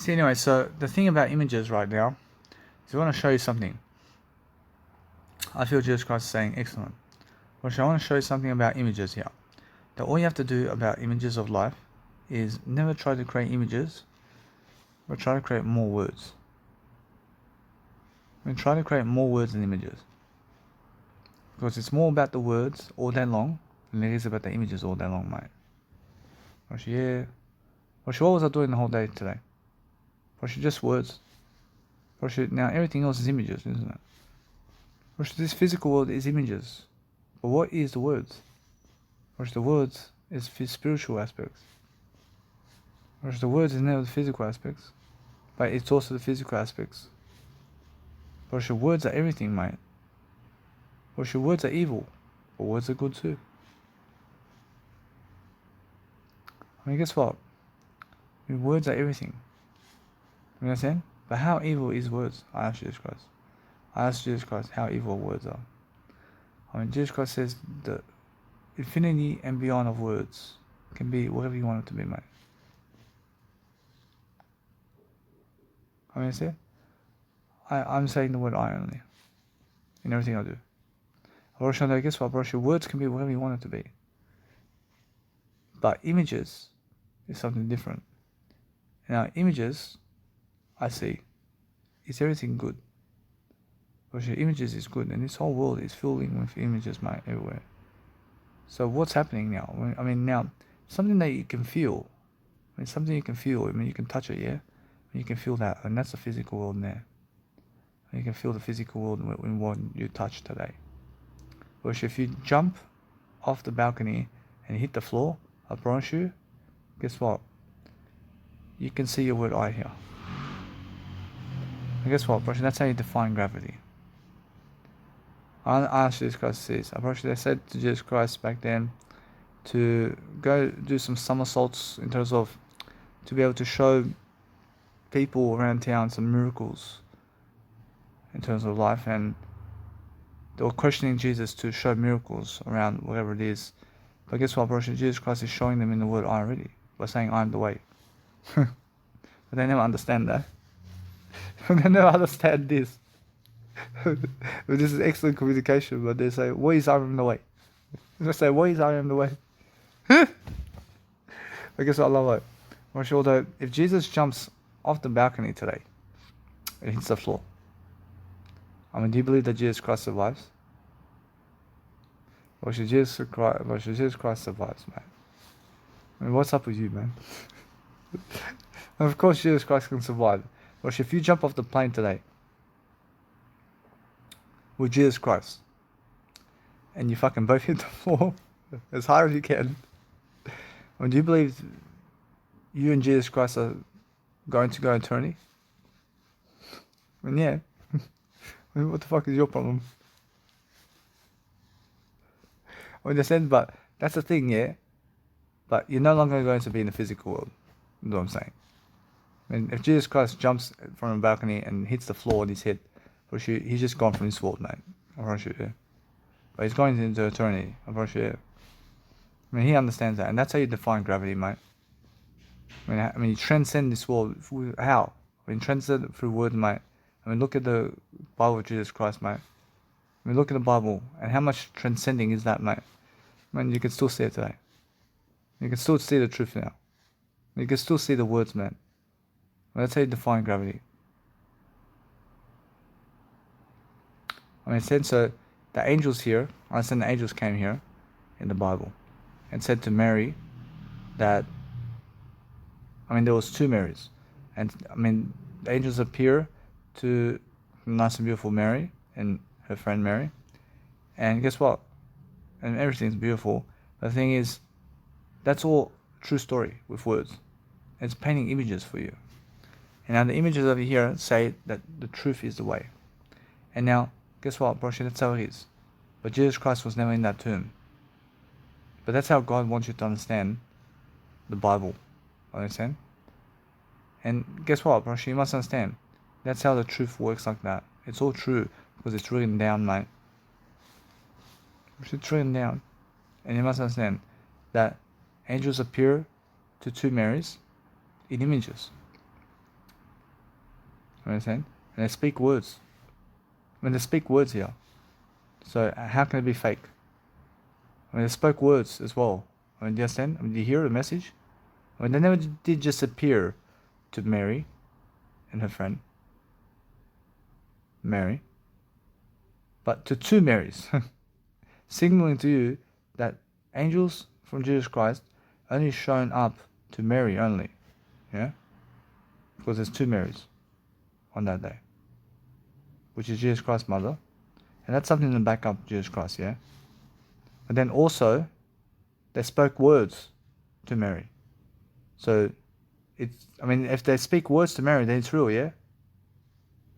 See, anyway, so the thing about images right now is I want to show you something. I feel Jesus Christ is saying, excellent. Well, I want to show you something about images here. That all you have to do about images of life is never try to create images, but try to create more words. I mean, try to create more words than images. Because it's more about the words all day long than it is about the images all day long, mate. Yeah. What was I doing the whole day today? Just words. Now everything else is images, isn't it? This physical world is images. But what is the words? The words is spiritual aspects. The words is never the physical aspects, but it's also the physical aspects. Your words are everything, mate. Your words are evil, but words are good too. I mean, guess what? I mean, words are everything. You understand? But how evil is words? I ask Jesus Christ. I ask Jesus Christ how evil words are. I mean, Jesus Christ says the infinity and beyond of words can be whatever you want it to be, mate. I mean, see? I'm saying the word I only in everything I do. Guess what, bro? Your words can be whatever you want it to be. But images is something different. Now, images, I see, is everything good. Your images is good, and this whole world is filling with images, mate, everywhere. So what's happening now? I mean, now, something that you can feel. I mean, something you can feel. I mean, you can touch it, yeah? And you can feel that, and that's the physical world in there. And you can feel the physical world in what you touch today. Whereas if you jump off the balcony and hit the floor, I promise you, guess what? You can see your word I here. And guess what, bro? That's how you define gravity. I asked Jesus Christ this. I promise you, they said to Jesus Christ back then to go do some somersaults in terms of to be able to show people around town some miracles in terms of life, and they were questioning Jesus to show miracles around whatever it is. But guess what, bro? Jesus Christ is showing them in the word I already by saying I'm the way. But they never understand that. They never understand this. This is excellent communication, but they say, why is I am the way? They say, why is I am the way? I guess what I love it. Although, if Jesus jumps off the balcony today and hits the floor, I mean, do you believe that Jesus Christ survives? Or should Jesus Christ survives, man? I mean, what's up with you, man? Of course Jesus Christ can survive. Or if you jump off the plane today with Jesus Christ and you fucking both hit the floor as hard as you can, I mean, do you believe you and Jesus Christ are going to go eternity? I mean, yeah. I mean, what the fuck is your problem? I understand, but that's the thing, yeah? But you're no longer going to be in the physical world. You know what I'm saying? I mean, if Jesus Christ jumps from a balcony and hits the floor with his head, he's just gone from this world, mate. I promise you, yeah. But he's going into eternity. I promise you, yeah. I mean, he understands that, and that's how you define gravity, mate. I mean, you transcend this world. How? I mean, transcend it through words, mate. I mean, look at the Bible of Jesus Christ, mate. I mean, look at the Bible, and how much transcending is that, mate? I mean, you can still see it today. You can still see the truth now. You can still see the words, man. Well, that's how you define gravity. I mean, it said so. The angels here, I understand the angels came here in the Bible and said to Mary that, I mean, there was two Marys. And, I mean, the angels appear to nice and beautiful Mary and her friend Mary. And guess what? And everything's beautiful. But the thing is, that's all true story with words. It's painting images for you. And now the images over here say that the truth is the way. And now, guess what, bro? That's how it is. But Jesus Christ was never in that tomb. But that's how God wants you to understand the Bible. Understand? And guess what, bro? You must understand. That's how the truth works like that. It's all true because it's written down, mate. It's written down. And you must understand that angels appear to two Marys in images. You understand? And they speak words. They speak words here. So how can it be fake? They spoke words as well. Do you understand? Do you hear the message? They never did just appear to Mary and her friend, Mary, but to two Marys, signaling to you that angels from Jesus Christ only shown up to Mary only, yeah? Because there's two Marys on that day, which is Jesus Christ's mother, and that's something to back up Jesus Christ, yeah? But then also, they spoke words to Mary. So, if they speak words to Mary, then it's real, yeah?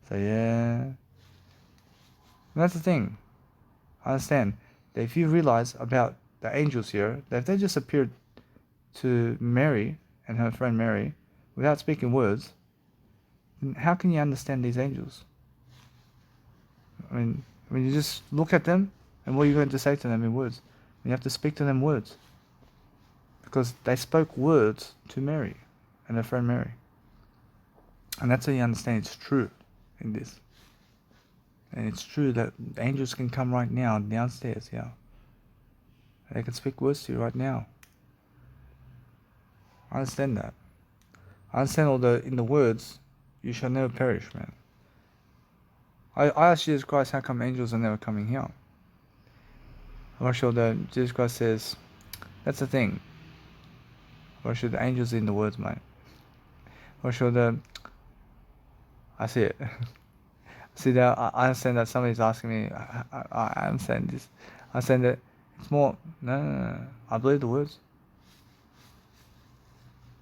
So, yeah. And that's the thing. I understand that if you realize about the angels here, that if they just appeared to Mary and her friend Mary without speaking words, then how can you understand these angels? You just look at them, and what are you going to say to them in words? You have to speak to them words. Because they spoke words to Mary and her friend Mary. And that's how you understand it's true in this. And it's true that angels can come right now downstairs, yeah. They can speak words to you right now. I understand that. I understand in the words, you shall never perish, man. I asked Jesus Christ, how come angels are never coming here? I'm sure that Jesus Christ says, that's the thing. I'm sure the angels in the words, mate. I'm sure I see it. See that I understand that somebody's asking me. I understand this. I understand that it's more. No. I believe the words.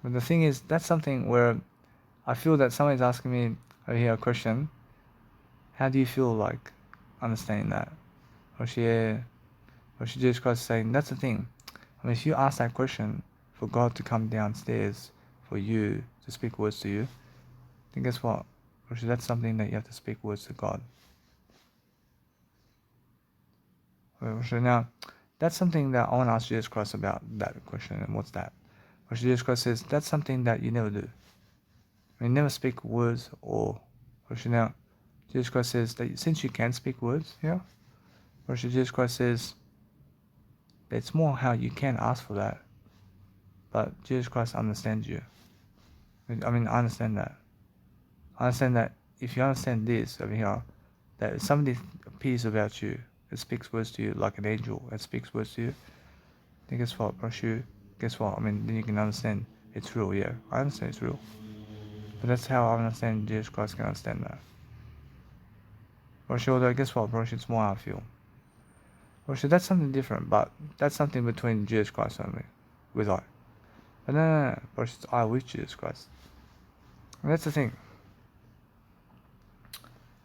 But the thing is, that's something where I feel that somebody's asking me over here a question. How do you feel like understanding that? Or she Jesus Christ saying that's the thing. If you ask that question for God to come downstairs for you to speak words to you, then guess what? Or that's something that you have to speak words to God. Now, that's something that I want to ask Jesus Christ about that question. And what's that? Or Jesus Christ says that's something that you never do. You never speak words or now, Jesus Christ says that since you can speak words, yeah. Or Jesus Christ says that it's more how you can ask for that. But Jesus Christ understands you. I understand that. I understand that if you understand this over here, that if somebody appears about you, it speaks words to you like an angel, it speaks words to you, then guess what, guess what? Then you can understand it's real, yeah. I understand it's real. But that's how I understand Jesus Christ can understand that. Though, guess what, it's more how I feel. That's something different, but that's something between Jesus Christ only, with I. But no, it's I with Jesus Christ. And that's the thing.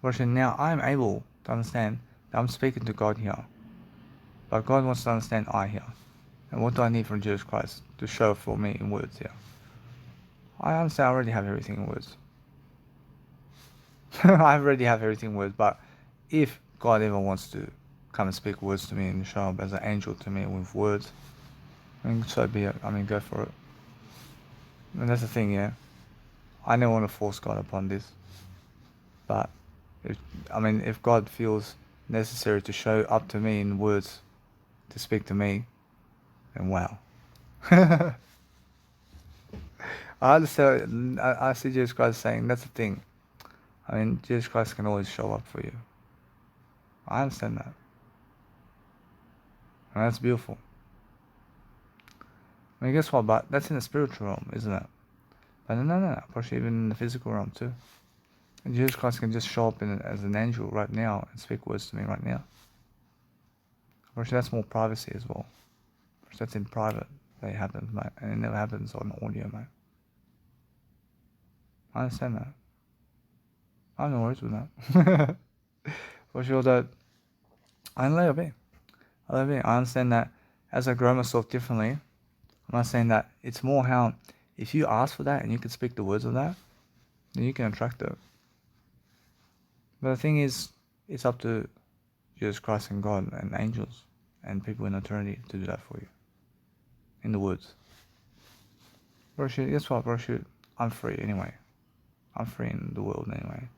Now I'm able to understand that I'm speaking to God here. But God wants to understand I here. And what do I need from Jesus Christ to show for me in words here? I understand I already have everything in words. I already have everything in words, but if God ever wants to come and speak words to me and show up as an angel to me with words, so be it. Go for it. And that's the thing, yeah. I never want to force God upon this. But if God feels necessary to show up to me in words to speak to me, then wow. I understand. I see Jesus Christ saying that's the thing. Jesus Christ can always show up for you. I understand that. And that's beautiful. Guess what? But that's in the spiritual realm, isn't it? But no. Probably even in the physical realm too. And Jesus Christ can just show up as an angel right now and speak words to me right now. Probably that's more privacy as well. Probably that's in private that it happens, mate. And it never happens on audio, mate. I understand that. I have no worries with that. For sure that I let it be. I understand that as I grow myself differently, I'm not saying that it's more how if you ask for that and you can speak the words of that, then you can attract it. But the thing is, it's up to Jesus Christ and God and angels and people in eternity to do that for you. In the woods. Guess what, I'm free anyway. I'm free in the world anyway.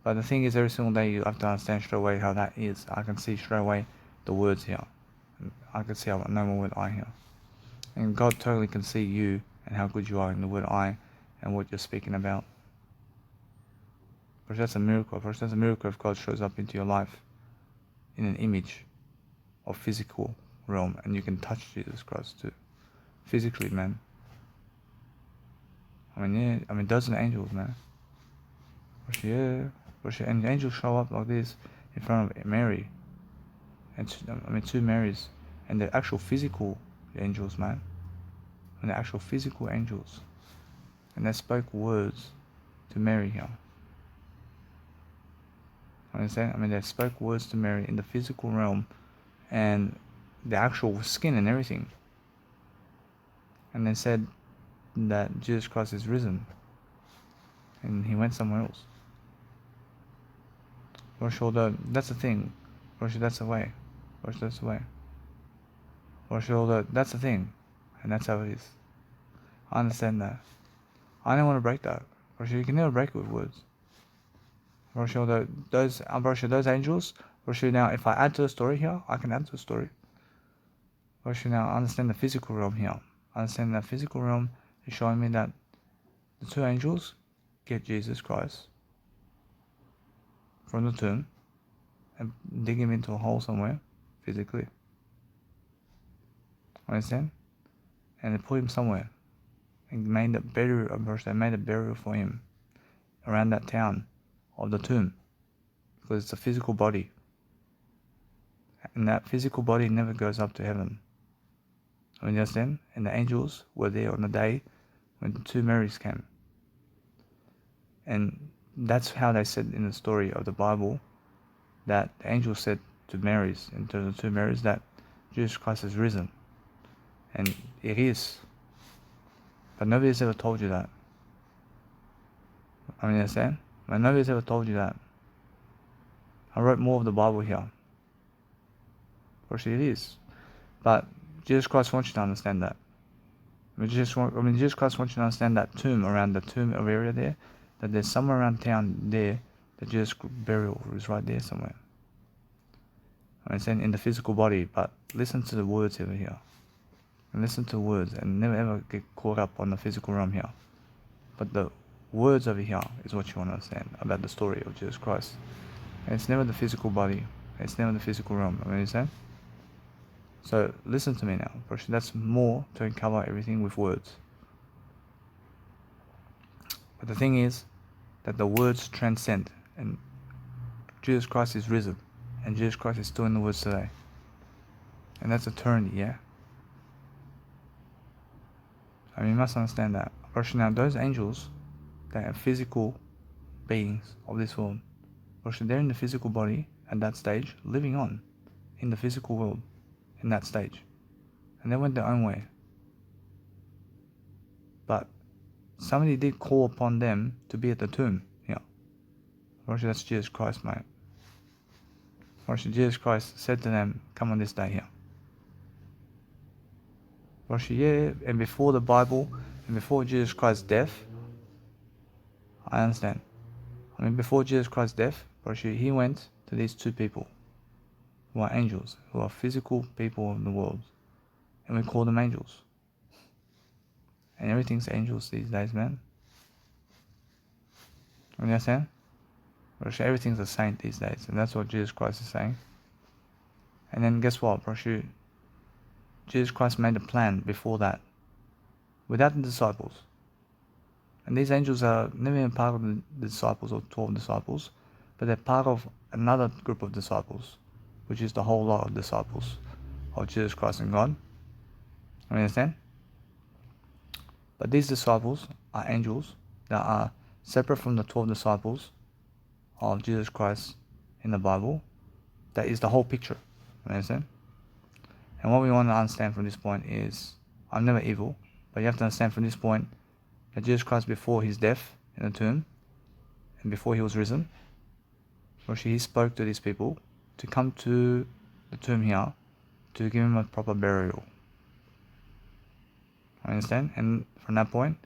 But the thing is, every single day you have to understand straight away how that is. I can see straight away the words here. I can see I know my word I here. And God totally can see you and how good you are in the word I and what you're speaking about. Because that's a miracle. Because that's a miracle if God shows up into your life in an image of physical realm and you can touch Jesus Christ too. Physically, man. Dozen angels, man. And the angels show up like this in front of Mary. And two Marys. And the actual physical angels, man. And the actual physical angels. And they spoke words to Mary here. Understand? They spoke words to Mary in the physical realm and the actual skin and everything. And they said that Jesus Christ is risen. And he went somewhere else. Although that's the thing. That's the way. That's the way. Although that's the thing. And that's how it is. I understand that. I don't want to break that. You can never break it with words. Those angels, now if I add to the story here, I can add to the story. Now I understand the physical realm here. I understand that physical realm is showing me that the two angels get Jesus Christ from the tomb and dig him into a hole somewhere, physically. Understand? And they put him somewhere and made a burial for him around that town of the tomb, because it's a physical body, and that physical body never goes up to heaven. You understand? And the angels were there on the day when the two Marys came, and that's how they said in the story of the Bible that the angel said to Marys, and to the two Marys, that Jesus Christ has risen, and it is. But nobody's ever told you that. Understand? Nobody's ever told you that. I wrote more of the Bible here. It is. But Jesus Christ wants you to understand that. Jesus Christ wants you to understand that tomb, around the tomb area there, that there's somewhere around town there that Jesus' burial is right there somewhere. In the physical body, but listen to the words over here. And listen to the words and never ever get caught up on the physical realm here. But the words over here is what you want to understand about the story of Jesus Christ. And it's never the physical body. It's never the physical realm. Understand? So listen to me now. That's more to uncover everything with words. But the thing is that the words transcend, and Jesus Christ is risen, and Jesus Christ is still in the words today. And that's eternity, yeah? You must understand that. Now, those angels, they are physical beings of this world. They're in the physical body at that stage, living on in the physical world in that stage. And they went their own way. But somebody did call upon them to be at the tomb. Yeah. That's Jesus Christ, mate. Jesus Christ said to them, come on this day here. And before the Bible, and before Jesus Christ's death, I understand. Before Jesus Christ's death, he went to these two people who are angels, who are physical people of the world. And we call them angels. And everything's angels these days, man. You understand? Everything's a saint these days, and that's what Jesus Christ is saying. And then guess what, Jesus Christ made a plan before that, without the disciples. And these angels are never even part of the disciples or 12 disciples, but they're part of another group of disciples, which is the whole lot of disciples of Jesus Christ and God. You understand? But these disciples are angels that are separate from the 12 disciples of Jesus Christ in the Bible. That is the whole picture. You understand? And what we want to understand from this point is, I'm never evil, but you have to understand from this point that Jesus Christ, before his death in the tomb and before he was risen, he spoke to these people to come to the tomb here to give him a proper burial. Understand? And from that point,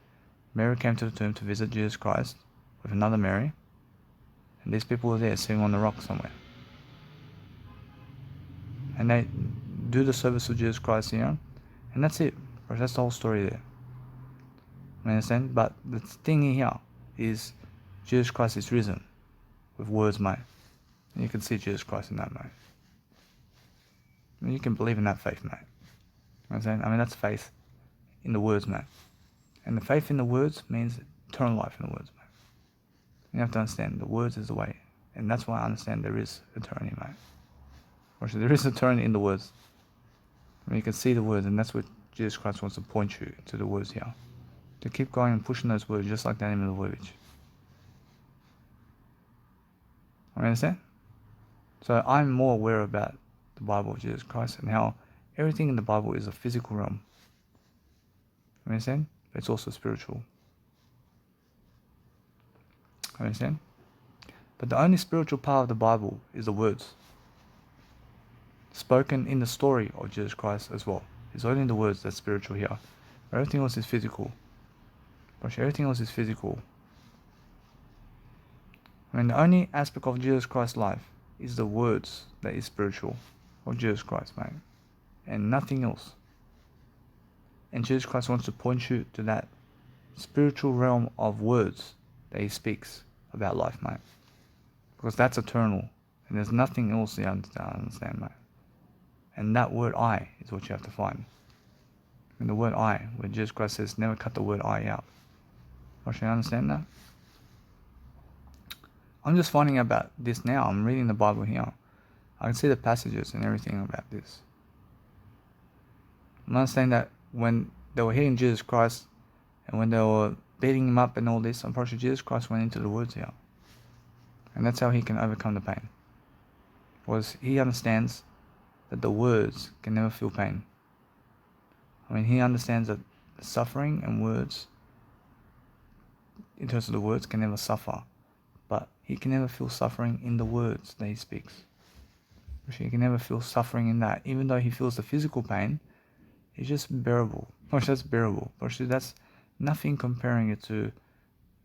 Mary came to the tomb to visit Jesus Christ, with another Mary, and these people were there sitting on the rock somewhere. And they do the service of Jesus Christ here, and that's it. That's the whole story there. You understand? But the thing here is Jesus Christ is risen with words, mate. And you can see Jesus Christ in that, mate. I mean, you can believe in that faith, mate. You know what I'm saying? I mean, that's faith in the words, mate. And the faith in the words means eternal life in the words, mate. You have to understand the words is the way. And that's why I understand there is eternity, mate. Or there is eternity in the words. I mean, you can see the words, and that's what Jesus Christ wants to point you to the words here. To keep going and pushing those words just like Daniel Milojevic. You understand? So I'm more aware about the Bible of Jesus Christ and how everything in the Bible is a physical realm. You understand? But it's also spiritual. You understand? But the only spiritual part of the Bible is the words. Spoken in the story of Jesus Christ as well. It's only the words that's spiritual here. Everything else is physical. Everything else is physical. I mean, the only aspect of Jesus Christ's life is the words that is spiritual of Jesus Christ, mate. And nothing else. And Jesus Christ wants to point you to that spiritual realm of words that he speaks about life, mate. Because that's eternal. And there's nothing else you understand, mate. And that word I is what you have to find. And the word I, where Jesus Christ says, never cut the word I out. Should you understand that? I'm just finding out about this now. I'm reading the Bible here. I can see the passages and everything about this. I'm not saying that when they were hitting Jesus Christ and when they were beating him up and all this, unfortunately Jesus Christ went into the words here. And that's how he can overcome the pain. Because he understands that the words can never feel pain. I mean, he understands that suffering and words, in terms of the words, can never suffer. But he can never feel suffering in the words that he speaks. He can never feel suffering in that. Even though he feels the physical pain, it's just bearable. That's bearable. That's nothing comparing it to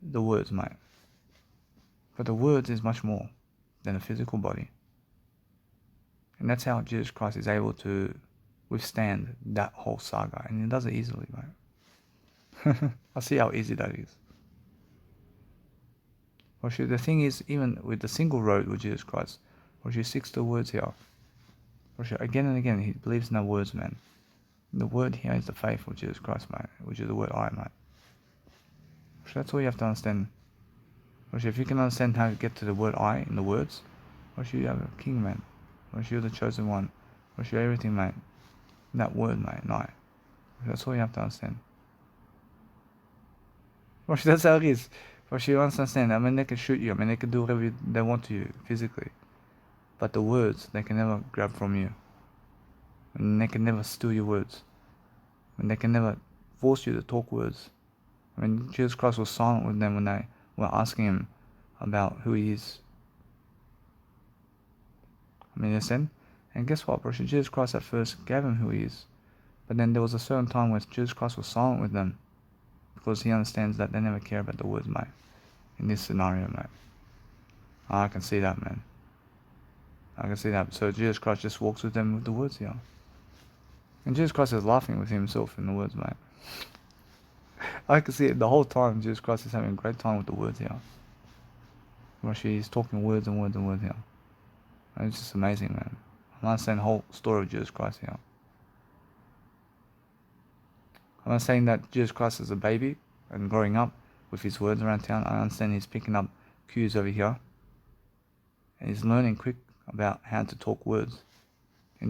the words, mate. But the words is much more than a physical body. And that's how Jesus Christ is able to withstand that whole saga. And he does it easily, mate. I see how easy that is. The thing is, even with the single road with Jesus Christ, he sticks to the words here. Again and again, he believes in the words, man. The word here is the faith of Jesus Christ, mate, which is the word I, mate. That's all you have to understand. If you can understand how to get to the word I in the words, you have a king, man. You're the chosen one. You're everything, mate. That word, mate, I. That's all you have to understand. That's how it is. You understand. I mean, they can shoot you. I mean, they can do whatever they want to you physically. But the words, they can never grab from you. And they can never steal your words. And they can never force you to talk words. I mean, Jesus Christ was silent with them when they were asking him about who he is. I mean, listen. And guess what, bro? Jesus Christ at first gave him who he is. But then there was a certain time where Jesus Christ was silent with them. Because he understands that they never care about the words, mate. In this scenario, mate. I can see that, man. I can see that. So Jesus Christ just walks with them with the words here. And Jesus Christ is laughing with himself in the words, mate. I can see it the whole time. Jesus Christ is having a great time with the words here. He's talking words and words and words here. And it's just amazing, man. I'm understanding the whole story of Jesus Christ here. I'm not saying that Jesus Christ is a baby and growing up with his words around town. I understand he's picking up cues over here. And he's learning quick about how to talk words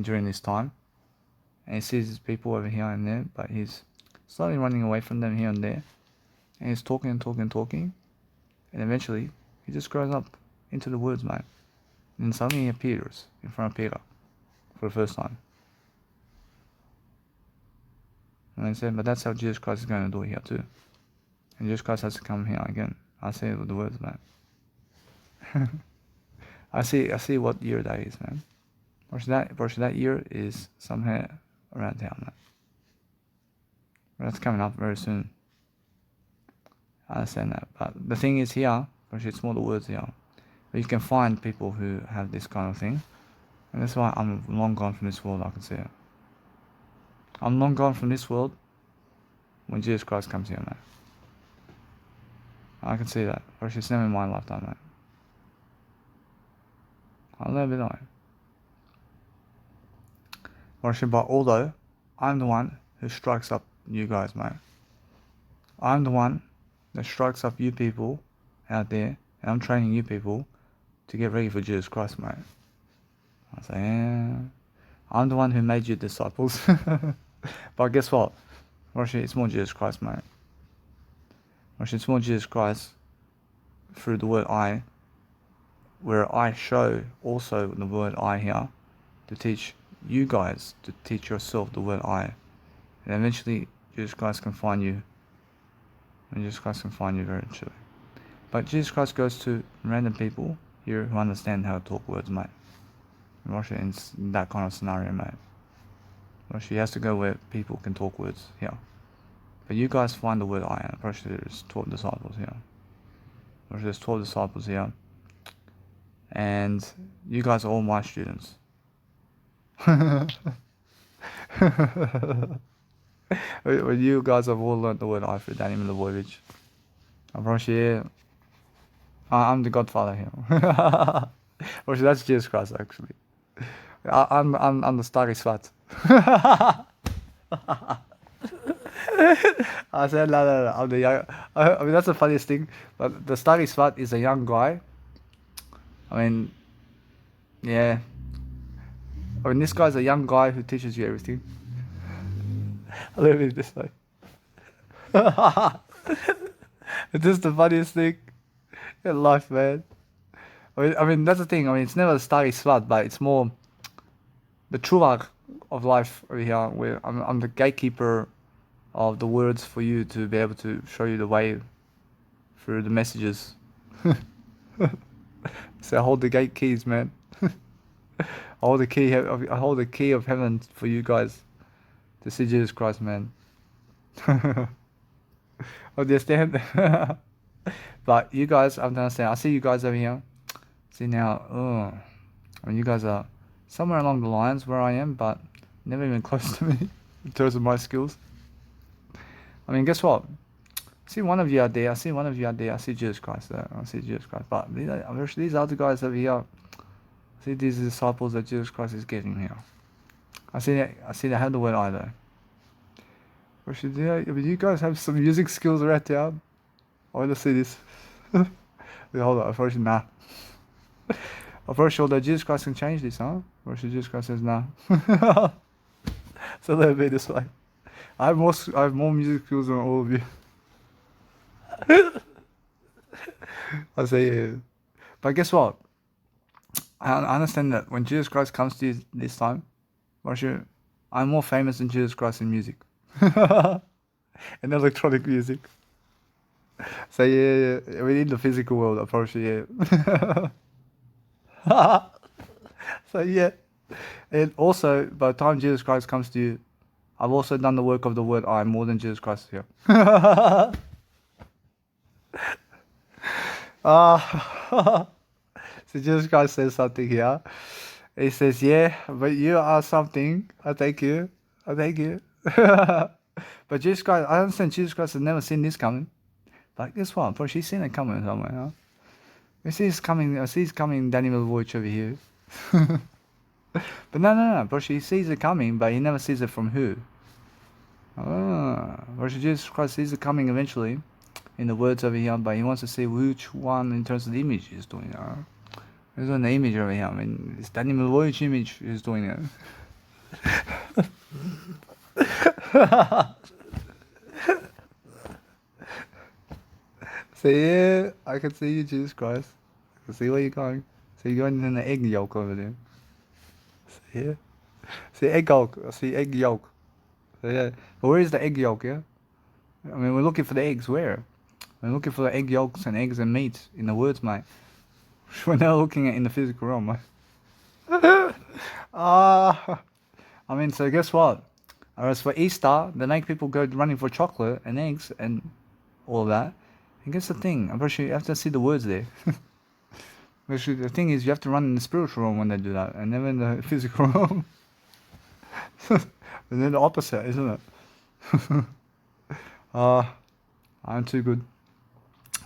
during this time. And he sees his people over here and there, but he's slowly running away from them here and there. And he's talking and talking and talking. And eventually, he just grows up into the words, mate. And then suddenly he appears in front of Peter for the first time. And I said, but that's how Jesus Christ is going to do it here too. And Jesus Christ has to come here again. I say it with the words, man. I see what year that is, man. That year is somewhere around town, man. But that's coming up very soon. I understand that. But the thing is here, actually it's more the words here. But you can find people who have this kind of thing. And that's why I'm long gone from this world, I can see it. I'm long gone from this world when Jesus Christ comes here, mate. I can see that. Actually it's never in my lifetime, mate. I'll never be that way. Actually, but although I'm the one who strikes up you guys, mate. I'm the one that strikes up you people out there, and I'm training you people to get ready for Jesus Christ, mate. I say, yeah. I'm the one who made you disciples. But guess what? Actually, it's more Jesus Christ, mate. Actually, it's more Jesus Christ through the word I, where I show also the word I here to teach you guys to teach yourself the word I. And eventually, Jesus Christ can find you. And Jesus Christ can find you eventually. But Jesus Christ goes to random people here who understand how to talk words, mate. Russia in that kind of scenario, mate. Russia has to go where people can talk words here. But you guys find the word I, and Russia there's 12 disciples here. Russia there's 12 disciples here. And you guys are all my students. When you guys have all learned the word I through Danny Milivojevic. Russia, I'm the godfather here. Russia, that's Jesus Christ, actually. I'm the Stari Svat. I said no, I'm the young. I mean that's the funniest thing. But the Stari Svat is a young guy. I mean, yeah. I mean this guy's a young guy who teaches you everything. I live it this way. This is the funniest thing in life, man. I mean that's the thing. I mean it's never the Stari Svat, but it's more the Chuvak of life over here, where I'm the gatekeeper of the words for you to be able to show you the way through the messages. So I hold the gate keys, man. I hold the key. I hold the key of heaven for you guys to see Jesus Christ, man. Understand? But you guys, I have to understand. I see you guys over here. See now, I mean, you guys are somewhere along the lines where I am, but never even close to me in terms of my skills. I mean, guess what? I see one of you out there. I see one of you out there. I see Jesus Christ there. I see Jesus Christ. But these other guys over here, I see these disciples that Jesus Christ is getting here. I see they have the word I though. I mean, you guys have some music skills right there. I want to see this. Wait, hold on. Unfortunately, nah. Unfortunately, Jesus Christ can change this, huh? Unfortunately, Jesus Christ says nah. So let it be this way. I have more music skills than all of you. I say yeah. But guess what? I understand that when Jesus Christ comes to you this time, I'm more famous than Jesus Christ in music. And electronic music. So yeah, we need the physical world approach, yeah. So yeah. And also, by the time Jesus Christ comes to you, I've also done the work of the word I more than Jesus Christ here. So Jesus Christ says something here. He says, yeah, but you are something. I thank you. But Jesus Christ, I understand Jesus Christ has never seen this coming. But guess what? Bro, she's seen it coming somewhere, huh? I see it's coming, Danny Milivojevic over here. But no, bro, she sees it coming, but he never sees it from who? Bro, Jesus Christ sees it coming eventually, in the words over here, but he wants to see which one in terms of the image he's doing it. There's an image over here. I mean, it's Danny Milivojevic image who's doing it. So yeah, I can see you, Jesus Christ. I can see where you're going. So you're going in the egg yolk over there. So yeah. See egg yolk. I see egg yolk. So yeah. But where is the egg yolk, yeah? I mean, we're looking for the eggs. Where? We're looking for the egg yolks and eggs and meat in the words, mate. We're now looking at in the physical realm, mate. I mean, so guess what? Whereas for Easter, they make people go running for chocolate and eggs and all of that. And guess the thing, unfortunately, you have to see the words there. Actually, the thing is, you have to run in the spiritual realm when they do that, and then in the physical realm. And then the opposite, isn't it? I'm too good.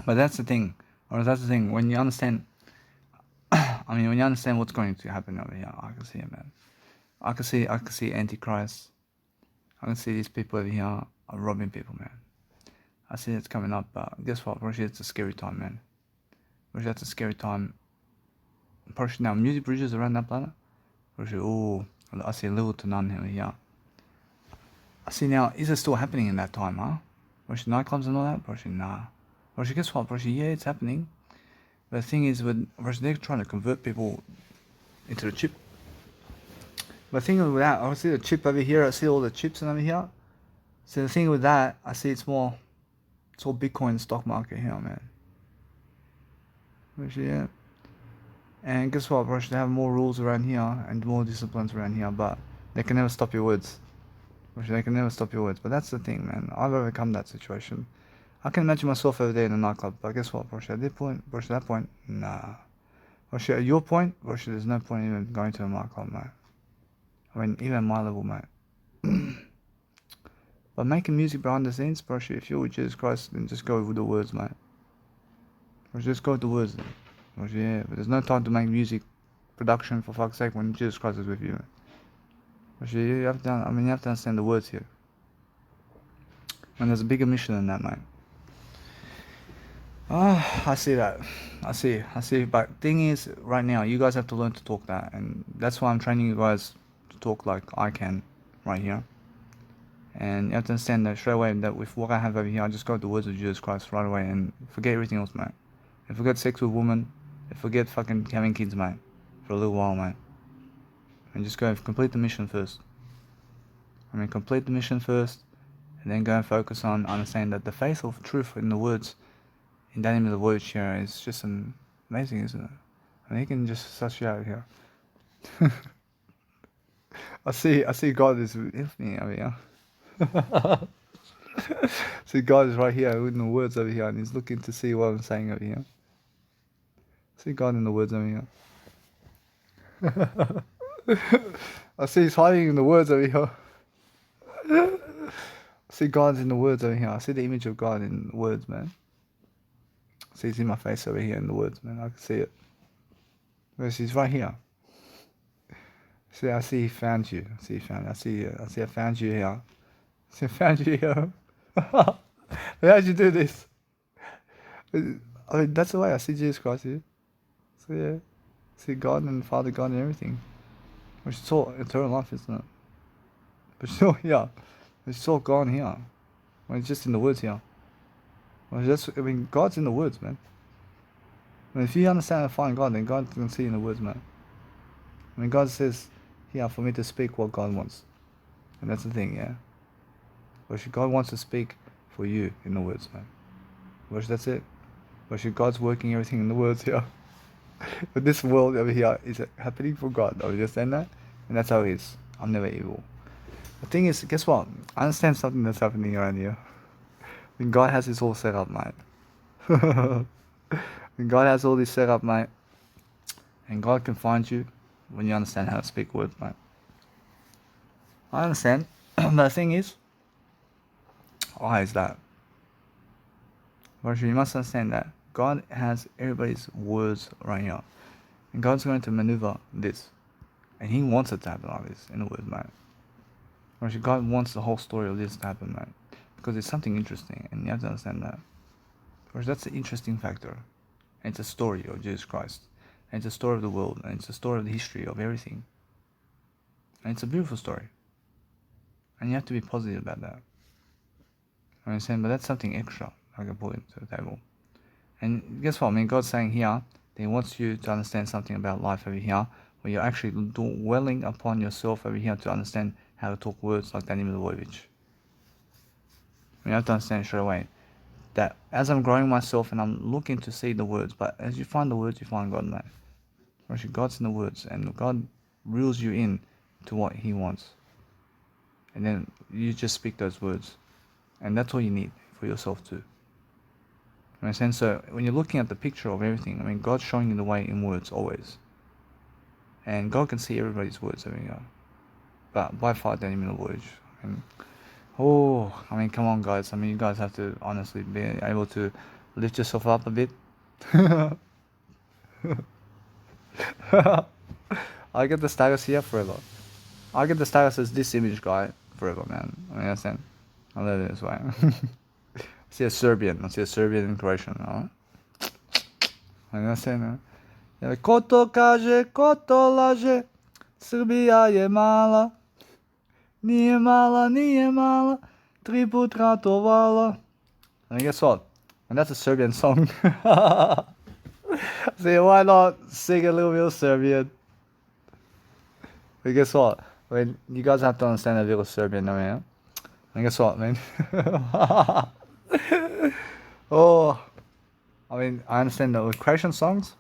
But that's the thing, or that's the thing. When you understand, when you understand what's going to happen over here, I can see it, man. I can see Antichrist. I can see these people over here are robbing people, man. I see it's coming up, but guess what? Probably it's a scary time, man. Probably that's a scary time. Probably now, music bridges around that planet. Probably, oh, I see a little to none over here. I see now, is it still happening in that time, huh? Probably nightclubs and all that? Probably nah. Probably guess what? Probably yeah, it's happening. But the thing is, they're trying to convert people into the chip. But the thing with that, I see the chip over here. I see all the chips over here. So the thing with that, I see it's all Bitcoin stock market here, man. Which, yeah. And guess what, bro? They have more rules around here and more disciplines around here, but they can never stop your words. They can never stop your words. But that's the thing, man. I've overcome that situation. I can imagine myself over there in a nightclub, but guess what, bro? At that point, nah. Bro, at your point, bro, there's no point even going to a nightclub, mate. I mean, even my level, mate. But making music behind the scenes, bro, if you're with Jesus Christ, then just go with the words, mate. Or just go with the words, then. Or, yeah, but there's no time to make music production, for fuck's sake, when Jesus Christ is with you, mate. Or, you have to understand the words here. And there's a bigger mission than that, mate. I see that. I see. But thing is, right now, you guys have to learn to talk that, and that's why I'm training you guys to talk like I can, right here. And you have to understand that straight away that with what I have over here, I just got the words of Jesus Christ right away and forget everything else, mate. And forget sex with women, and forget fucking having kids, mate, for a little while, mate. And just go and complete the mission first. Complete the mission first, and then go and focus on understanding that the face of truth in the words, in that name of the word here, is just amazing, isn't it? And he can just such you out here. I see God is with me over here. See, God is right here in the words over here, and He's looking to see what I'm saying over here. See God in the words over here. I see He's hiding in the words over here. I see God's in the words over here. I see the image of God in words, man. See, He's in my face over here in the words, man. I can see it. Because He's right here. See, I see He found you. I see I found you here. I found you here. How'd you do this? That's the way I see Jesus Christ here. So yeah, see God and Father God and everything. Which is all eternal life, isn't it? But still, yeah, it's all gone here. It's just in the words here. God's in the words, man. If you understand and find God, then God can see in the words, man. God says, for me to speak what God wants. And that's the thing, yeah. God wants to speak for you in the words, man. That's it. God's working everything in the words here. But this world over here is happening for God. Do you understand that? And that's how it is. I'm never evil. The thing is, guess what? I understand something that's happening around here. God has this all set up, mate. God has all this set up, mate. And God can find you when you understand how to speak words, mate. I understand. But the thing is, why is that? But you must understand that God has everybody's words right here. And God's going to maneuver this. And He wants it to happen like this, in the words, mate. God wants the whole story of this to happen, mate. Because it's something interesting, and you have to understand that. Because that's the interesting factor. And it's a story of Jesus Christ. And it's a story of the world. And it's a story of the history of everything. And it's a beautiful story. And you have to be positive about that. I understand, but that's something extra I can put into the table. And guess what? God's saying here that He wants you to understand something about life over here, where you're actually dwelling upon yourself over here to understand how to talk words like Danny Milivojevic. You have to understand straight away that as I'm growing myself and I'm looking to see the words, but as you find the words, you find God, man. Actually, God's in the words, and God reels you in to what He wants. And then you just speak those words. And that's all you need for yourself too. In a sense, so when you're looking at the picture of everything, I mean, God's showing you the way in words always. And God can see everybody's words, I mean, but by far, don't even voyage. I mean, come on, guys. I mean, you guys have to honestly be able to lift yourself up a bit. I get the status here forever. I get the status as this image guy forever, man. I mean, understand? I love it this way. I see a Serbian and Croatian, alright? I understand, man. Koto kaže, koto laže, Srbija je mala. Nije mala, 3 put ratovala. And guess what? And that's a Serbian song. See, why not sing a little bit of Serbian? But guess what? I mean, you guys have to understand a little Serbian, I mean. And guess what, man? Oh, I mean, I understand that with Croatian songs,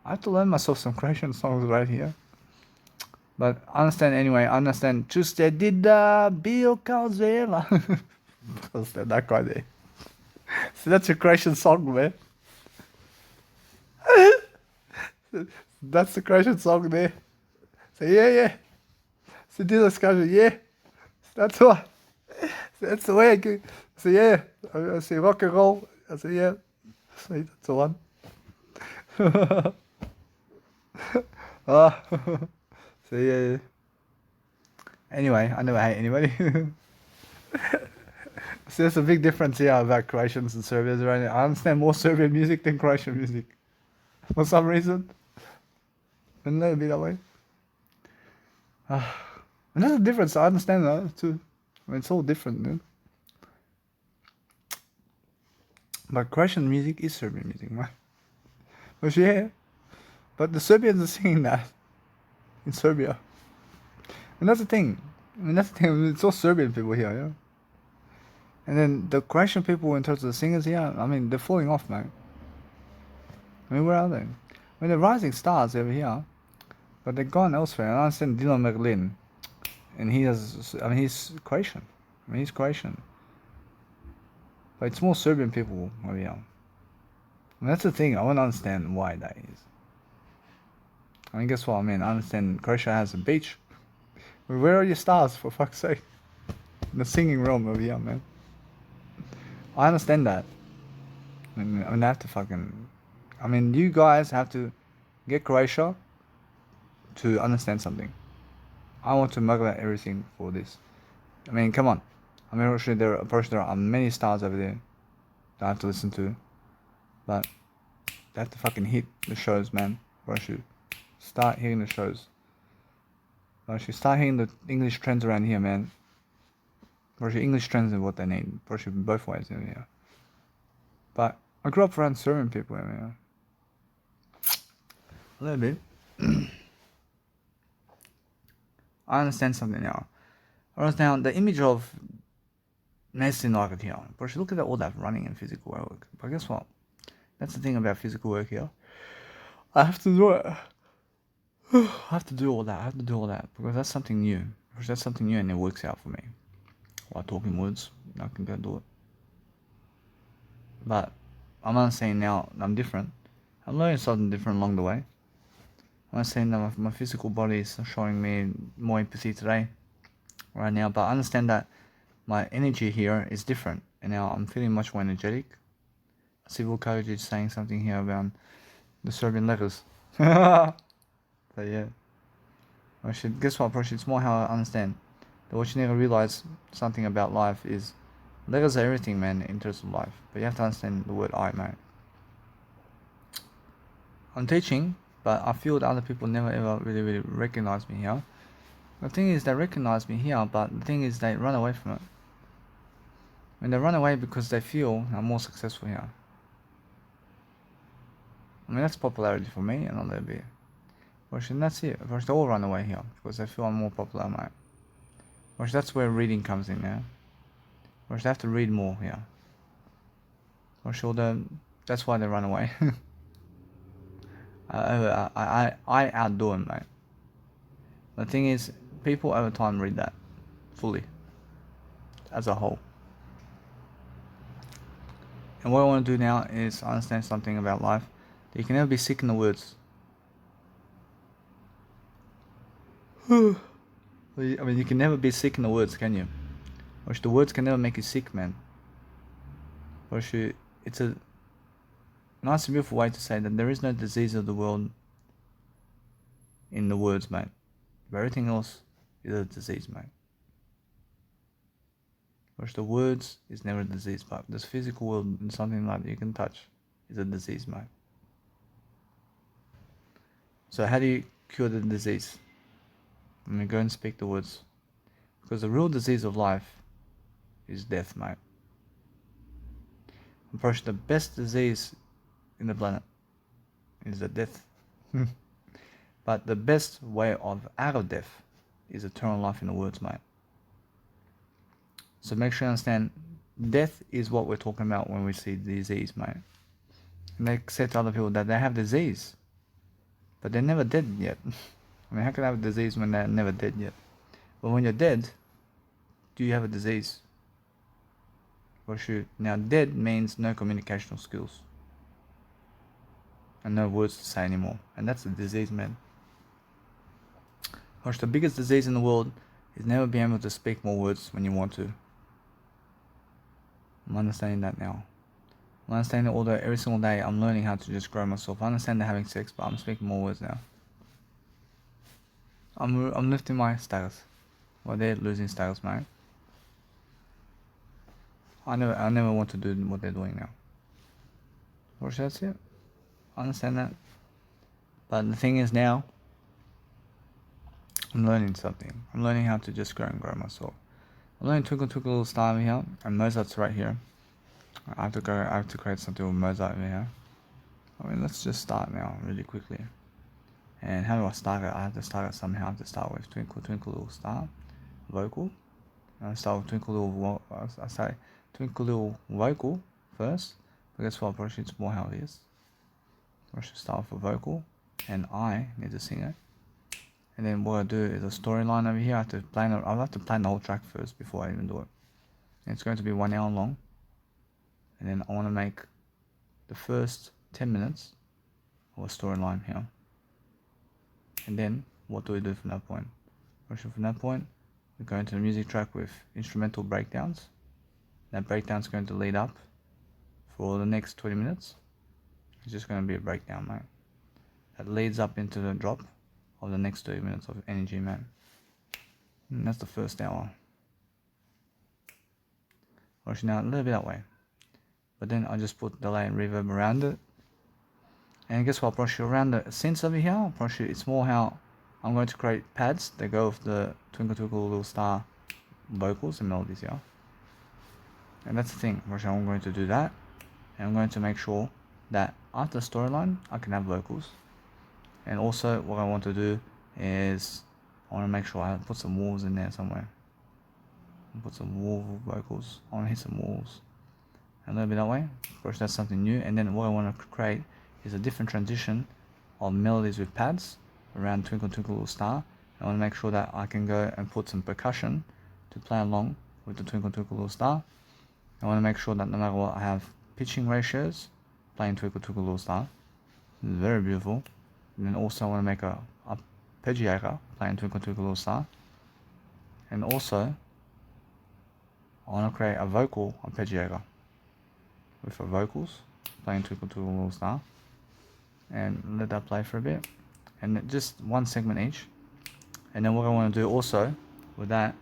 I have to learn myself some Croatian songs right here. But I understand anyway, I understand. Čuste dida bio kao zvela. Understand that guy there. So that's a Croatian song, man. That's the Croatian song there. So yeah. So dida skaže, yeah. That's what. That's the way I go. So yeah. I say rock and roll. I say yeah. So that's the one. So yeah. Anyway, I never hate anybody. So there's a big difference here about Croatians and Serbians right now. I understand more Serbian music than Croatian music. For some reason. Wouldn't it be that way? And there's a difference, I understand that too. I mean, it's all different, dude. But Croatian music is Serbian music, man. But yeah. But the Serbians are singing that in Serbia. And that's the thing. It's all Serbian people here, yeah. And then the Croatian people, in terms of the singers here, I mean, they're falling off, man. I mean, where are they? I mean, they're rising stars over here, but they're gone elsewhere. And I understand Dino Merlin, and he's Croatian. I mean, he's Croatian. But it's more Serbian people over here. And that's the thing, I want to understand why that is. I mean, guess what? I mean, I understand Croatia has a beach. But where are your stars, for fuck's sake? In the singing realm over here, man. I understand that. I mean, I have to fucking... I mean, you guys have to get Croatia to understand something. I want to muggle out everything for this. I mean, come on. I mean, actually, there are many stars over there that I have to listen to. But they have to fucking hit the shows, man. Or I should start hitting the shows. Or I should start hitting the English trends around here, man. Or English trends is what they need. Or both ways in here. But I grew up around Serbian people, I mean. A little bit. I understand something now. I understand the image of medicine like it here. But look at all that running and physical work. But guess what? That's the thing about physical work here. I have to do it. I have to do all that. Because that's something new. And it works out for me. While talking words, I can go do it. But I'm not saying now I'm different. I'm learning something different along the way. I'm not saying that my physical body is showing me more empathy today, right now. But I understand that my energy here is different. And now I'm feeling much more energetic. Civil Coach is saying something here about the Serbian letters. But yeah. Guess what, Proshi? It's more how I understand. That what you need to realize something about life is letters are everything, man, in terms of life. But you have to understand the word I, man. I'm teaching, but I feel that other people never ever really recognize me here. The thing is, they recognize me here, but the thing is, they run away from it. When they run away because they feel I'm more successful here. I mean, that's popularity for me, and a little bit. But that's it. First, they all run away here because they feel I'm more popular, mate. But that's where reading comes in, yeah. But they have to read more here. That's why they run away. I outdo them, mate. The thing is, people over time read that fully, as a whole. And what I want to do now is understand something about life. That you can never be sick in the words. I mean, you can never be sick in the words, can you? Or the words can never make you sick, man. Or it's a nice and beautiful way to say that there is no disease of the world in the words, mate. But everything else is a disease, mate. Which the words is never a disease, but this physical world and something like that you can touch is a disease, mate. So how do you cure the disease? I mean, go and speak the words. Because the real disease of life is death, mate. And first, the best disease in the planet is the death. But the best way of out of death is eternal life in the words, mate. So make sure you understand, death is what we're talking about when we say disease, mate. And they say to other people that they have disease, but they're never dead yet. I mean, how can I have a disease when they're never dead yet? But when you're dead, do you have a disease? Or shoot, now dead means no communicational skills. And no words to say anymore. And that's a disease, man. Or the biggest disease in the world is never being able to speak more words when you want to. I'm understanding that now. I'm understanding, although every single day I'm learning how to just grow myself. I understand that having sex, but I'm speaking more words now. I'm lifting my status. Well, they're losing status, mate. I never want to do what they're doing now. Or that's it. I understand that. But the thing is now, I'm learning something. I'm learning how to just grow and grow myself. I'm learning Twinkle Twinkle Little Star over here, and Mozart's right here. I have to create something with Mozart over here. I mean, let's just start now, really quickly. And how do I start it? I have to start it somehow. I have to start with Twinkle Twinkle Little Star, vocal. I start with Twinkle Little vocal first. But guess what? Probably it's more how it is. I should start with a vocal, and I need to sing it. And then what I do is a storyline over here. I have to plan the whole track first before I even do it. And it's going to be 1 hour long. And then I want to make the first 10 minutes of a storyline here. And then what do we do from that point? From that point, we go into the music track with instrumental breakdowns. That breakdown is going to lead up for the next 20 minutes. It's just going to be a breakdown, mate. That leads up into the drop of the next 30 minutes of energy, man. And that's the first hour. Actually, now a little bit that way. But then I just put delay and reverb around it. And guess what? Probably around the synths over here, probably it's more how I'm going to create pads that go with the Twinkle Twinkle Little Star vocals and melodies here. And that's the thing. Probably I'm going to do that. And I'm going to make sure that after the storyline, I can have vocals. And also, what I want to do is I want to make sure I put some walls in there somewhere. Put some wall vocals. I want to hit some walls. A little bit that way. First, that's something new. And then what I want to create is a different transition of melodies with pads around Twinkle Twinkle Little Star. I want to make sure that I can go and put some percussion to play along with the Twinkle Twinkle Little Star. I want to make sure that no matter what, I have pitching ratios playing Twinkle Twinkle Little Star. It's very beautiful. And then also I want to make a arpeggiator playing Twinkle Twinkle Little Star. And also I want to create a vocal arpeggiator with the vocals playing Twinkle Twinkle Little Star. And let that play for a bit. And just one segment each. And then what I want to do also with that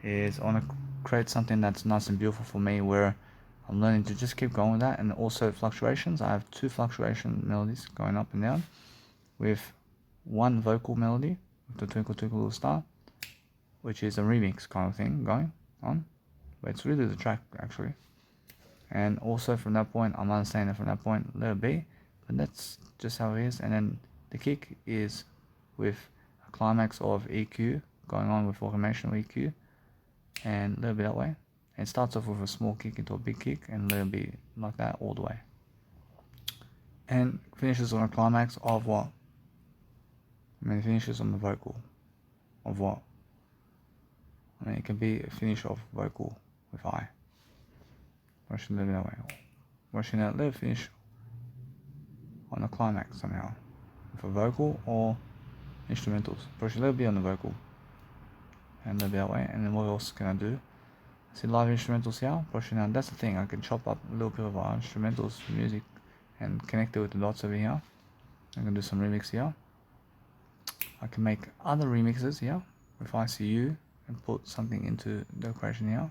is I want to create something that's nice and beautiful for me, where I'm learning to just keep going with that. And also fluctuations. I have 2 fluctuation melodies going up and down, with one vocal melody with the Twinkle Twinkle Little Star, which is a remix kind of thing going on, but it's really the track actually. And also from that point, I'm understanding from that point, let it be, but that's just how it is. And then the kick is with a climax of EQ going on with automation of EQ, and a little bit that way. And it starts off with a small kick into a big kick, and a little bit like that all the way. And finishes on a climax of what? I mean, it finishes on the vocal of what? I mean, it can be a finish of vocal with I. Or should live that way. watching that, let it finish on a climax somehow, for vocal or instrumentals. Push a little bit on the vocal and a little bit that way. And then what else can I do? See live instrumentals here, pushing out. That's the thing, I can chop up a little bit of our instrumentals music and connect it with the dots over here. I can do some remix here. I can make other remixes here with ICU and put something into the equation here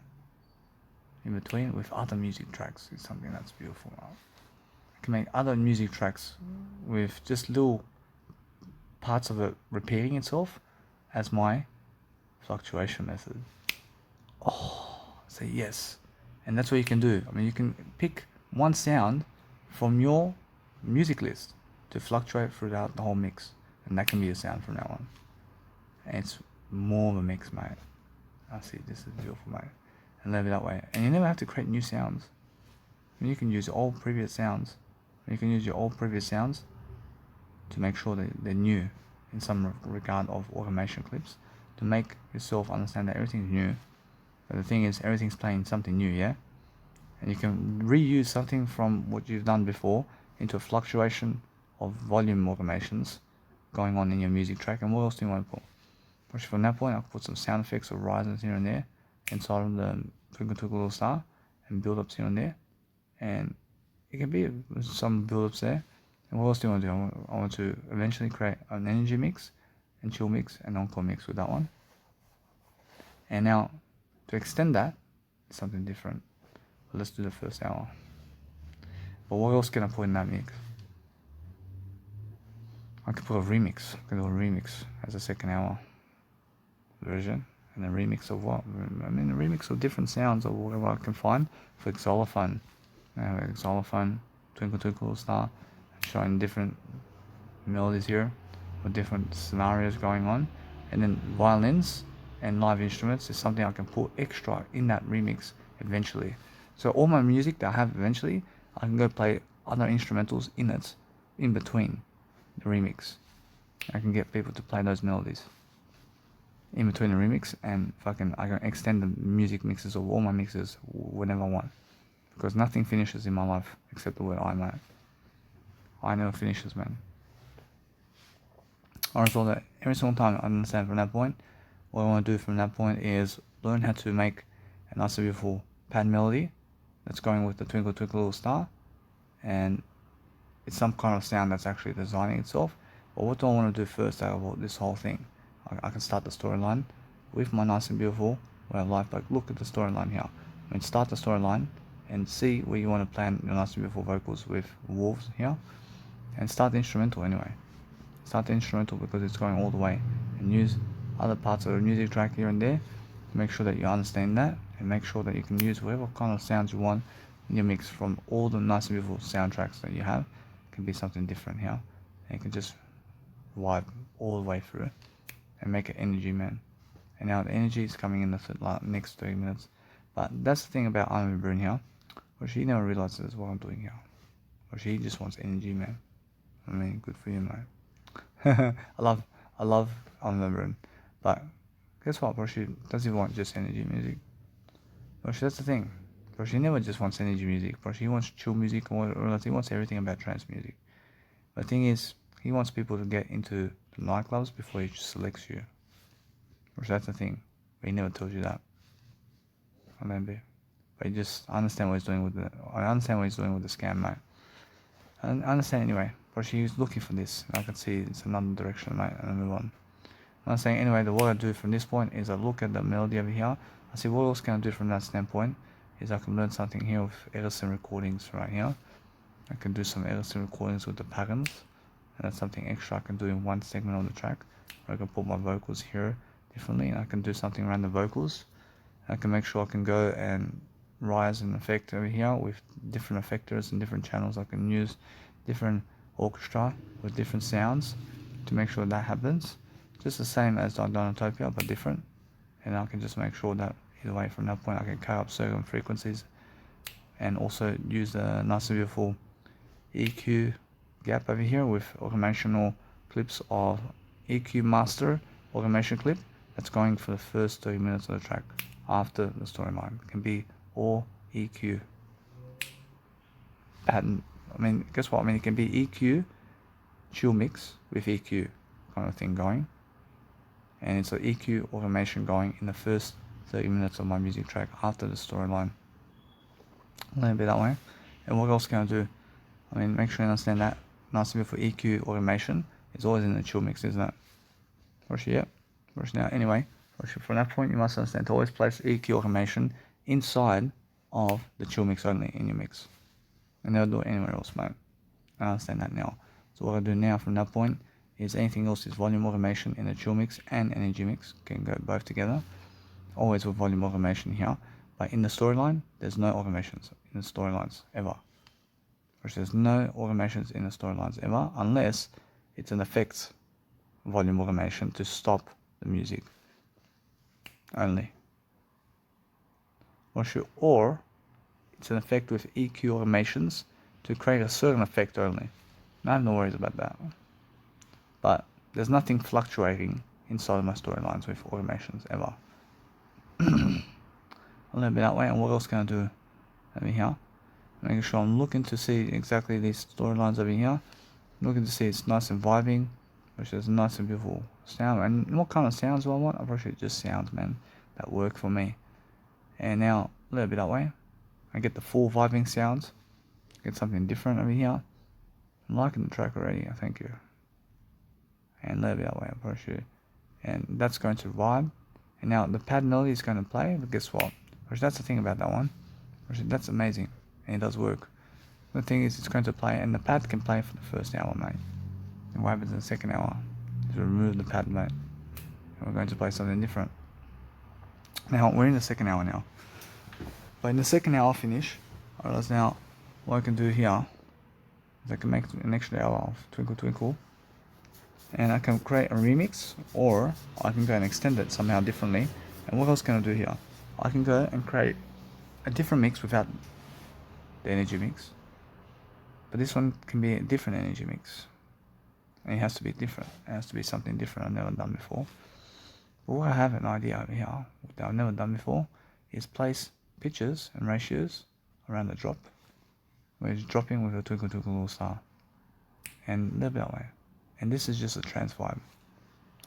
in between with other music tracks. It's something that's beautiful. I can make other music tracks with just little parts of it repeating itself as my fluctuation method. Oh, say yes. And that's what you can do. I mean, you can pick one sound from your music list to fluctuate throughout the whole mix, and that can be a sound from now on. And it's more of a mix, mate. I see, this is beautiful, mate. And leave it that way. And you never have to create new sounds. I mean, you can use all previous sounds. You can use your old previous sounds to make sure that they're new in some regard of automation clips, to make yourself understand that everything's new. But the thing is, everything's playing something new, yeah? And you can reuse something from what you've done before into a fluctuation of volume automations going on in your music track. And what else do you want to put? Which from that point, I can put some sound effects or rises here and there inside of the Twinkle Twinkle Little Star and build-ups here and there. And it can be some build-ups there. And what else do you want to do? I want to eventually create an energy mix and chill mix and encore mix with that one. And now, to extend that, something different. Let's do the first hour. But what else can I put in that mix? I can put a remix. I can do a remix as a second hour version. And a remix of what? I mean, a remix of different sounds or whatever I can find. For xylophone. Xylophone, Twinkle Twinkle Star, showing different melodies here with different scenarios going on. And then violins and live instruments is something I can put extra in that remix eventually. So all my music that I have eventually, I can go play other instrumentals in it, in between the remix. I can get people to play those melodies in between the remix, and I can extend the music mixes of all my mixes whenever I want. Because nothing finishes in my life except the word I, mate. I never finishes, man. I thought that every single time I understand from that point, what I want to do from that point is learn how to make a nice beautiful pad melody that's going with the Twinkle Twinkle Little Star, and it's some kind of sound that's actually designing itself. But what do I want to do first out of this whole thing? I can start the storyline with my nice and beautiful way of life. Like, look at the storyline here. I mean, start the storyline and see where you want to plan your nice and beautiful vocals with wolves here, and start the instrumental anyway. Start the instrumental because it's going all the way, and use other parts of the music track here and there to make sure that you understand that, and make sure that you can use whatever kind of sounds you want in your mix from all the nice and beautiful soundtracks that you have. It can be something different here, and you can just vibe all the way through it and make it energy, man. And now the energy is coming in the next 30 minutes. But that's the thing about Armin Brun here, where she never realizes what I'm doing here. Or she just wants energy, man. I mean, good for you, man. I love Armin Brun. But guess what, bro? She doesn't want just energy music. Bro, that's the thing. Bro, she never just wants energy music. Bro, she wants chill music, or he wants everything about trance music. But the thing is, he wants people to get into the nightclubs before he selects you. Bro, that's the thing. But he never tells you that. I mean, but you just understand what he's doing with I understand what he's doing with the scam, mate. I understand anyway. But she's looking for this. I can see it's another direction, mate, and I move on. I'm saying anyway, what I do from this point is I look at the melody over here. I see what else can I do from that standpoint. Is I can learn something here with Edison recordings right here. I can do some Edison recordings with the patterns, and that's something extra I can do in one segment of the track. I can put my vocals here differently, and I can do something around the vocals. I can make sure I can go and rise an effect over here with different effectors and different channels. I can use different orchestra with different sounds to make sure that happens. Just the same as Donatopia, but different. And I can just make sure that either way from that point I can cut up certain frequencies, and also use the nice and beautiful EQ gap over here with automational clips of EQ master automation clip that's going for the first 30 minutes of the track after the storyline. It can be all EQ. pattern. I mean, guess what? I mean, it can be EQ, chill mix with EQ kind of thing going. And it's an EQ automation going in the first 30 minutes of my music track after the storyline. A little bit that way. And what else can I do? I mean, make sure you understand that Nice and Beautiful EQ automation is always in the chill mix, isn't it? Yep. Now, anyway, from that point, you must understand to always place EQ automation inside of the chill mix only in your mix. And never do it anywhere else, mate. I understand that now. So what I do now from that point is anything else is volume automation in the chill mix and energy mix. Can go both together. Always with volume automation here. But in the storyline, there's no automations in the storylines ever. There's no automations in the storylines ever unless it's an effects volume automation to stop the music only. Or it's an effect with EQ automations to create a certain effect only. I have no worries about that. But there's nothing fluctuating inside of my storylines with automations ever. A little bit that way. And what else can I do over here? Making sure I'm looking to see exactly these storylines over here. Looking to see it's nice and vibing, which is a nice and beautiful sound. And what kind of sounds do I want? I appreciate just sounds, man, that work for me. And now a little bit that way. I get the full vibing sounds. Get something different over here. I'm liking the track already, thank you. And a little bit that way, I appreciate it. And that's going to vibe. And now the pad melody is going to play, but guess what? That's the thing about that one. That's amazing. And it does work. The thing is, it's going to play, and the pad can play for the first hour, mate. And what happens in the second hour is remove the pad, mate. And we're going to play something different. Now, we're in the second hour now. But in the second hour finish, I realize now what I can do here is I can make an extra hour of Twinkle Twinkle. And I can create a remix, or I can go and extend it somehow differently. And what else can I do here? I can go and create a different mix without the energy mix. But this one can be a different energy mix. And it has to be different. It has to be something different I've never done before. But what I have an idea over here that I've never done before is place pitches and ratios around the drop. Where it's dropping with a Twinkle Twinkle Little Star. And a little bit that way. And this is just a trance vibe.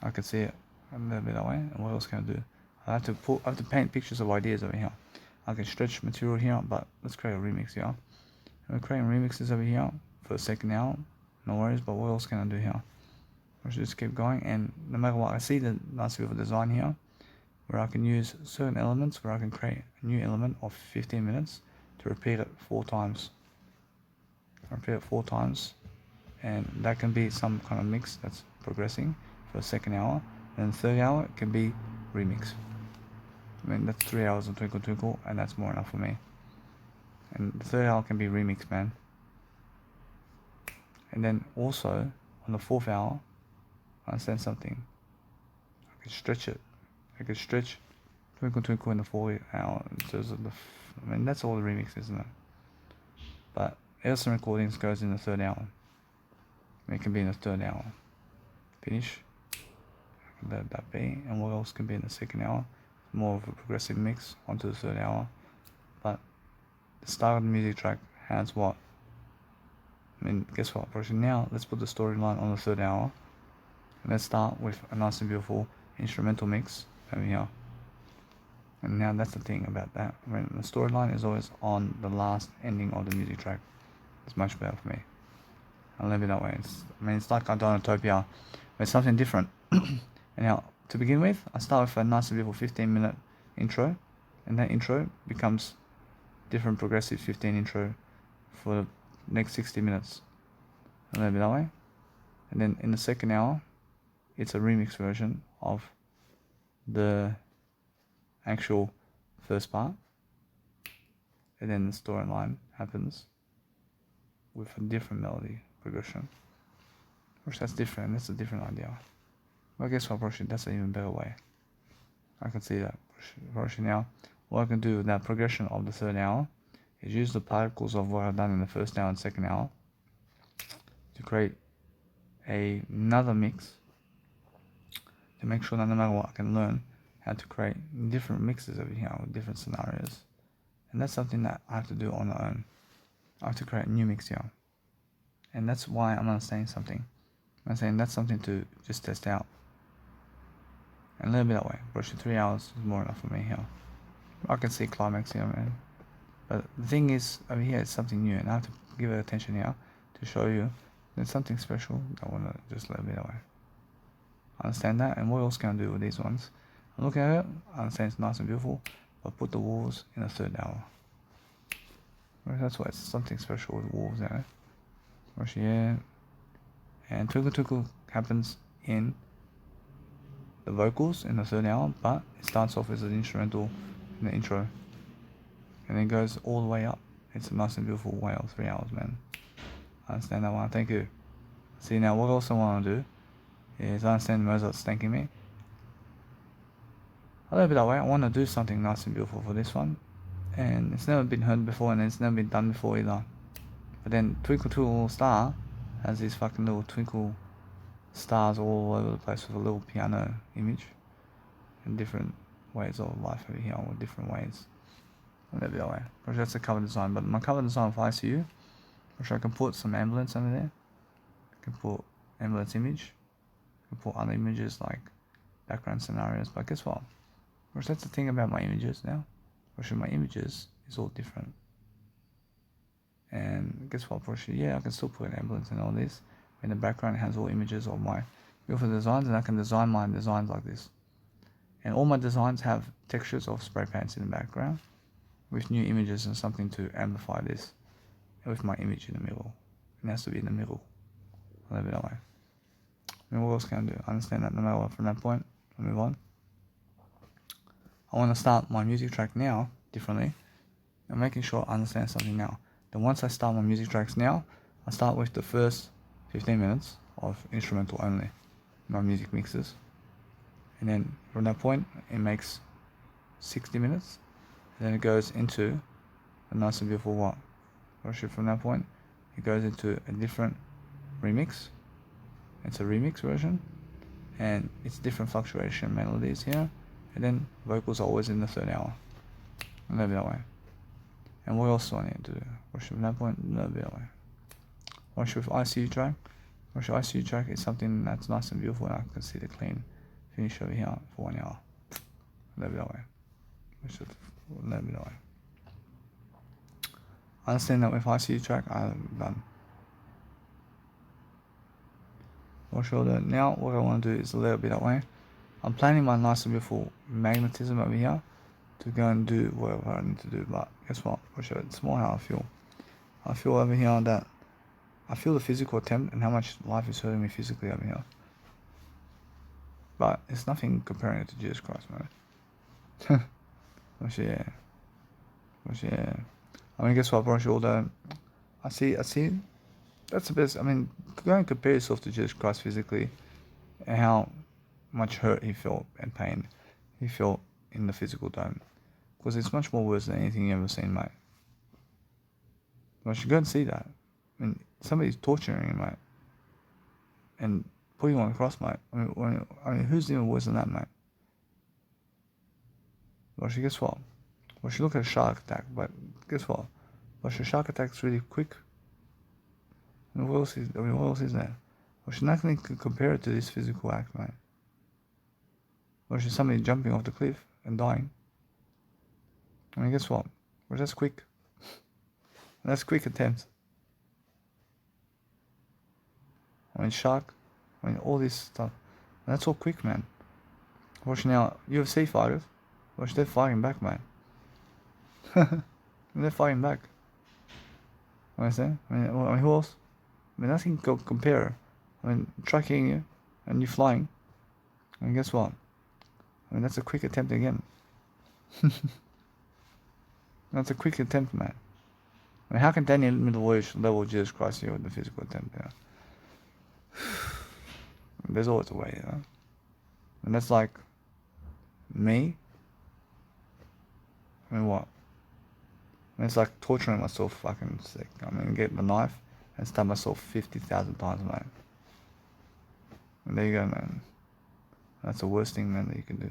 I can see it a little bit that way. And what else can I do? I have to paint pictures of ideas over here. I can stretch material here, but let's create a remix here. We're creating remixes over here for the second hour. No worries, but what else can I do here? I should just keep going, and no matter what, I see the nice beautiful design here, where I can use certain elements, where I can create a new element of 15 minutes to repeat it 4 times. Repeat it 4 times, and that can be some kind of mix that's progressing for the second hour. And the third hour it can be remix. I mean, that's 3 hours of Twinkle Twinkle, and that's more enough for me. And the third hour can be remix, man. And then also, on the 4th hour, I understand something. I can stretch it. I can stretch Twinkle Twinkle in the 4th hour. I mean, that's all the remix, isn't it? But Edison Recordings goes in the 3rd hour. It can be in the 3rd hour. Finish. I can let that be. And what else can be in the 2nd hour? More of a progressive mix onto the 3rd hour. But the start of the music track has what? I mean, guess what? Now, let's put the storyline on the 3rd hour. And let's start with a nice and beautiful instrumental mix over here. And now that's the thing about that. I mean, the storyline is always on the last ending of the music track. It's much better for me. I live it that way. It's like Idonotopia. It's something different. And now, to begin with, I start with a nice and beautiful 15-minute intro. And that intro becomes different progressive 15 intro for the next 60 minutes. A little bit that way. And then in the 2nd hour, it's a remix version of the actual first part. And then the storyline happens with a different melody progression. Which that's different, that's a different idea. Well, I guess what, that's an even better way. I can see that. Now, what I can do with that progression of the 3rd hour is use the particles of what I've done in the 1st hour and 2nd hour to create another mix to make sure that no matter what, I can learn how to create different mixes over here with different scenarios. And that's something that I have to do on my own. I have to create a new mix here. And that's why I'm not saying something. I'm saying that's something to just test out. And a little bit that way. Brush it 3 hours is more enough for me here. I can see climax here, man. But the thing is, over here it's something new, and I have to give it attention here to show you there's something special. I want to just let it be that way. Understand that? And what else can I do with these ones? I'm looking at it, I understand it's nice and beautiful, but put the wolves in the 3rd hour. That's why it's something special with wolves there. Brush here. And Twinkle Twinkle happens in the vocals in the 3rd hour, but it starts off as an instrumental in the intro. And then goes all the way up. It's a nice and beautiful way of 3 hours, man. I understand that one, thank you. See, now what else I want to do is I understand Mozart's thanking me. A little bit that way, I want to do something nice and beautiful for this one. And it's never been heard before, and it's never been done before either. But then Twinkle Twinkle Star has these fucking little twinkle stars all over the place with a little piano image. And different ways of life over here, or different ways. A little bit that way. Which that's the cover design, but my cover design for ICU, which I can put some ambulance over there. I can put ambulance image. I can put other images like background scenarios, but guess what? Which that's the thing about my images now. Which my images is all different. And guess what? Yeah, I can still put an ambulance and all this. In the background it has all images of my beautiful designs, and I can design my designs like this. And all my designs have textures of spray paints in the background with new images and something to amplify this, and with my image in the middle. It has to be in the middle. A little bit that way. I mean, what else can I do? I understand that no matter what from that point. I'll move on. I want to start my music track now differently. I'm making sure I understand something now. Then once I start my music tracks now, I start with the first 15 minutes of instrumental only, my music mixes. And then from that point, it makes 60 minutes. And then it goes into a nice and beautiful what? From that point, it goes into a different remix. It's a remix version. And it's different fluctuation melodies here. And then vocals are always in the 3rd hour. A little bit that way. And what else do I need to do? From that point, a little bit that way. With ICU track. ICU track is something that's nice and beautiful, and I can see the clean finish over here for 1 hour. A little bit that way. A little bit that way. I understand that with ICU track, I'm done. Now what I want to do is a little bit that way. I'm planning my nice and beautiful magnetism over here to go and do whatever I need to do, but guess what? It's more how I feel. I feel over here that I feel the physical attempt and how much life is hurting me physically over here. But it's nothing comparing it to Jesus Christ, man. yeah. I mean, guess what, although I see, that's the best. I mean, go and compare yourself to Jesus Christ physically and how much hurt he felt and pain he felt in the physical dome. Because it's much more worse than anything you've ever seen, mate. I should go and see that. I mean, somebody's torturing him, mate. And putting him on the cross, mate. I mean, who's even worse than that, mate? Well, guess what? Well, she look at a shark attack, but guess what? Well, the shark attack's really quick. And what else is there? Well, nothing can compare it to this physical act, mate. Well, somebody jumping off the cliff and dying. I mean, guess what? Well, that's quick. That's quick attempts. I mean, shark. I mean, all this stuff. And that's all quick, man. Watch now, UFC fighters. Watch, they're fighting back, man. They're fighting back. What I say? I mean, who else? I mean, nothing can compare. I mean, tracking you and you flying. And guess what? I mean, that's a quick attempt again. That's a quick attempt, man. I mean, how can Daniel Middle-Voice level Jesus Christ here with the physical attempt, you know? There's always a way, you know? And that's like me. I mean, what? I mean, it's like torturing myself fucking sick. I mean, get the knife and stab myself 50,000 times, man. And there you go, man. That's the worst thing, man, that you can do.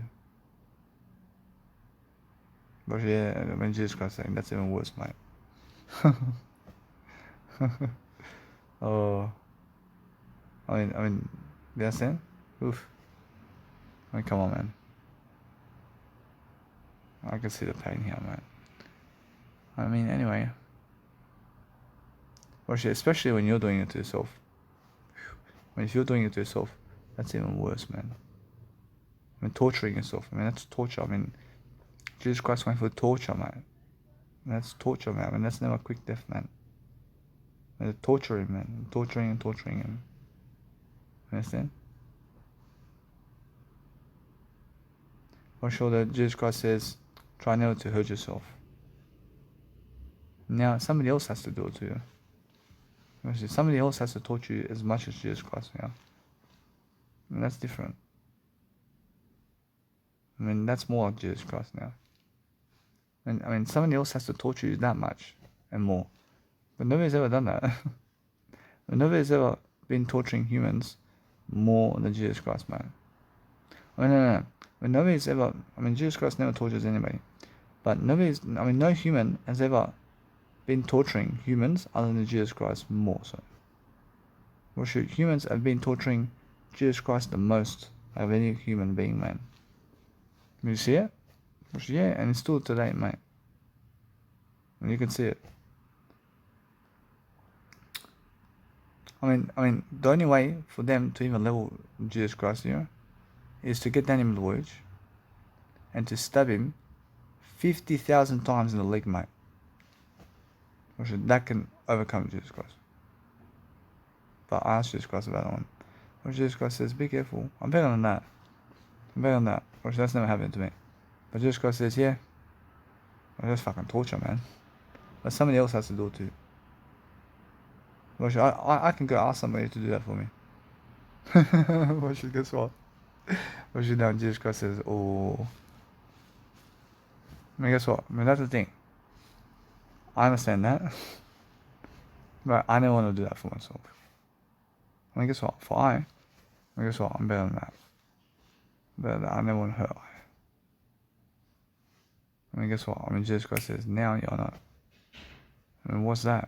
But yeah, I mean, Jesus Christ, that's even worse, mate. Oh, you understand? Oof. I mean, come on, man. I can see the pain here, man. I mean, anyway. Well, especially when you're doing it to yourself. I mean, if you're doing it to yourself, that's even worse, man. I mean, torturing yourself. I mean, that's torture. I mean, Jesus Christ went for torture, man. That's torture, man. I mean, that's never a quick death, man. I mean, torturing, man. Torturing and torturing him. Understand? I'm sure that Jesus Christ says, try never to hurt yourself. Now, somebody else has to do it to you. Somebody else has to torture you as much as Jesus Christ, yeah. And that's different. I mean, that's more like Jesus Christ now. And I mean, somebody else has to torture you that much and more. But nobody's ever done that. Nobody's ever been torturing humans more than Jesus Christ, man. I mean, no. I mean, nobody's ever. I mean, Jesus Christ never tortures anybody. But no human has ever been torturing humans other than Jesus Christ more so. Well, shoot, humans have been torturing Jesus Christ the most of any human being, man. You see it? Well, yeah, and it's still today, mate. And you can see it. I mean, the only way for them to even level Jesus Christ here is to get Danny Milovic and to stab him 50,000 times in the leg, mate. That can overcome Jesus Christ. But I asked Jesus Christ about that one. Jesus Christ says, be careful. I'm betting on that. That's never happened to me. But Jesus Christ says, yeah. Well, that's fucking torture, man. But somebody else has to do it too. I can go ask somebody to do that for me. Guess what? Now Jesus Christ says, oh. I mean, guess what? I mean, that's the thing. I understand that. But I don't want to do that for myself. I mean, guess what? Guess what? I'm better than that. But I never want to hurt. I mean, guess what? I mean, Jesus Christ says, now you're not. I mean, what's that?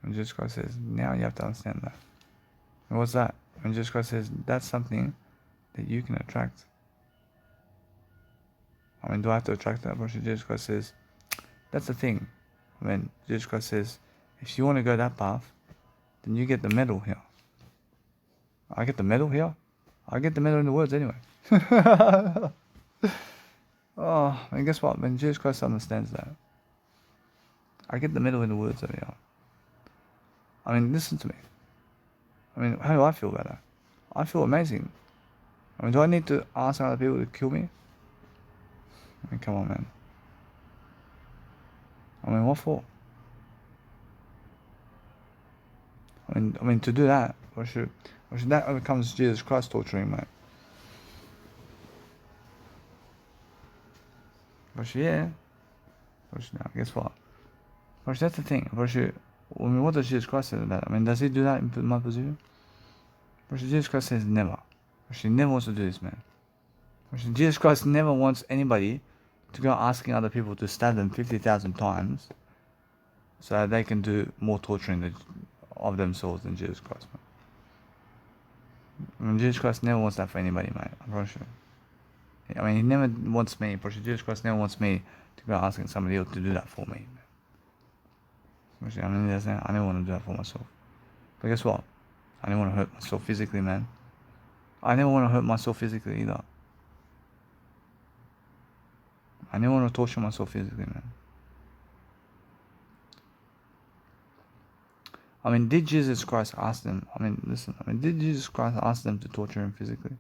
And Jesus Christ says, now you have to understand that. And what's that? And Jesus Christ says, that's something that you can attract. I mean, do I have to attract that? But Jesus Christ says, that's the thing. I mean, Jesus Christ says, if you want to go that path, then you get the medal here. I get the medal here? I get the medal in the words anyway. Oh, and guess what? When Jesus Christ understands that, I get the medal in the words over here. I mean, listen to me. I mean, how do I feel about that? I feel amazing. I mean, do I need to ask other people to kill me? I mean, come on, man. I mean, what for? I mean, to do that, or should that becomes Jesus Christ torturing, mate? Yeah. Now, guess what? That's the thing. I mean, what does Jesus Christ say to that? I mean, does he do that in my position? Jesus Christ says never. He never wants to do this, man. Jesus Christ never wants anybody to go asking other people to stab them 50,000 times so that they can do more torturing of themselves than Jesus Christ, man. I mean, Jesus Christ never wants that for anybody, mate. I'm pretty sure. I mean, he never wants me. Jesus Christ never wants me to go asking somebody else to do that for me. I mean, I never want to do that for myself. But guess what? I didn't want to hurt myself physically, man. I never want to hurt myself physically either. I never want to torture myself physically, man. I mean, did Jesus Christ ask them? Did Jesus Christ ask them to torture him physically?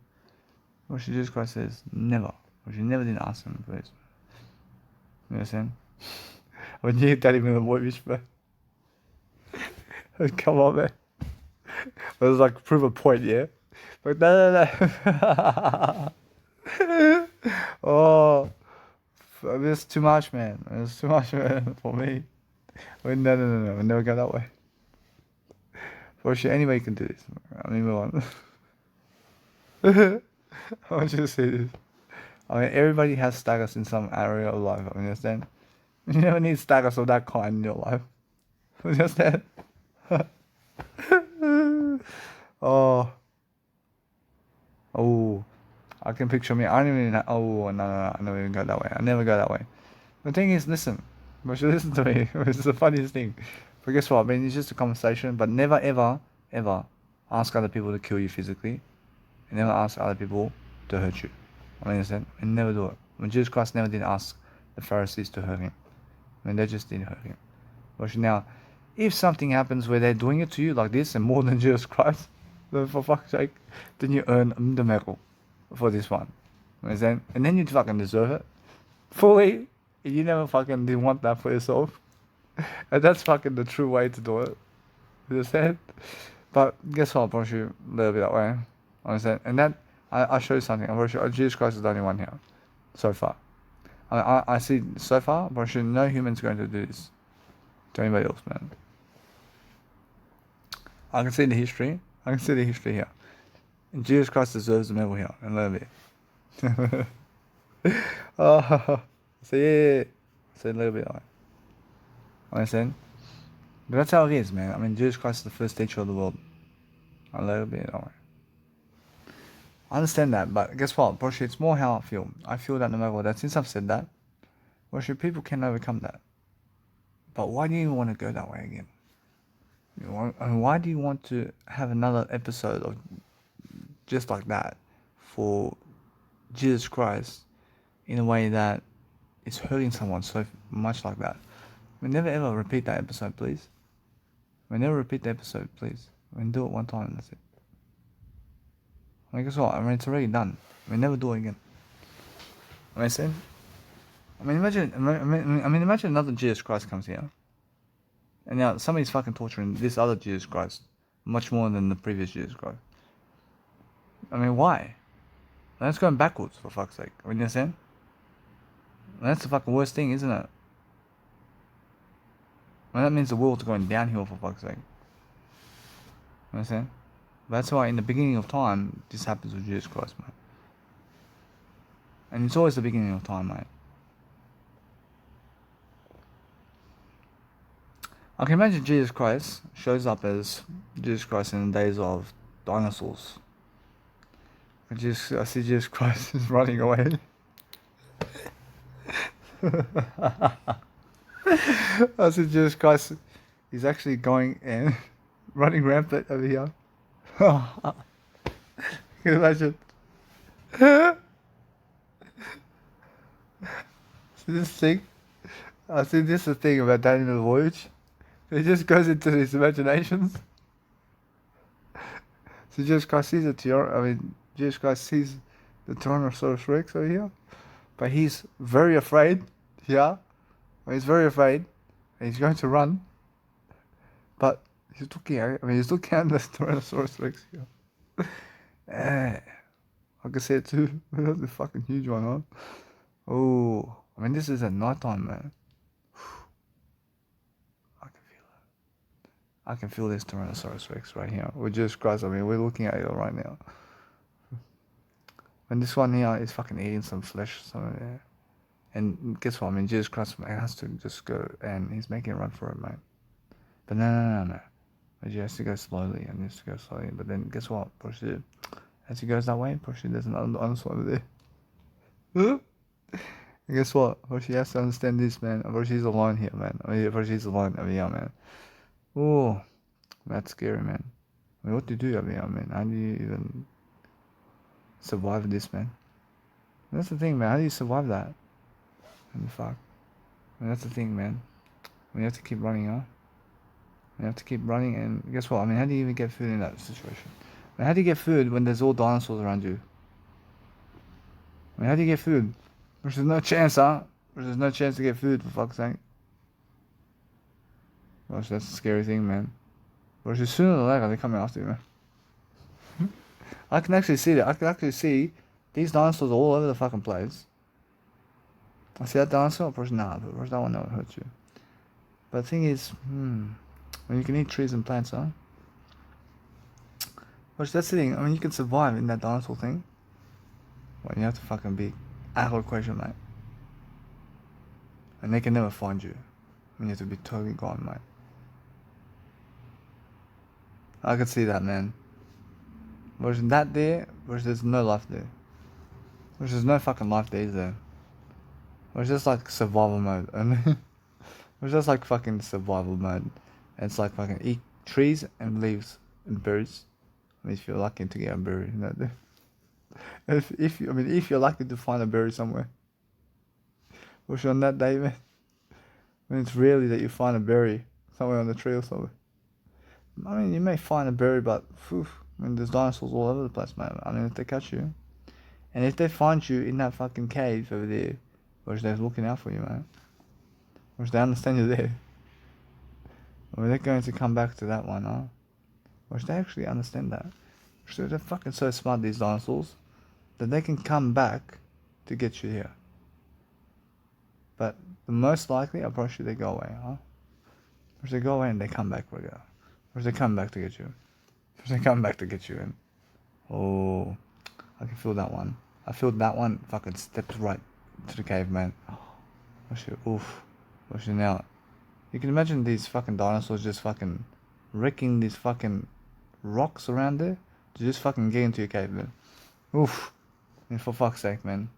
Or Jesus Christ says, never. Or she never did ask them for this. You understand? When you hit that even the boy, man. Come on, man. It was like prove a point, yeah? But no. Oh, it's too much, man. It's too much, man, for me. Wait, no. I never go that way. For sure, anybody can do this. I mean, move on. I want you to say this. I mean, everybody has staggers in some area of life. You understand? You never need staggers of that kind in your life. You understand? Oh, oh, I can picture me. I don't even. Oh, no, I never even go that way. I never go that way. The thing is, listen. You should listen to me. This is the funniest thing. But guess what? I mean, it's just a conversation. But never, ever ask other people to kill you physically. And never ask other people to hurt you. I understand? And never do it. When Jesus Christ never did ask the Pharisees to hurt him. I mean, they just didn't hurt him. But now, if something happens where they're doing it to you like this and more than Jesus Christ, then for fuck's sake, then you earn the medal for this one. Understand? And then you fucking deserve it. Fully. You never fucking didn't want that for yourself. And that's fucking the true way to do it. You understand? But guess what, bro? You a little bit that way. Understand? And that, I'll show you something. I'm pretty sure Jesus Christ is the only one here. So far. I see so far, but no human's going to do this to anybody else, man. I can see the history. I can see the history here. And Jesus Christ deserves the medal here, a little bit. Oh, so yeah. So a little bit like. Understand? But that's how it is, man. I mean, Jesus Christ is the first teacher of the world. A little bit like. I understand that, but guess what? Bullshit, it's more how I feel. I feel that no matter what, since I've said that, bullshit, people can overcome that. But why do you want to go that way again? And why do you want to have another episode of just like that for Jesus Christ in a way that is hurting someone so much like that? We never ever repeat that episode, please. We never repeat the episode, please. We do it one time and that's it. I mean, guess what? I mean, it's already done. We never do it again. I mean, imagine another Jesus Christ comes here. And now somebody's fucking torturing this other Jesus Christ much more than the previous Jesus Christ. I mean, why? That's going backwards, for fuck's sake. You understand? That's the fucking worst thing, isn't it? Well, that means the world's going downhill, for fuck's sake. You understand? That's why in the beginning of time, this happens with Jesus Christ, mate. And it's always the beginning of time, mate. I can imagine Jesus Christ shows up as Jesus Christ in the days of dinosaurs. I see Jesus Christ is running away. I see Jesus Christ is actually going and running rampant over here. Can you imagine? See this thing? I see this is the thing about Daniel the Voyage. It just goes into his imaginations. So Jesus Christ sees Jesus Christ sees the Tyrannosaurus Rex over here. But he's very afraid. Yeah. He's very afraid. And he's going to run. But he's looking at the Tyrannosaurus Rex here. I can see it too. That's a fucking huge one, huh? Oh, I mean, this is at night time, man. I can feel this Tyrannosaurus Rex right here. We're just Christ. I mean, we're looking at it right now. And this one here is fucking eating some flesh somewhere there. And guess what? I mean, Jesus Christ has to just go, and he's making a run for it, mate. But no. He has to go slowly, and he has to go slowly. But then, guess what? As he goes that way, there's another dinosaur over there. And guess what? He has to understand this, man. He's alone here, man. He's alone over here, man. Oh, that's scary, man. I mean, what do you do over here, man? How do you even survive this, man? That's the thing, man. How do you survive that? What the fuck? I mean, that's the thing, man. We have to keep running, huh? We have to keep running, and guess what? I mean, how do you even get food in that situation? I mean, how do you get food when there's all dinosaurs around you? I mean, how do you get food? There's no chance, huh? There's no chance to get food, for fuck's sake. Gosh, that's a scary thing, man. But sooner or later, they're coming after you, man. I can actually see that. I can actually see these dinosaurs all over the fucking place. I see that dinosaur, of course, nah, but of course that one never hurt you. But the thing is, when you can eat trees and plants, huh? Which that's the thing. I mean, you can survive in that dinosaur thing. But you have to fucking be out of equation, mate. And they can never find you. I mean, you have to be totally gone, mate. I could see that, man. Versus that there, versus there's no life there. Versus there's no fucking life there, is there? Versus just like survival mode. And it's just like fucking survival mode. And it's like fucking eat trees and leaves and berries. I mean, if you're lucky to get a berry, you know. If you're lucky to find a berry somewhere. Which on that day, man. I mean, it's rarely that you find a berry somewhere on the tree or somewhere. I mean, you may find a berry, but I mean, there's dinosaurs all over the place, man. I mean, if they catch you, and if they find you in that fucking cave over there, which they're looking out for you, man, which they understand you're there, or they're going to come back to that one, huh? Which they actually understand that. Which they're fucking so smart, these dinosaurs, that they can come back to get you here. But the most likely, I promise you, they go away, huh? Which they go away and they come back regular. Which they come back to get you. Which they come back to get you in. Oh, I can feel that one. I feel that one fucking steps right to the cave, man. Oof. Now, you can imagine these fucking dinosaurs just fucking wrecking these fucking rocks around there to just fucking get into your cave, man. Oof. I mean, for fuck's sake, man.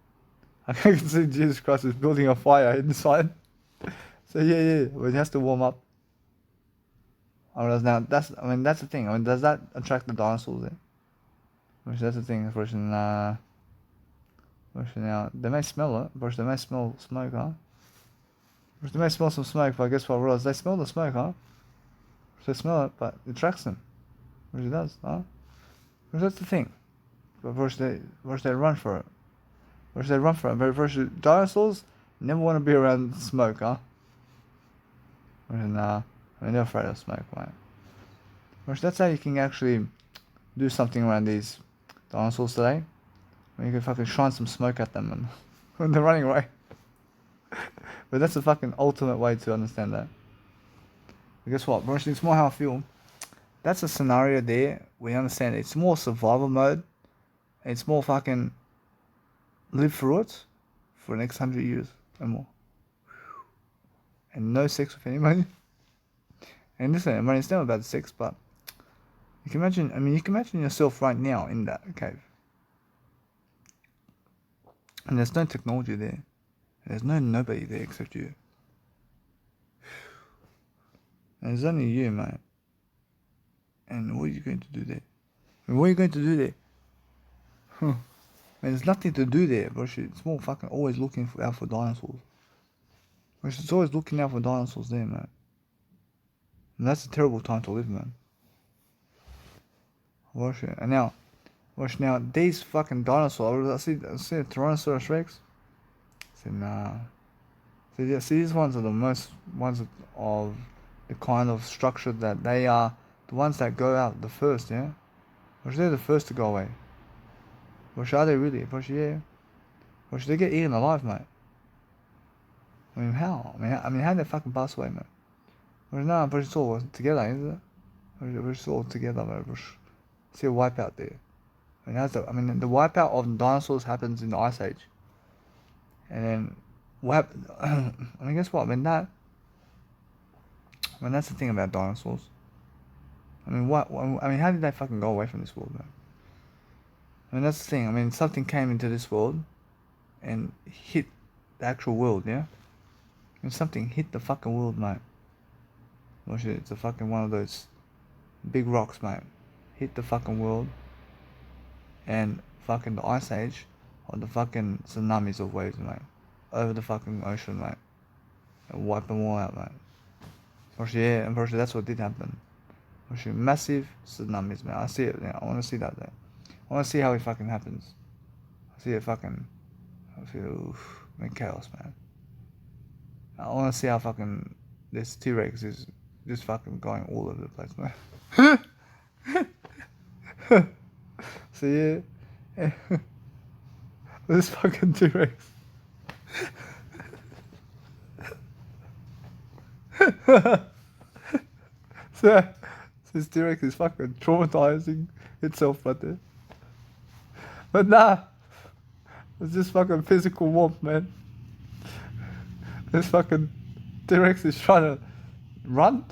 I can see Jesus Christ is building a fire inside. So yeah, but it has to warm up. Now that's the thing. I mean, does that attract the dinosaurs there? Which that's the thing. First, now they may smell it. First, they may smell smoke, huh? First, they may smell some smoke, but guess what? Realize they smell the smoke, huh? So they smell it, but it attracts them. Which it does, huh? Because that's the thing. But first they run for it. But first, dinosaurs never want to be around smoke, huh? They're afraid of smoke, right? Which that's how you can actually do something around these dinosaurs today. When you can fucking shine some smoke at them and when they're running away. But that's the fucking ultimate way to understand that. But guess what? Bro, it's more how I feel. That's a scenario there. We understand it's more survival mode. It's more fucking live through it for the next 100 years and more. And no sex with anybody. And listen, I mean, it's never about sex, but you can imagine yourself right now in that cave. And there's no technology there. There's nobody there except you. And it's only you, mate. And what are you going to do there? And there's nothing to do there, but it's more fucking always looking out for dinosaurs. It's always looking out for dinosaurs there, man. And that's a terrible time to live, man. Watch it. And now, these fucking dinosaurs, I see a Tyrannosaurus Rex. I said, nah. See, these ones are the most ones of the kind of structure that they are the ones that go out the first, yeah? Which they're the first to go away. Which are they really? Which, yeah. Which they get eaten alive, mate. I mean, how? I mean, how did they fucking pass away, mate? Well, no, but it's all together, isn't it? It's all together, mate. See a wipeout there. I mean, the wipeout of dinosaurs happens in the Ice Age. And then, I mean, guess what? That's the thing about dinosaurs. I mean, how did they fucking go away from this world, man? I mean, that's the thing. I mean, something came into this world and hit the actual world, yeah? I mean, something hit the fucking world, mate. Oh shit, it's a fucking one of those big rocks, mate. Hit the fucking world. And fucking the Ice Age, or the fucking tsunamis of waves, mate. Over the fucking ocean, mate. And wipe them all out, mate. Yeah, unfortunately, that's what did happen. Massive tsunamis, man. I see it, yeah. I want to see that, there. I want to see how it fucking happens. I see it fucking... I feel... chaos, man. I want to see how fucking... this T-Rex is just fucking going all over the place, man. So yeah. This fucking T-Rex. So this T-Rex is fucking traumatizing itself right there. But nah, it's just fucking physical warmth, man. This fucking T-Rex is trying to run.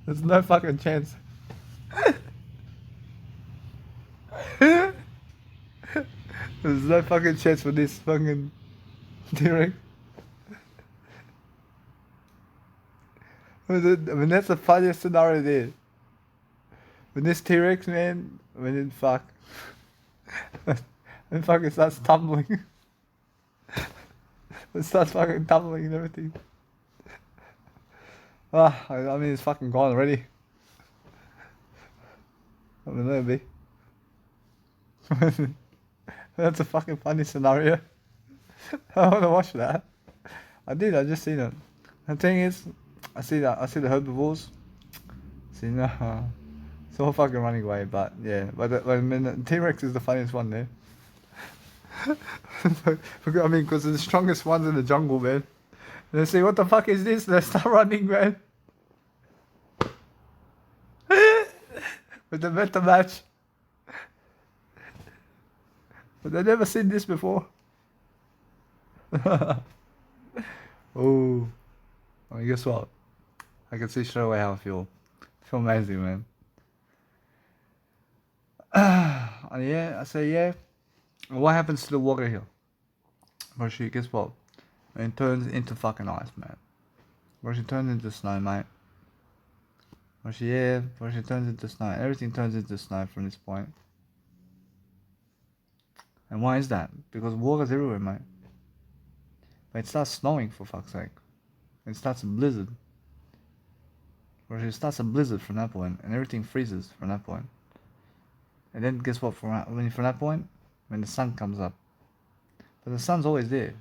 There's no fucking chance. There's no fucking chance for this fucking T-Rex. I mean, that's the funniest scenario there. When this T-Rex, man, when it fuck, when fucking starts tumbling. It starts fucking tumbling and everything. Ah, I mean, it's fucking gone already. I don't know, B. That's a fucking funny scenario. I want to watch that. I just seen it. The thing is, I see the herbivores. See, no, it's all fucking running away, but yeah, but the T-Rex is the funniest one there. I mean, because they're the strongest ones in the jungle, man. And they say, what the fuck is this? They start running, man. With the meta match. But I've never seen this before. Oh. I mean, guess what? I can see straight away how I feel. I feel amazing, man. And yeah, I say yeah. What happens to the water here? But she, guess what? It turns into fucking ice, man. Or she turns into snow, mate. Or she turns into snow. Everything turns into snow from this point. And why is that? Because water's everywhere, mate. But it starts snowing, for fuck's sake. It starts a blizzard. Or it starts a blizzard from that point, and everything freezes from that point. And then guess what? From that point, when the sun comes up, but the sun's always there.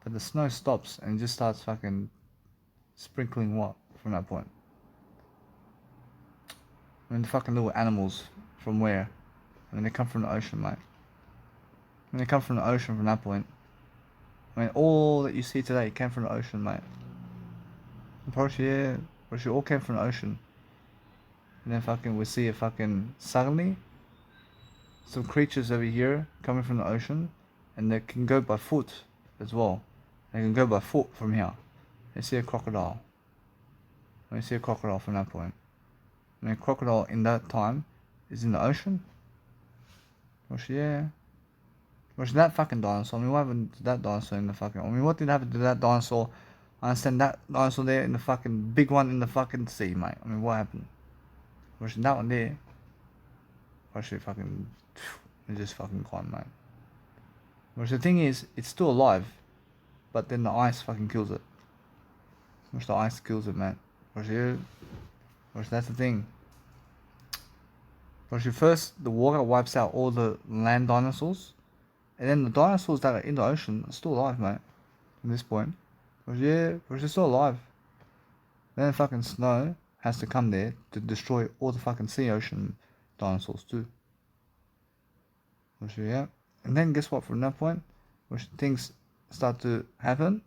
But the snow stops and just starts fucking sprinkling what from that point. When the fucking little animals from where? When they come from the ocean, mate. When they come from the ocean from that point. I mean, all that you see today came from the ocean, mate. Probably all came from the ocean. And then fucking we see it fucking suddenly some creatures over here coming from the ocean, and they can go by foot as well. They can go by foot from here. They see a crocodile. They see a crocodile from that point. And a crocodile in that time is in the ocean. Was that fucking dinosaur? I mean, what happened to that dinosaur in the fucking... I mean, what did happen to that dinosaur? I understand that dinosaur there in the fucking... big one in the fucking sea, mate. I mean, what happened? Was that one there? Actually, fucking... It's just fucking gone, mate. Which the thing is, it's still alive. But then the ice fucking kills it. Which the ice kills it, man. Which that's the thing. Which first, the water wipes out all the land dinosaurs. And then the dinosaurs that are in the ocean are still alive, mate. At this point. Which they're still alive. Then fucking snow has to come there to destroy all the fucking sea ocean dinosaurs too. Which yeah. And then guess what? From that point, which things start to happen,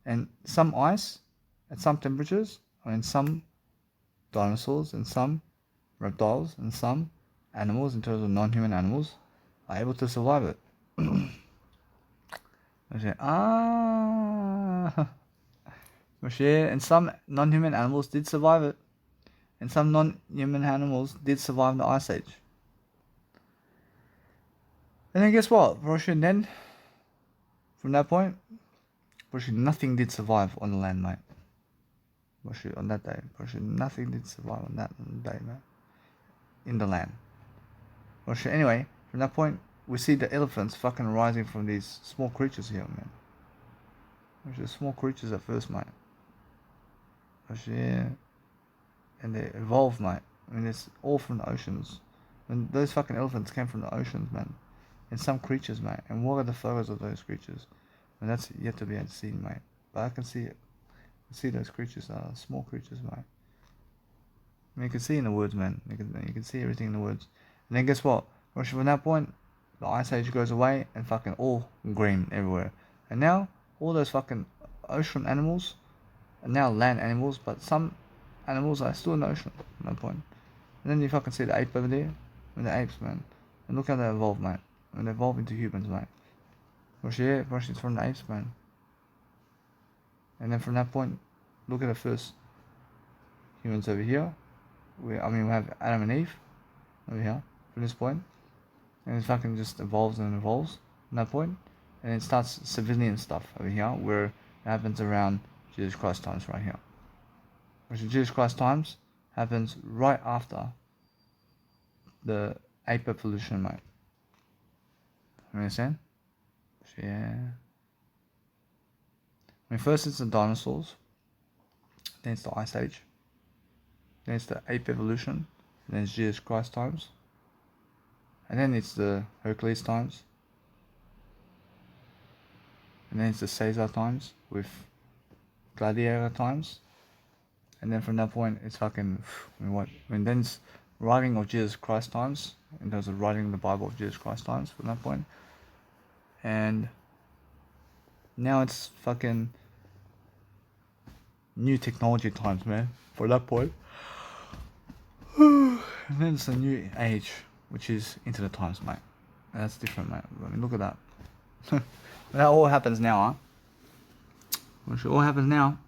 and some ice at some temperatures, and some dinosaurs and some reptiles and some animals, in terms of non-human animals, are able to survive it. And some non-human animals did survive it, and some non-human animals did survive the ice age. And then guess what? Then from that point, nothing did survive on the land, mate. On that day, nothing did survive on that day, mate. In the land. Anyway, from that point, we see the elephants fucking rising from these small creatures here, man. Small creatures at first, mate. And they evolved, mate. I mean, it's all from the oceans. And those fucking elephants came from the oceans, man. And some creatures, mate. And what are the photos of those creatures? And that's yet to be seen, mate. But I can see it. I see those creatures are small creatures, mate. I mean, you can see in the woods, man. You can see everything in the woods. And then guess what? From that point, the ice age goes away and fucking all green everywhere. And now, all those fucking ocean animals are now land animals, but some animals are still in the ocean at that point. And then you fucking see the ape over there. And the apes, man. And look how they evolve, mate. And they evolve into humans, mate. It's from the apes, man. And then from that point, look at the first humans over here. we have Adam and Eve over here from this point, and it fucking just evolves and evolves from that point, and it starts civilian stuff over here where it happens around Jesus Christ times right here. Which Jesus Christ times happens right after the ape evolution, mate. You understand? So, yeah. First it's the dinosaurs, then it's the Ice Age, then it's the ape evolution, then it's Jesus Christ times, and then it's the Hercules times, and then it's the Caesar times with gladiator times, and then from that point it's fucking then it's writing of Jesus Christ times, in terms of writing the Bible of Jesus Christ times from that point, and now it's fucking new technology times, man, for that point. And then it's a new age, which is internet times, mate. And that's different, mate. I mean, look at that. That all happens now, huh? Which all happens now.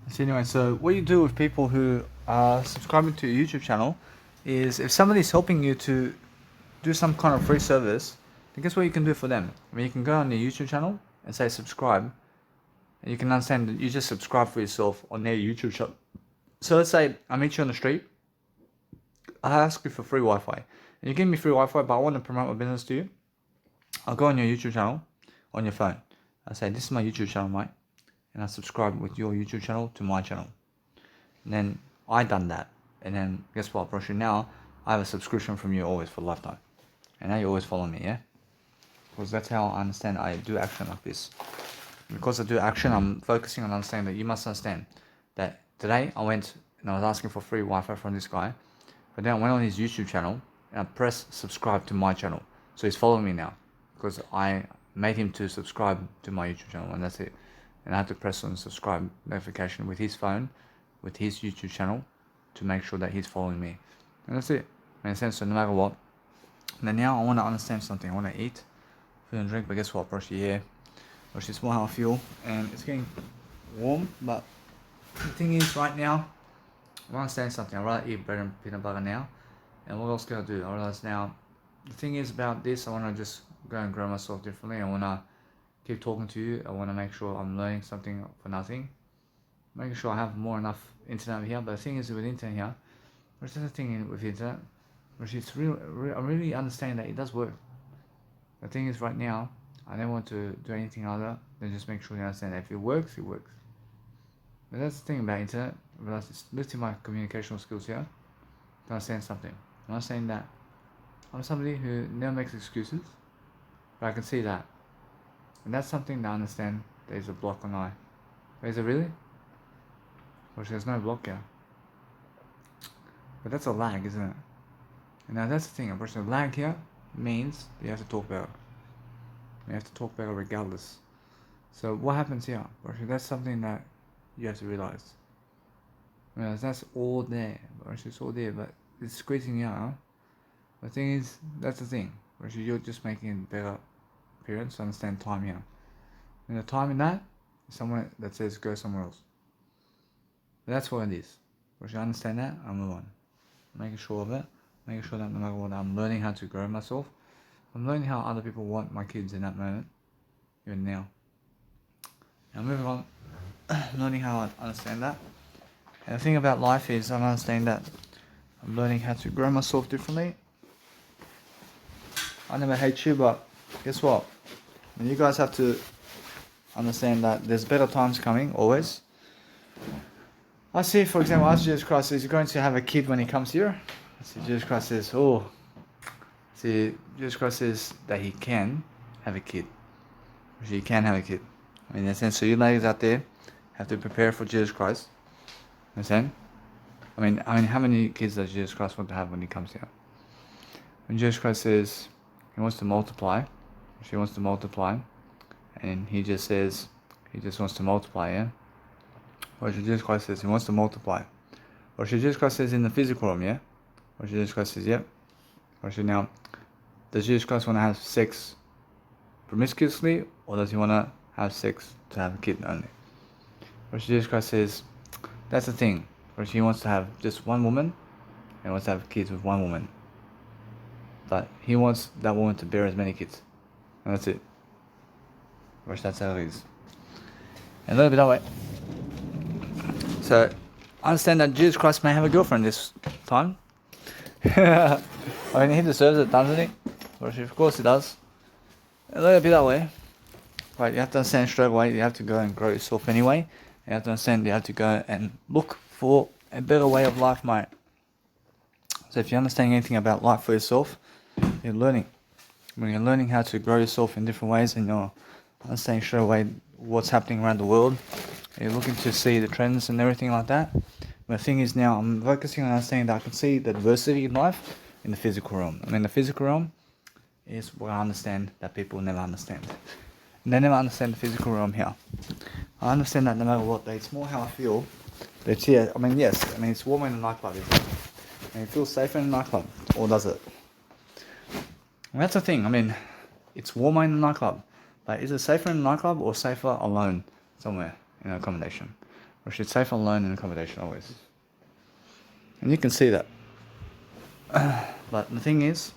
So anyway, so what you do with people who are subscribing to your YouTube channel is, if somebody's helping you to do some kind of free service, then guess what you can do for them? I mean, you can go on their YouTube channel and say subscribe, and you can understand that you just subscribe for yourself on their YouTube channel. So let's say I meet you on the street, I ask you for free Wi-Fi, and you give me free Wi-Fi, but I want to promote my business to you. I'll go on your YouTube channel on your phone. I say, this is my YouTube channel, mate, and I subscribe with your YouTube channel to my channel. And then I done that, and then guess what, Broshu? Now I have a subscription from you always for lifetime, and now you always follow me, yeah? Because that's how I understand I do action like this. Because I do action, I'm focusing on understanding that you must understand that today I went and I was asking for free Wi-Fi from this guy, but then I went on his YouTube channel and I pressed subscribe to my channel. So he's following me now because I made him to subscribe to my YouTube channel, and that's it. And I had to press on subscribe notification with his phone, with his YouTube channel, to make sure that he's following me. And that's it. Makes sense. So no matter what. And then now I want to understand something. I want to eat, food and drink, but guess what, Broshy? Yeah. Which is more how I feel, and it's getting warm, but the thing is, right now, I want to understand something. I'd rather eat bread and peanut butter now, and what else can I do? I realize now, the thing is about this, I want to just go and grow myself differently. I want to keep talking to you. I want to make sure I'm learning something for nothing, making sure I have enough internet here. But the thing is with internet here, which is the thing with internet, which is I really understand that it does work. The thing is, right now, I don't want to do anything other than just make sure you understand that if it works, it works. But that's the thing about internet. It's lifting my communicational skills here to understand something. I'm not saying that I'm somebody who never makes excuses, but I can see that. And that's something that I understand there's a block on I. Is it really? Or there's no block here. But that's a lag, isn't it? And now that's the thing. A person lag here means you have to talk better. You have to talk better regardless. So what happens here? That's something that you have to realize. That's all there. It's all there, but it's squeezing out. Huh? The thing is, that's the thing. You're just making better appearance to understand time here. And the time in that is somewhere that says go somewhere else. But that's what it is. Once you understand that, I move on. Making sure of it. Making sure that no matter what, I'm learning how to grow myself. I'm learning how other people want my kids in that moment, even now. Now moving on, learning how I understand that. And the thing about life is I'm understanding that I'm learning how to grow myself differently. I never hate you, but guess what? And you guys have to understand that there's better times coming, always. I see, for example, as Jesus Christ says, he's going to have a kid when he comes here. I see Jesus Christ says, Jesus Christ says that he can have a kid. He can have a kid. I mean, in a sense, so you ladies out there have to prepare for Jesus Christ. Understand? I mean, how many kids does Jesus Christ want to have when he comes here? When Jesus Christ says he wants to multiply, she wants to multiply, and he just says he just wants to multiply, yeah? Or Jesus Christ says he wants to multiply. Or Jesus Christ says in the physical realm, yeah? Or Jesus Christ says, yep. Or now, does Jesus Christ want to have sex promiscuously, or does he want to have sex to have a kid only? Or Jesus Christ says, that's the thing. Or he wants to have just one woman and wants to have kids with one woman. But he wants that woman to bear as many kids. And that's it. Or that's how it is. And a little bit that way. So I understand that Jesus Christ may have a girlfriend this time. I mean, he deserves it, doesn't he? Which of course he does. A little bit that way. But you have to understand straight away, you have to go and grow yourself anyway. You have to understand you have to go and look for a better way of life, mate. So if you're understanding anything about life for yourself, you're learning. When you're learning how to grow yourself in different ways and you're understanding straight away what's happening around the world, and you're looking to see the trends and everything like that. But the thing is now, I'm focusing on understanding that I can see the diversity in life in the physical realm. I mean, the physical realm is what I understand that people never understand. And they never understand the physical realm here. I understand that no matter what, it's more how I feel. It's here. I mean, yes. I mean, it's warmer in a nightclub, isn't it? And it feels safer in a nightclub, or does it? And that's the thing. I mean, it's warmer in a nightclub, but is it safer in a nightclub or safer alone somewhere in an accommodation? Or should safer alone in accommodation always? And you can see that. But the thing is,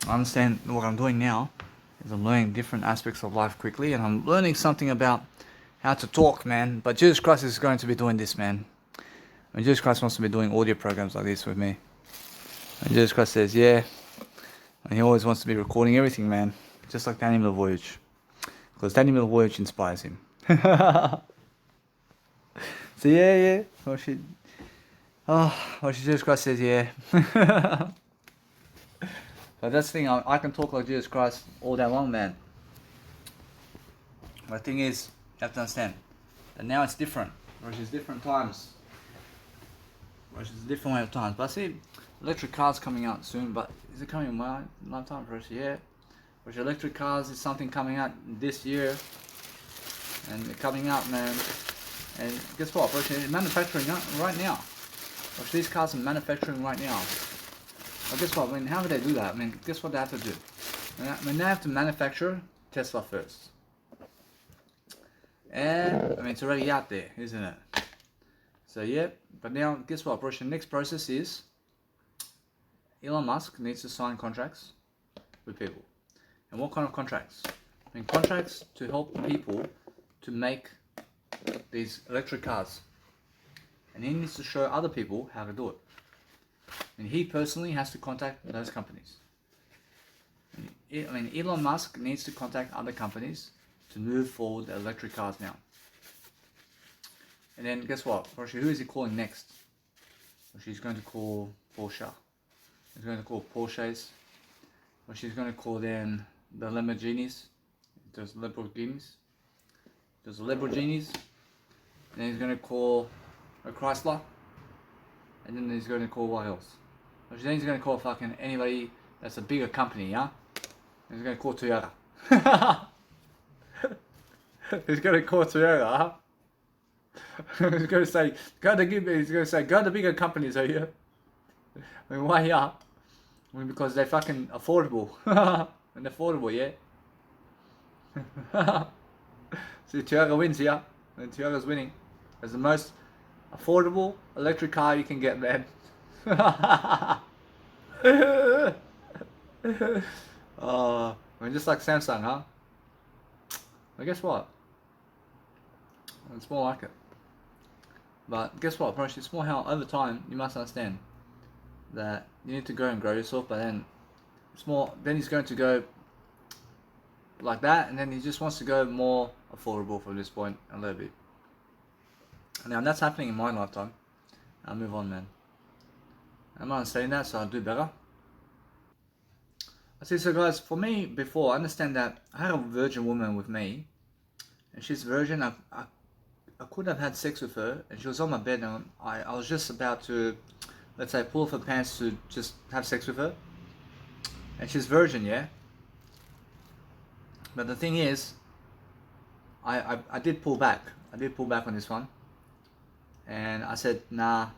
I understand what I'm doing now is I'm learning different aspects of life quickly, and I'm learning something about how to talk, man. But Jesus Christ is going to be doing this, man. And Jesus Christ wants to be doing audio programs like this with me. And Jesus Christ says, yeah. And he always wants to be recording everything, man. Just like Danny Miller Voyage. Because Danny Miller Voyage inspires him. So yeah. Jesus Christ says, yeah. But that's the thing, I can talk like Jesus Christ all day long, man. But the thing is, you have to understand that now it's different. Whereas it's different times. Whereas it's a different way of times. But I see electric cars coming out soon, but is it coming in my lifetime for us? Yeah. Whereas electric cars is something coming out this year. And they're coming out, man. And guess what? They're manufacturing right now. Whereas these cars are manufacturing right now. Well, guess what? I mean, how do they do that? I mean, guess what they have to do? I mean, they have to manufacture Tesla first. And, I mean, it's already out there, isn't it? So, yeah. But now, guess what? The next process is Elon Musk needs to sign contracts with people. And what kind of contracts? I mean, contracts to help people to make these electric cars. And he needs to show other people how to do it. And he personally has to contact those companies. I mean, Elon Musk needs to contact other companies to move forward the electric cars now. And then guess what? Who is he calling next? She's going to call Porsche. He's going to call Porsches. Or she's going to call then the Lamborghinis. There's Lamborghinis. And then he's going to call a Chrysler. And then he's going to call what else? Then he's going to call fucking anybody that's a bigger company, yeah? He's going to call Toyota. He's going to call Toyota. He's going to say, go to bigger companies are here. I mean, why here? I mean, because they're fucking affordable. And affordable, yeah? See, Toyota wins here. And Toyota's winning. It's the most affordable electric car you can get, man. I mean, just like Samsung, huh? Well, guess what? It's more like it. But guess what? It's more how over time you must understand that you need to go and grow yourself. But then it's more. Then he's going to go like that, and then he just wants to go more affordable from this point a little bit. Now that's happening in my lifetime. I'll move on, man. I'm not understanding that, so I'll do better. I see, so guys, for me, before, I understand that I had a virgin woman with me, and she's a virgin. I could have had sex with her, and she was on my bed, and I was just about to, let's say, pull off her pants to just have sex with her. And she's virgin, yeah? But the thing is, I did pull back. I did pull back on this one. And I said, nah.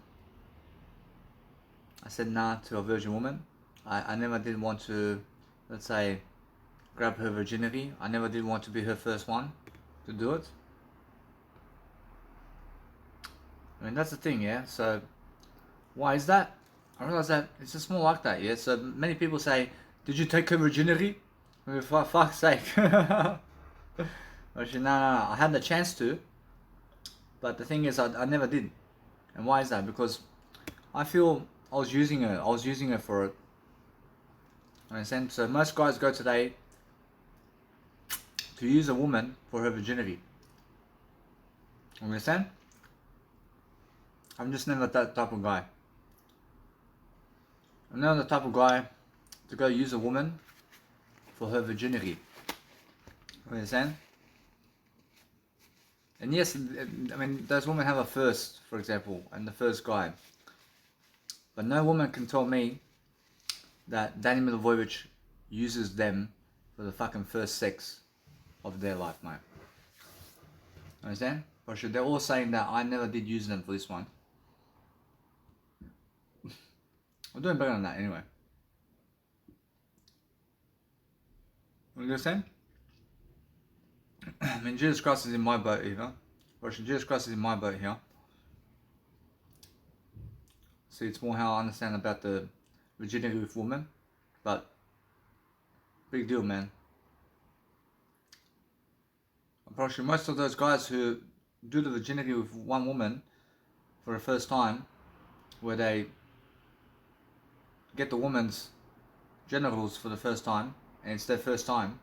I said nah to a virgin woman. I never did want to, let's say, grab her virginity. I never did want to be her first one to do it. I mean, that's the thing, yeah? So, why is that? I realize that it's just more like that, yeah? So, many people say, did you take her virginity? I mean, for fuck's sake. Actually, no, I had the chance to, but the thing is, I never did. And why is that? Because I feel I was using her for it. Understand? So most guys go today to use a woman for her virginity. Understand? I'm just never that type of guy. I'm never the type of guy to go use a woman for her virginity. Understand? And yes, I mean, those women have a first, for example, and the first guy. But no woman can tell me that Danny Milivojevic uses them for the fucking first sex of their life, mate. Understand? But they're all saying that I never did use them for this one. I'm doing better than that anyway. You understand? I mean, Jesus Christ is in my boat either. Jesus Christ is in my boat here. See, it's more how I understand about the virginity with women. But, big deal, man. Apparently, most of those guys who do the virginity with one woman for the first time, where they get the woman's genitals for the first time, and it's their first time,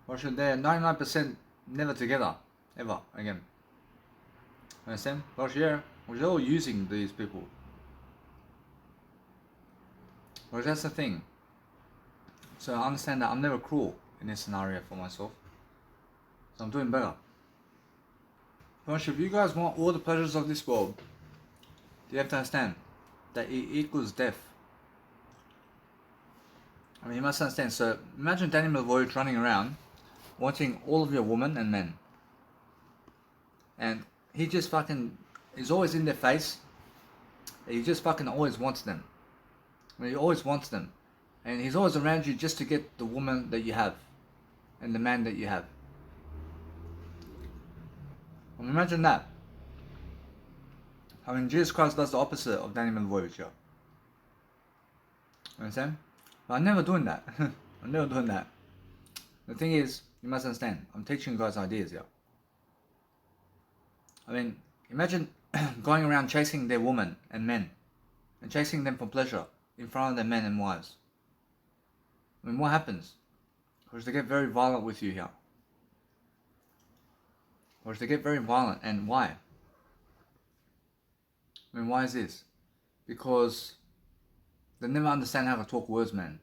they're 99% never together, ever again. Understand? Yeah, we're all using these people. Well, that's the thing. So I understand that I'm never cruel in this scenario for myself. So I'm doing better. But if you guys want all the pleasures of this world, you have to understand that it equals death. I mean, you must understand. So imagine Danny Milivojevic running around wanting all of your women and men. And he just fucking is always in their face. He just fucking always wants them. I mean, he always wants them. And he's always around you just to get the woman that you have. And the man that you have. I mean, imagine that. I mean, Jesus Christ does the opposite of Danny Milivojevic here. Understand? But I'm never doing that. I'm never doing that. The thing is, you must understand, I'm teaching you guys ideas here. I mean, imagine going around chasing their women and men. And chasing them for pleasure in front of their men and wives. I mean, what happens? Because they get very violent with you here. Because they get very violent. And why? I mean, why is this? Because they never understand how to talk words, man.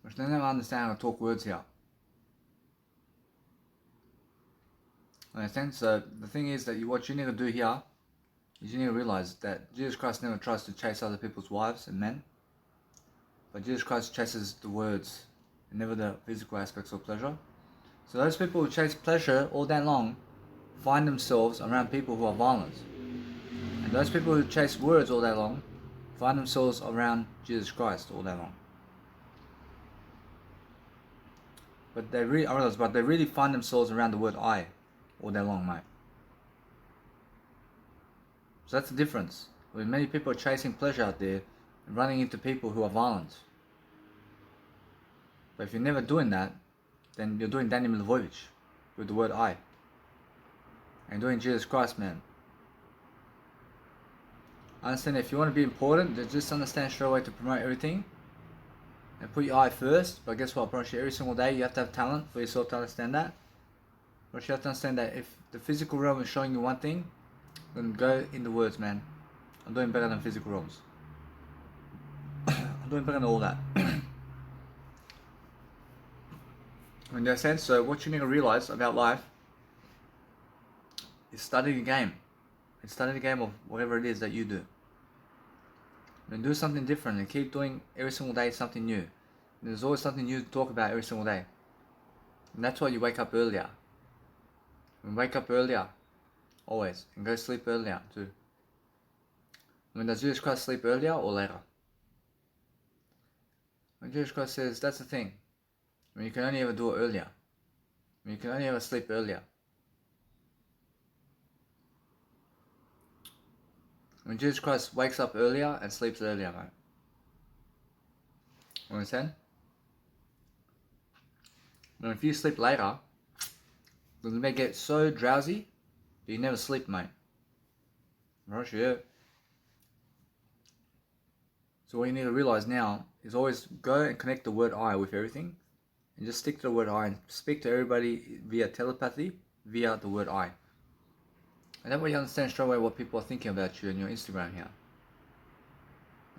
Because they never understand how to talk words here. Understand? So the thing is that what you need to do here is you need to realize that Jesus Christ never tries to chase other people's wives and men. But Jesus Christ chases the words and never the physical aspects of pleasure. So those people who chase pleasure all day long find themselves around people who are violent. And those people who chase words all day long find themselves around Jesus Christ all day long. But they really find themselves around the word I all day long, mate. So that's the difference. When many people are chasing pleasure out there and running into people who are violent. But if you're never doing that, then you're doing Danny Milivojevic with the word I. And doing Jesus Christ, man. Understand, if you want to be important, then just understand straight away to promote everything. And put your I first. But guess what? Pretty every single day you have to have talent for yourself to understand that. But you have to understand that if the physical realm is showing you one thing, then go in the words, man. I'm doing better than physical realms. I'm doing better than all that. In that sense, so what you need to realize about life is study the game. And study the game of whatever it is that you do. And do something different and keep doing every single day something new. And there's always something new to talk about every single day. And that's why you wake up earlier. And wake up earlier. Always. And go sleep earlier too. I mean, does Jesus Christ sleep earlier or later? When Jesus Christ says, that's the thing. I mean, you can only ever do it earlier. I mean, you can only ever sleep earlier. When Jesus Christ wakes up earlier and sleeps earlier, mate. Understand? And if you sleep later, then you may get so drowsy that you never sleep, mate. Right, yeah. So what you need to realize now is always go and connect the word I with everything, and just stick to the word I and speak to everybody via telepathy, via the word I. And that way you understand straight away what people are thinking about you and your Instagram here.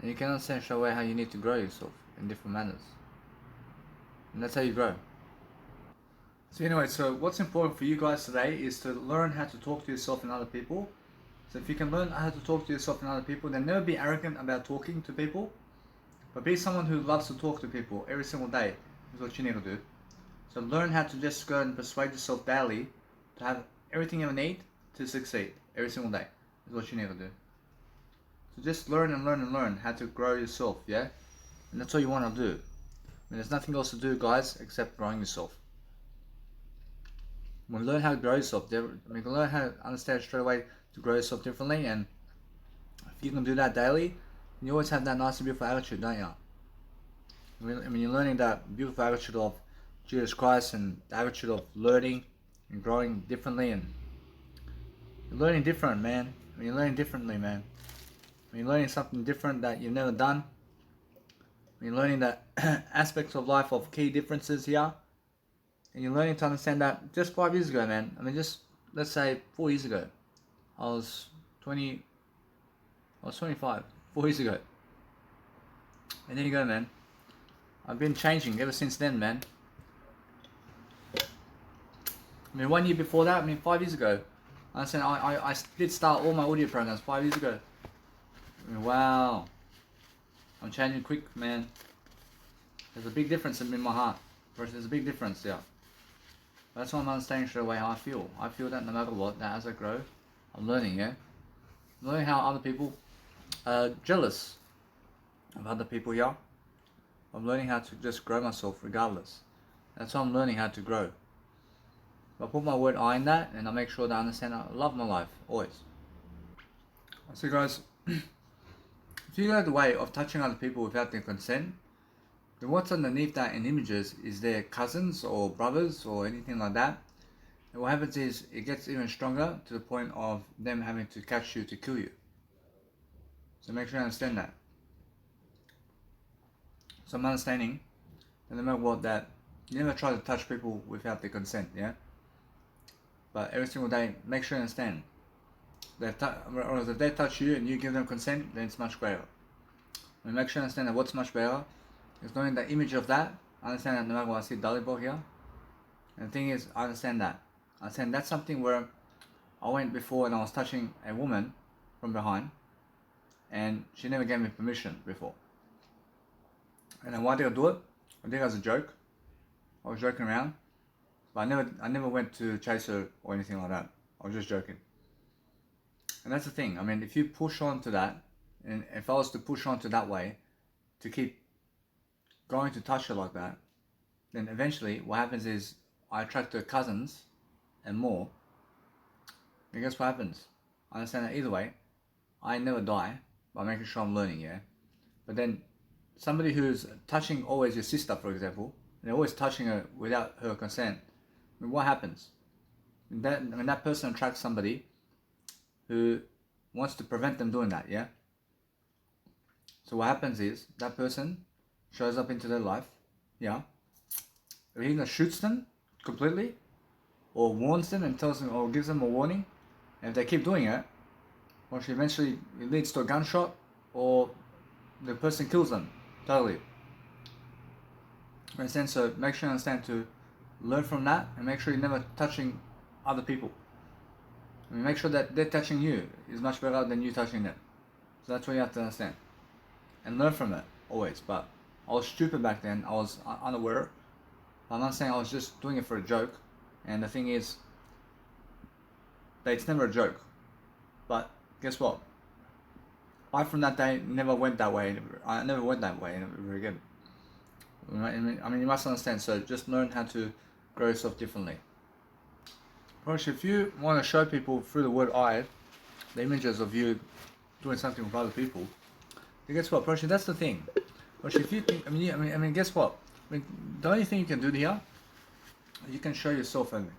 And you can understand straight away how you need to grow yourself in different manners. And that's how you grow. So anyway, so what's important for you guys today is to learn how to talk to yourself and other people. So if you can learn how to talk to yourself and other people, then never be arrogant about talking to people, but be someone who loves to talk to people every single day is what you need to do. So learn how to just go and persuade yourself daily to have everything you need to succeed every single day is what you need to do. So just learn and learn and learn how to grow yourself, yeah? And that's all you want to do. I mean, there's nothing else to do, guys, except growing yourself. When you learn how to grow yourself, you can learn how to understand straight away to grow yourself differently, and if you can do that daily, you always have that nice and beautiful attitude, don't you? I mean, you're learning that beautiful attitude of Jesus Christ and the attitude of learning and growing differently, and you're learning different, man. I mean, you're learning differently, man. I mean, you're learning something different that you've never done. I mean, you're learning that aspects of life of key differences here, and you're learning to understand that just 5 years ago, man. I mean, just let's say 4 years ago, I was 25, 4 years ago. And there you go, man. I've been changing ever since then, man. I mean, 1 year before that, 5 years ago, I did start all my audio programs 5 years ago. I mean, wow. I'm changing quick, man. There's a big difference in my heart. There's a big difference, yeah. That's why I'm understanding straight away how I feel. I feel that no matter what, that as I grow, I'm learning, yeah? I'm learning how other people are jealous of other people here. I'm learning how to just grow myself regardless. That's why I'm learning how to grow. I put my word I in that, and I make sure that I understand I love my life, always. So guys, if you go the way of touching other people without their consent, then what's underneath that in images is their cousins or brothers or anything like that. And what happens is it gets even stronger to the point of them having to catch you to kill you. So make sure you understand that. So I'm understanding that no matter what, that you never try to touch people without their consent, yeah? But every single day, make sure you understand that if they touch you and you give them consent, then it's much greater. And make sure you understand that what's much better is knowing the image of that. I understand that no matter what I see Dalibor here. And the thing is, I understand that. I understand that's something where I went before and I was touching a woman from behind, and she never gave me permission before. And then why did I do it? I did it as a joke. I was joking around, but I never went to chase her or anything like that. I was just joking. And that's the thing. I mean, if you push on to that, and if I was to push on to that way, to keep going to touch her like that, then eventually what happens is I attract her cousins and more. And guess what happens? I understand that either way, I never die by making sure I'm learning, yeah? But then somebody who's touching always your sister, for example, and they're always touching her without her consent, I mean, what happens? That person attracts somebody who wants to prevent them doing that, yeah? So what happens is that person shows up into their life, yeah? He either shoots them completely, or warns them and tells them, or gives them a warning, and if they keep doing it, or eventually it leads to a gunshot, or the person kills them totally. Understand? So make sure you understand to learn from that, and make sure you're never touching other people. I mean, make sure that they're touching you is much better than you touching them. So that's what you have to understand, and learn from it always. But I was stupid back then. I was unaware. I'm not saying I was just doing it for a joke. And the thing is that it's never a joke. But guess what? I from that day never went that way. I never went that way ever again. I mean, you must understand. So just learn how to grow yourself differently. Of course, if you want to show people through the word I, the images of you doing something with other people, then guess what, Proshi, that's the thing. Proshi, if you think, I mean, guess what? I mean, the only thing you can do here, you can show yourself only.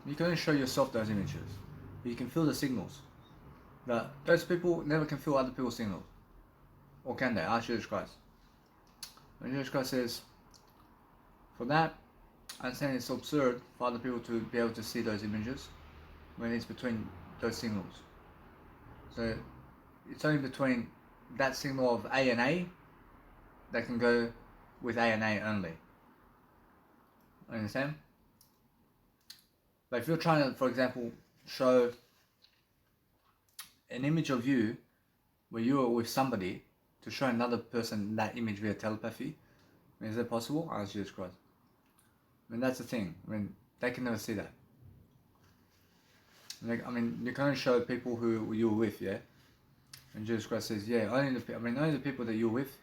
You can only show yourself those images. You can feel the signals. But those people never can feel other people's signals. Or can they? Ask Jesus Christ. When Jesus Christ says, for that, I understand it's absurd for other people to be able to see those images when it's between those signals. So it's only between that signal of A and A that can go with A and A only. Understand? But if you're trying to, for example, show an image of you where you are with somebody to show another person that image via telepathy, I mean, is that possible? Ask Jesus Christ. I mean, that's the thing. I mean, they can never see that. Like, I mean, you can only show people who you were with, yeah? And Jesus Christ says, yeah, only the people that you're with,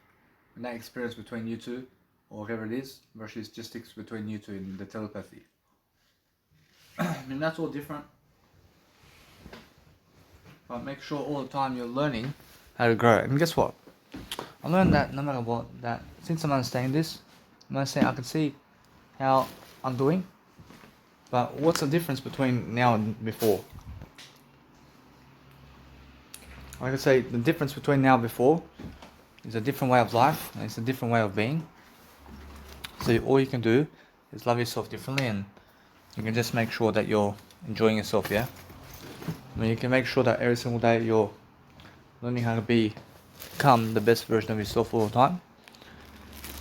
and that experience between you two, or whatever it is, versus just sticks between you two in the telepathy. I mean, that's all different. But make sure all the time you're learning how to grow. And guess what? I learned that no matter what, that since I'm understanding this, I can see how I'm doing. But what's the difference between now and before? Like I say, the difference between now and before is a different way of life, and it's a different way of being. So all you can do is love yourself differently, and you can just make sure that you're enjoying yourself, yeah? I mean, you can make sure that every single day you're learning how to become the best version of yourself all the time.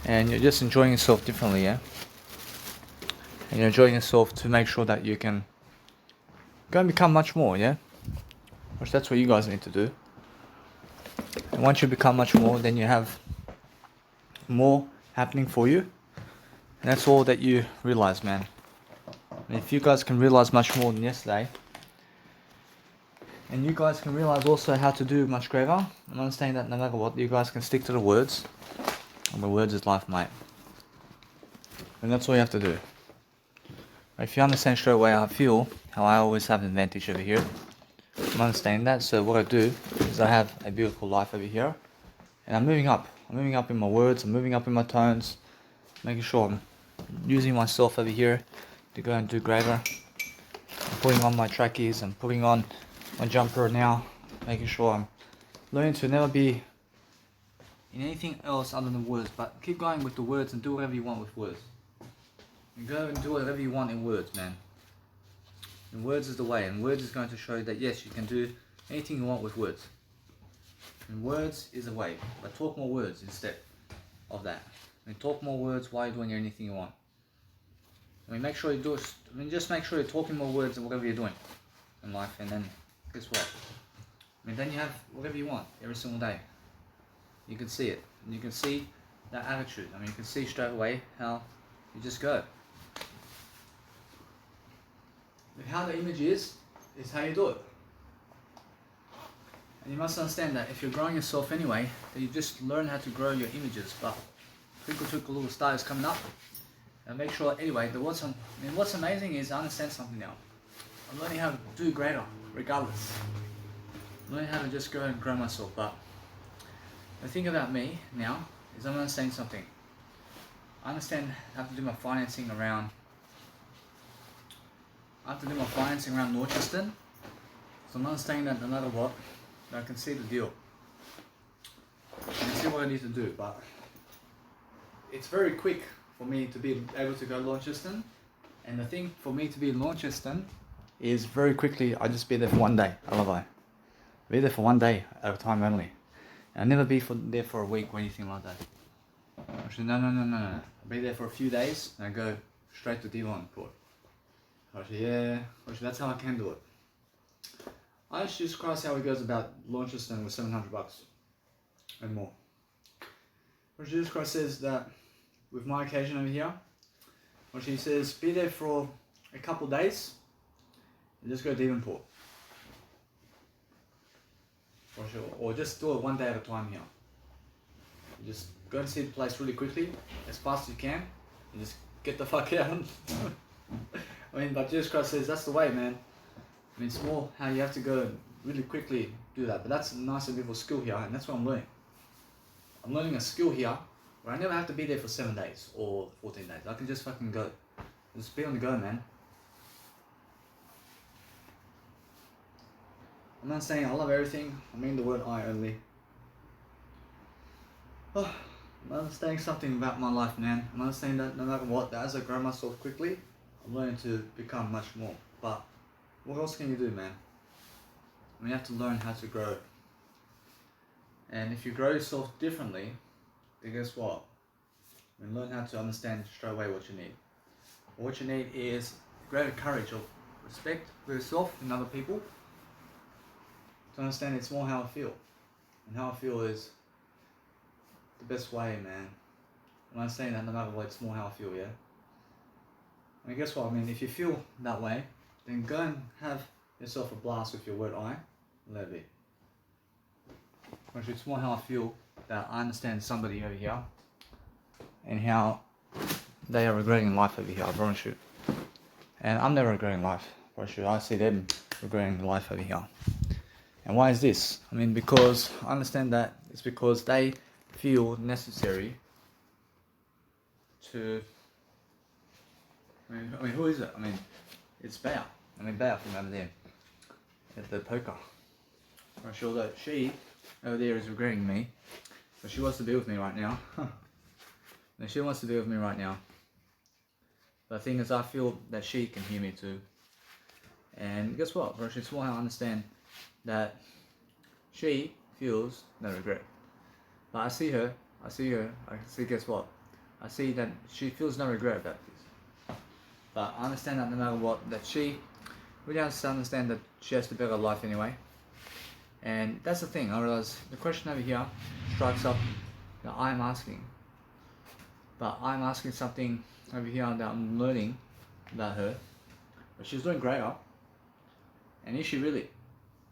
And you're just enjoying yourself differently, yeah? And you're enjoying yourself to make sure that you can go and become much more, yeah? Which that's what you guys need to do. And once you become much more, then you have more happening for you. And that's all that you realize, man. And if you guys can realize much more than yesterday, and you guys can realize also how to do much greater, and understand that no matter what, you guys can stick to the words. And the words is life, mate. And that's all you have to do. If you understand straight away how I feel, how I always have an advantage over here, I'm understanding that. So what I do is I have a beautiful life over here, and I'm moving up. I'm moving up in my words, I'm moving up in my tones, making sure I'm using myself over here to go and do greater. I'm putting on my trackies, I'm putting on my jumper now, making sure I'm learning to never be in anything else other than words, but keep going with the words and do whatever you want with words. And go and do whatever you want in words, man. And words is the way, and words is going to show you that yes, you can do anything you want with words. And words is the way, but talk more words instead of that. I mean, talk more words while you're doing anything you want. I mean, make sure you do it. I mean, just make sure you're talking more words than whatever you're doing in life, and then guess what? I mean, then you have whatever you want every single day. You can see it, and you can see that attitude. I mean, you can see straight away how you just go. And how the image is how you do it. And you must understand that if you're growing yourself anyway, then you just learn how to grow your images. But Twinkle Twinkle Little Star is coming up. And make sure, anyway, what's amazing is I understand something now. I'm learning how to do greater, regardless. I'm learning how to just go and grow myself. But the thing about me now is I'm understanding something. I understand I have to do my financing around Launceston. So I'm understanding that no matter what, I can see the deal. I can see what I need to do, but it's very quick for me to be able to go to Launceston. And the thing for me to be in Launceston is very quickly, I just be there for one day. I love it. Be there for one day at a time only. And I'll never be there for a week or anything like that. Actually, no. I'll be there for a few days and I go straight to Devonport. Actually, that's how I can do it. I just cross how it goes about Launceston with $700 and more. Jesus Christ says that with my occasion over here, which he says be there for a couple days and just go to Devonport. Or just do it one day at a time here. You just go and see the place really quickly, as fast as you can, and just get the fuck out. I mean, but Jesus Christ says that's the way, man. I mean, it's more how you have to go and really quickly do that. But that's a nice and beautiful skill here, and that's what I'm learning. I'm learning a skill here where I never have to be there for 7 days or 14 days. I can just fucking go. Just be on the go, man. I'm not saying I love everything. I mean the word I only. Oh, I'm understanding something about my life, man. I'm understanding that no matter what, as I grow myself quickly, I'm learning to become much more. But what else can you do, man? I mean, you have to learn how to grow. And if you grow yourself differently, then guess what? I mean, learn how to understand straight away what you need. What you need is greater courage of respect for yourself and other people. To understand it's more how I feel. And how I feel is the best way, man. And I'm saying that no matter what, it's more how I feel, yeah? I mean, guess what? I mean, if you feel that way, then go and have yourself a blast with your word I, and let it be. Which it's more how I feel that I understand somebody over here and how they are regretting life over here, I promise you. And I'm never regretting life, I promise you. I see them regretting life over here. And why is this? I mean, because I understand that it's because they feel necessary to... I mean, who is it? I mean, it's Bao. I mean, Bao from over there at the poker. I'm sure that she over there is regretting me, but she wants to be with me right now. And she wants to be with me right now. But the thing is, I feel that she can hear me too. And guess what? It's more how I understand that she feels no regret. But I see her, I see, guess what? I see that she feels no regret about this. But I understand that no matter what, that she really has to understand that she has to better life anyway. And that's the thing, I realize the question over here strikes up that I'm asking. But I'm asking something over here that I'm learning about her. But she's doing greater. And is she really?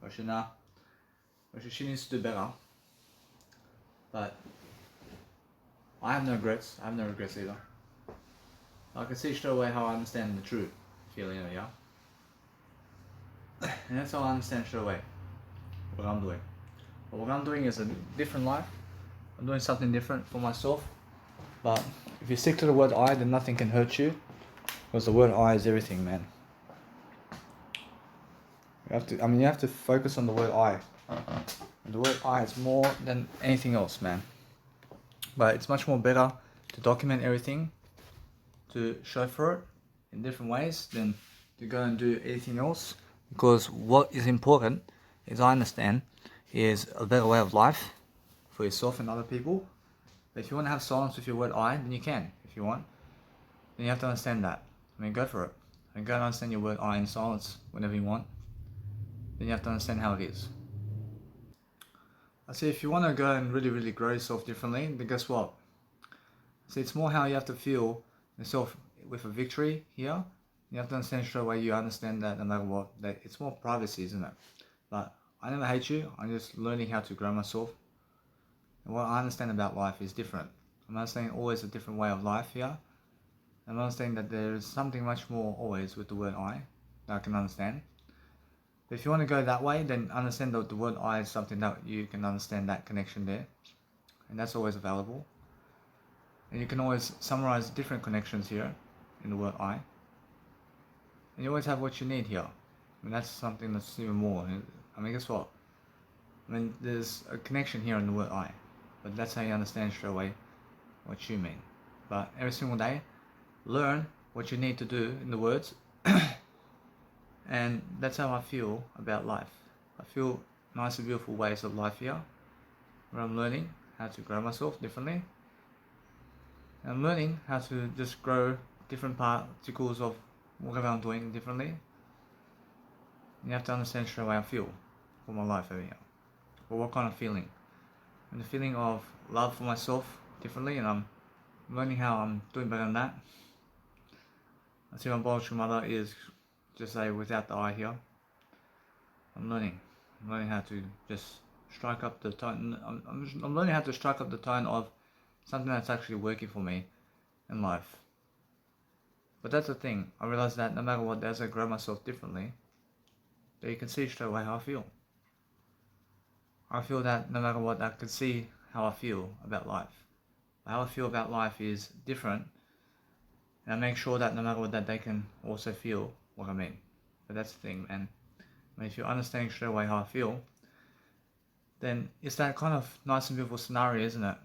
Or she nah? Or she needs to do better. But I have no regrets. I have no regrets either. I can see straight away how I understand the true feeling over here. And that's how I understand straight away what I'm doing. But what I'm doing is a different life. I'm doing something different for myself. But if you stick to the word I, then nothing can hurt you. Because the word I is everything, man. You have to focus on the word I. And the word I is more than anything else, man. But it's much more better to document everything, to show for it in different ways than to go and do anything else. Because what is important, as I understand, is a better way of life for yourself and other people. But if you want to have silence with your word I, then you can, if you want. Then you have to understand that. I mean, go for it. And go and understand your word I in silence whenever you want. Then you have to understand how it is. I see, if you want to go and really, really grow yourself differently, then guess what? See, it's more how you have to feel yourself with a victory here. You have to understand straight away, you understand that no matter what, that it's more privacy, isn't it? But I never hate you, I'm just learning how to grow myself. And what I understand about life is different. I'm understanding always a different way of life here. I'm understanding that there is something much more always with the word I that I can understand. But if you want to go that way, then understand that the word I is something that you can understand that connection there. And that's always available. And you can always summarize different connections here in the word I. And you always have what you need here. I mean, that's something that's even more. I mean, guess what? I mean, there's a connection here in the word I. But that's how you understand straight away what you mean. But every single day, learn what you need to do in the words. And that's how I feel about life. I feel nice and beautiful ways of life here, where I'm learning how to grow myself differently. And I'm learning how to just grow different particles of whatever I'm doing differently. You have to understand straight away I feel for my life over here. Or what kind of feeling. And the feeling of love for myself differently, and I'm learning how I'm doing better than that. I see my biological mother is just say without the I here. I'm learning how to just strike up the tone. I'm learning how to strike up the tone of something that's actually working for me in life. But that's the thing, I realize that no matter what, as I grow myself differently, that you can see straight away how I feel. I feel that no matter what, I can see how I feel about life. How I feel about life is different, and I make sure that no matter what, that they can also feel what I mean. But that's the thing, man. I mean, if you're understanding straight away how I feel, then it's that kind of nice and beautiful scenario, isn't it?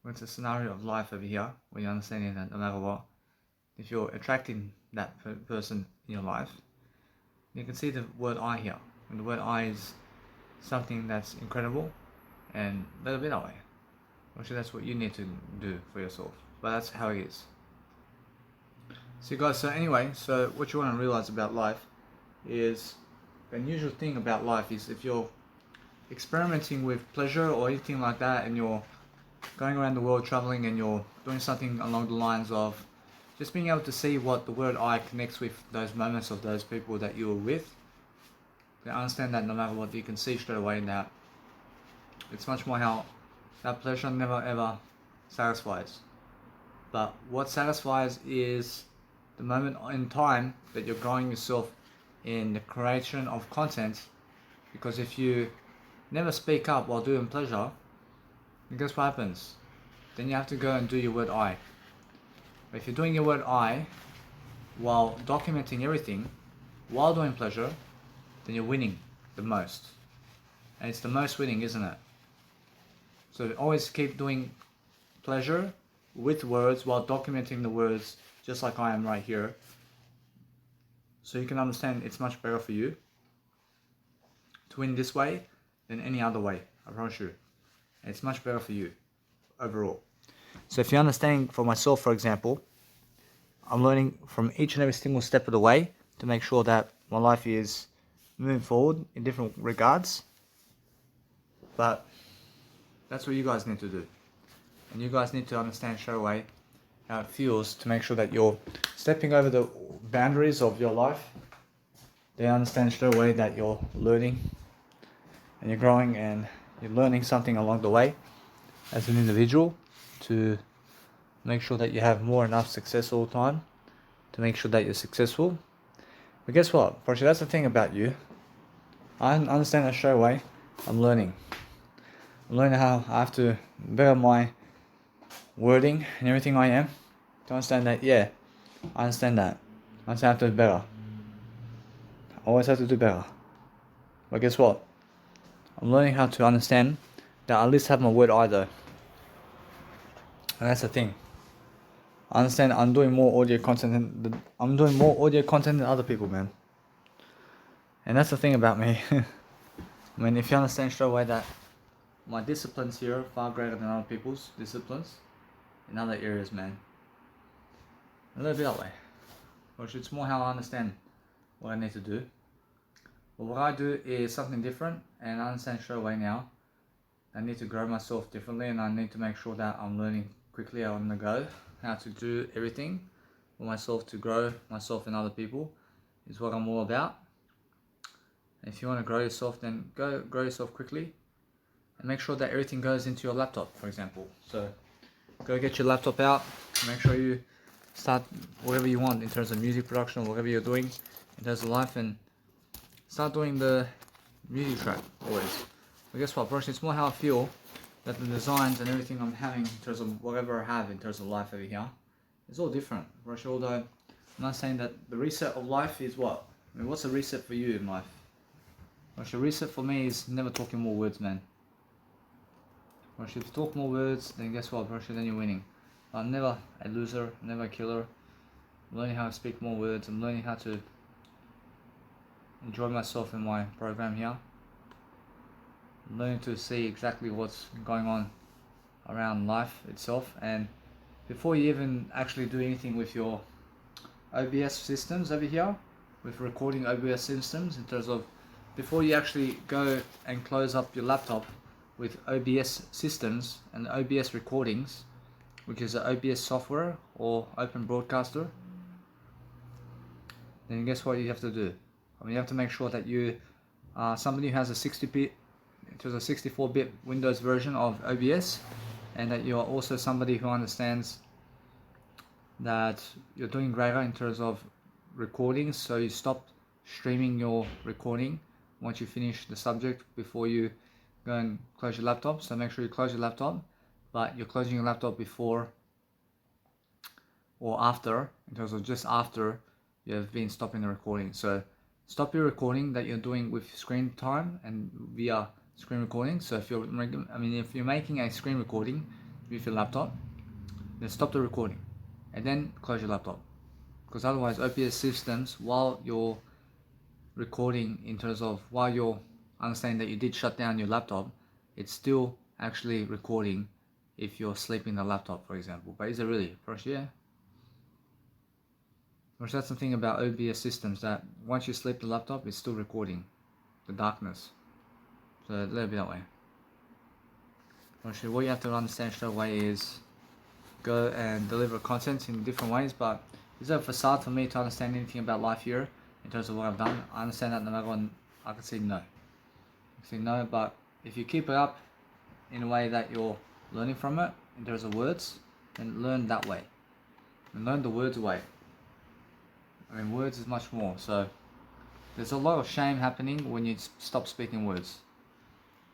When it's a scenario of life over here, when you're understanding that no matter what, if you're attracting that person in your life, you can see the word I here. And the word I is something that's incredible, and let it be that way. Actually, that's what you need to do for yourself. But that's how it is. So guys, so anyway, so what you want to realize about life is the unusual thing about life is if you're experimenting with pleasure or anything like that, and you're going around the world traveling and you're doing something along the lines of just being able to see what the word I connects with those moments of those people that you were with, you understand that no matter what, you can see straight away that it's much more how that pleasure never ever satisfies. But what satisfies is the moment in time that you're growing yourself in the creation of content. Because if you never speak up while doing pleasure, guess what happens? Then you have to go and do your word I. But if you're doing your word I while documenting everything, while doing pleasure, then you're winning the most. And it's the most winning, isn't it? So always keep doing pleasure with words while documenting the words, just like I am right here. So you can understand it's much better for you to win this way than any other way, I promise you. And it's much better for you overall. So if you're understanding for myself, for example, I'm learning from each and every single step of the way to make sure that my life is moving forward in different regards. But that's what you guys need to do. And you guys need to understand straight away how it feels to make sure that you're stepping over the boundaries of your life. They understand straight away that you're learning and you're growing and you're learning something along the way as an individual to make sure that you have more enough success all the time to make sure that you're successful. But guess what? Portia, that's the thing about you. I understand that straight away. I'm learning how I have to better my wording and everything I am to understand that, yeah, I understand that. I understand I have to do better. I always have to do better. But guess what? I'm learning how to understand that I at least have my word I though. And that's the thing. I understand I'm doing more audio content than other people, man. And that's the thing about me. I mean, if you understand straight away that my disciplines here are far greater than other people's disciplines in other areas, man. A little bit that way. Which it's more how I understand what I need to do. But what I do is something different, and I understand straight away now. I need to grow myself differently, and I need to make sure that I'm learning quickly on the go how to do everything for myself to grow myself and other people is what I'm all about. And if you want to grow yourself, then go grow yourself quickly and make sure that everything goes into your laptop, for example. So go get your laptop out, make sure you start whatever you want in terms of music production or whatever you're doing in terms of life, and start doing the music track always. But guess what, bro? It's more how I feel that the designs and everything I'm having in terms of whatever I have in terms of life over here is all different. Although I'm not saying that the reset of life is what? I mean, what's a reset for you in life? A reset for me is never talking more words, man. If you talk more words, then guess what, then you're winning. I'm never a loser, never a killer. I'm learning how to speak more words. I'm learning how to enjoy myself in my program here. I'm learning to see exactly what's going on around life itself, and before you even actually do anything with your OBS systems over here, with recording OBS systems, in terms of before you actually go and close up your laptop with OBS systems and OBS recordings, which is the OBS software or Open Broadcaster, then guess what you have to do? I mean, you have to make sure that you are somebody who has a 60-bit to the 64-bit Windows version of OBS, and that you are also somebody who understands that you're doing greater in terms of recordings, so you stop streaming your recording once you finish the subject before you go and close your laptop. So make sure you close your laptop, but you're closing your laptop before or after, in terms of just after you have been stopping the recording. So stop your recording that you're doing with screen time and via screen recording. So if you're making a screen recording with your laptop, then stop the recording and then close your laptop, because otherwise OBS systems, while you're recording, in terms of while you're understanding that you did shut down your laptop, it's still actually recording if you're sleeping the laptop, for example. But is it really? First, yeah. Which that's the thing about OBS systems, that once you sleep the laptop, it's still recording the darkness. So let it be that way. Actually, what you have to understand straight away is go and deliver content in different ways, but it's a facade for me to understand anything about life here in terms of what I've done. I understand that no matter what, I can say no. I can say no, but if you keep it up in a way that you're learning from it in terms of words, then learn that way. And learn the words way. I mean, words is much more. So there's a lot of shame happening when you stop speaking words.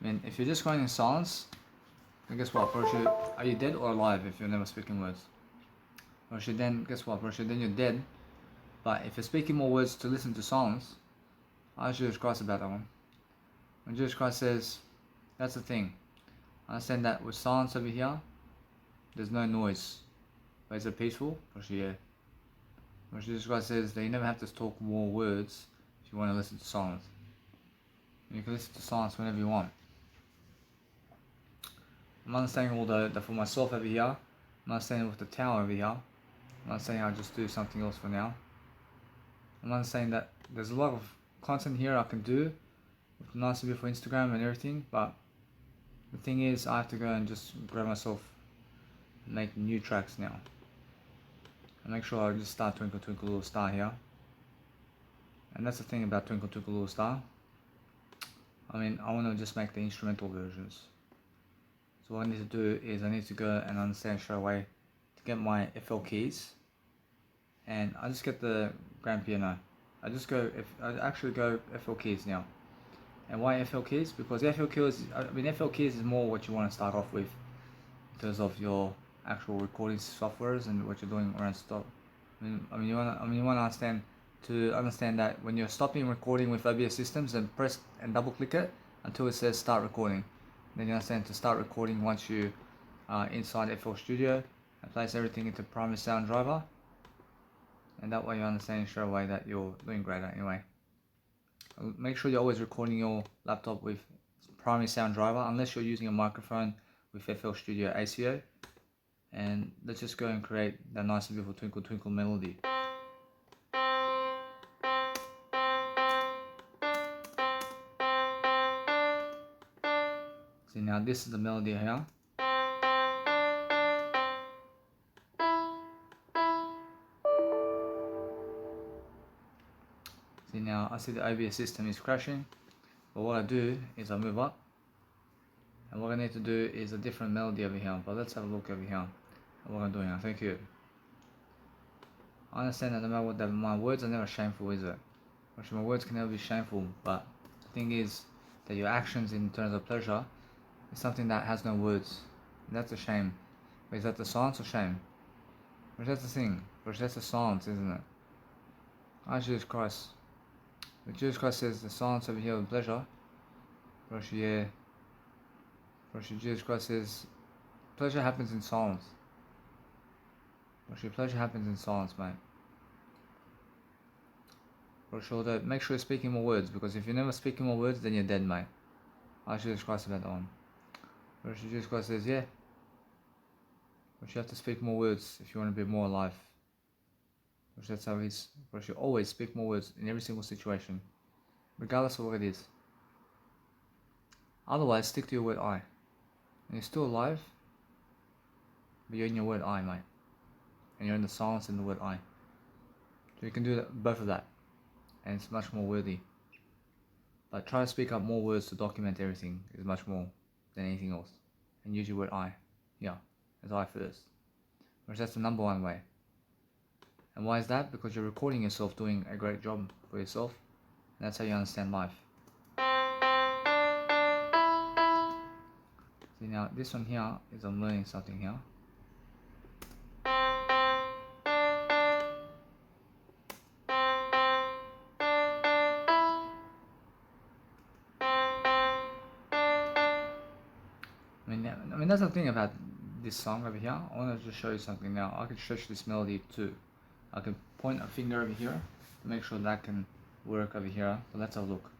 I mean, if you're just going in silence, then guess what? Are you dead or alive if you're never speaking words? Then guess what? Then you're dead. But if you're speaking more words to listen to silence, ask Jesus Christ about that one. When Jesus Christ says, that's the thing. I understand that with silence over here, there's no noise. But is it peaceful? Yeah. When Jesus Christ says that you never have to talk more words if you want to listen to silence. And you can listen to silence whenever you want. I'm understanding all the for myself over here. I'm understanding with the tower over here. I'm not saying I'll just do something else for now. I'm not saying that there's a lot of content here I can do with nice and beautiful Instagram and everything, but the thing is I have to go and just grab myself and make new tracks now. And make sure I just start Twinkle Twinkle Little Star here. And that's the thing about Twinkle Twinkle Little Star. I mean, I want to just make the instrumental versions. So what I need to do is I need to go and understand straight away to get my FL keys. And I just get the grand piano. I actually go FL keys now. And why FL keys? Because FL keys is more what you want to start off with in terms of your actual recording softwares and what you're doing around stop. You want to understand that when you're stopping recording with OBS systems, then press and double click it until it says start recording. Then you understand to start recording once you are inside FL Studio and place everything into Primary Sound Driver. And that way you understand straight away that you're doing great anyway. Make sure you're always recording your laptop with Primary Sound Driver, unless you're using a microphone with FL Studio ACO. And let's just go and create that nice and beautiful Twinkle Twinkle melody. See, now this is the melody here. See, now I see the OBS system is crashing, but what I do is I move up, and what I need to do is a different melody over here. But let's have a look over here at what I'm doing now. Thank you. I understand that no matter what, my words are never shameful, is it? Actually, my words can never be shameful, but the thing is that your actions in terms of pleasure is something that has no words. And that's a shame. But is that the silence or shame? But that's the thing. But that's the silence, isn't it? Jesus Christ. But Jesus Christ says the silence over here with pleasure. Yeah. Jesus Christ says pleasure happens in silence. Pleasure happens in silence, mate. Make sure you're speaking more words, because if you're never speaking more words, then you're dead, mate. Ask Jesus Christ about that one. Jesus Christ says, yeah. But you have to speak more words if you want to be more alive. That's how it is. But you always speak more words in every single situation, regardless of what it is. Otherwise, stick to your word I. And you're still alive, but you're in your word I, mate. And you're in the silence in the word I. So you can do both of that, and it's much more worthy. But try to speak up more words to document everything is much more than anything else. And use your word I. Yeah, as I first. Which that's the number one way. And why is that? Because you're recording yourself doing a great job for yourself. And that's how you understand life. See now, this one here is I'm learning something here. I mean that's the thing about this song over here. I want to just show you something now. I can stretch this melody too. I can point a finger over here to make sure that can work over here. So let's have a look.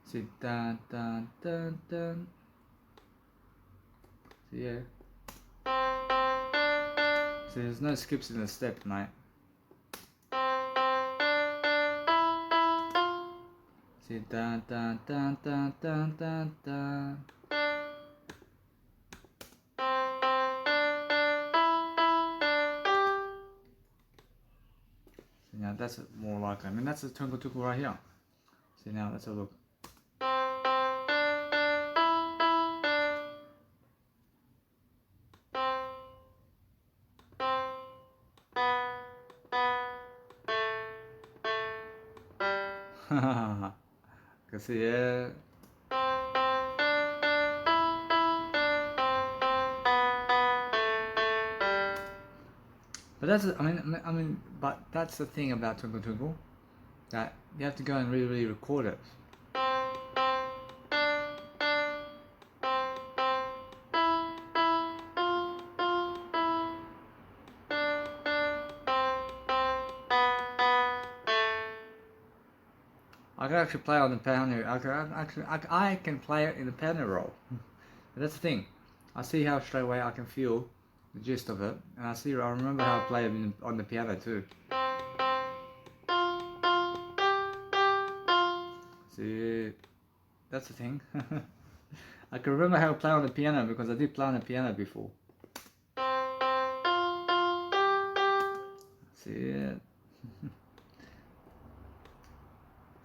See, dun dun dun dun. See, yeah. See, there's no skips in the step, mate. See, dun dun dun dun dun dun dun. See, now that's more like, I mean, that's a twinkle twinkle right here. See, now let's have a look. Can see, yeah. But that's, but that's the thing about Twinkle Twinkle, that you have to go and really record it. I can actually play on the piano. I can play it in the piano roll. But that's the thing. I see how straight away I can feel the gist of it, and I remember how I play it on the piano too. See, that's the thing. I can remember how to play on the piano because I did play on the piano before. See it.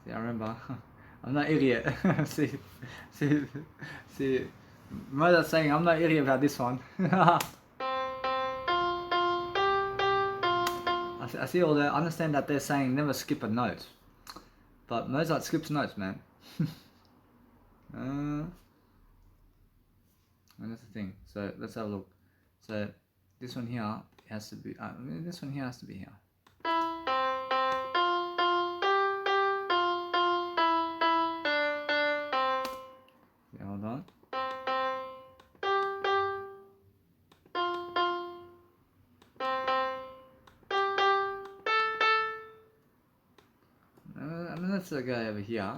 See, I remember. I'm not idiot. see. Mother's saying I'm not idiot about this one. I see all that. I understand that they're saying never skip a note, but Mozart skips notes, man. And that's the thing. So let's have a look. So this one here has to be. This one here has to be here. Okay, hold on. Let's go over here.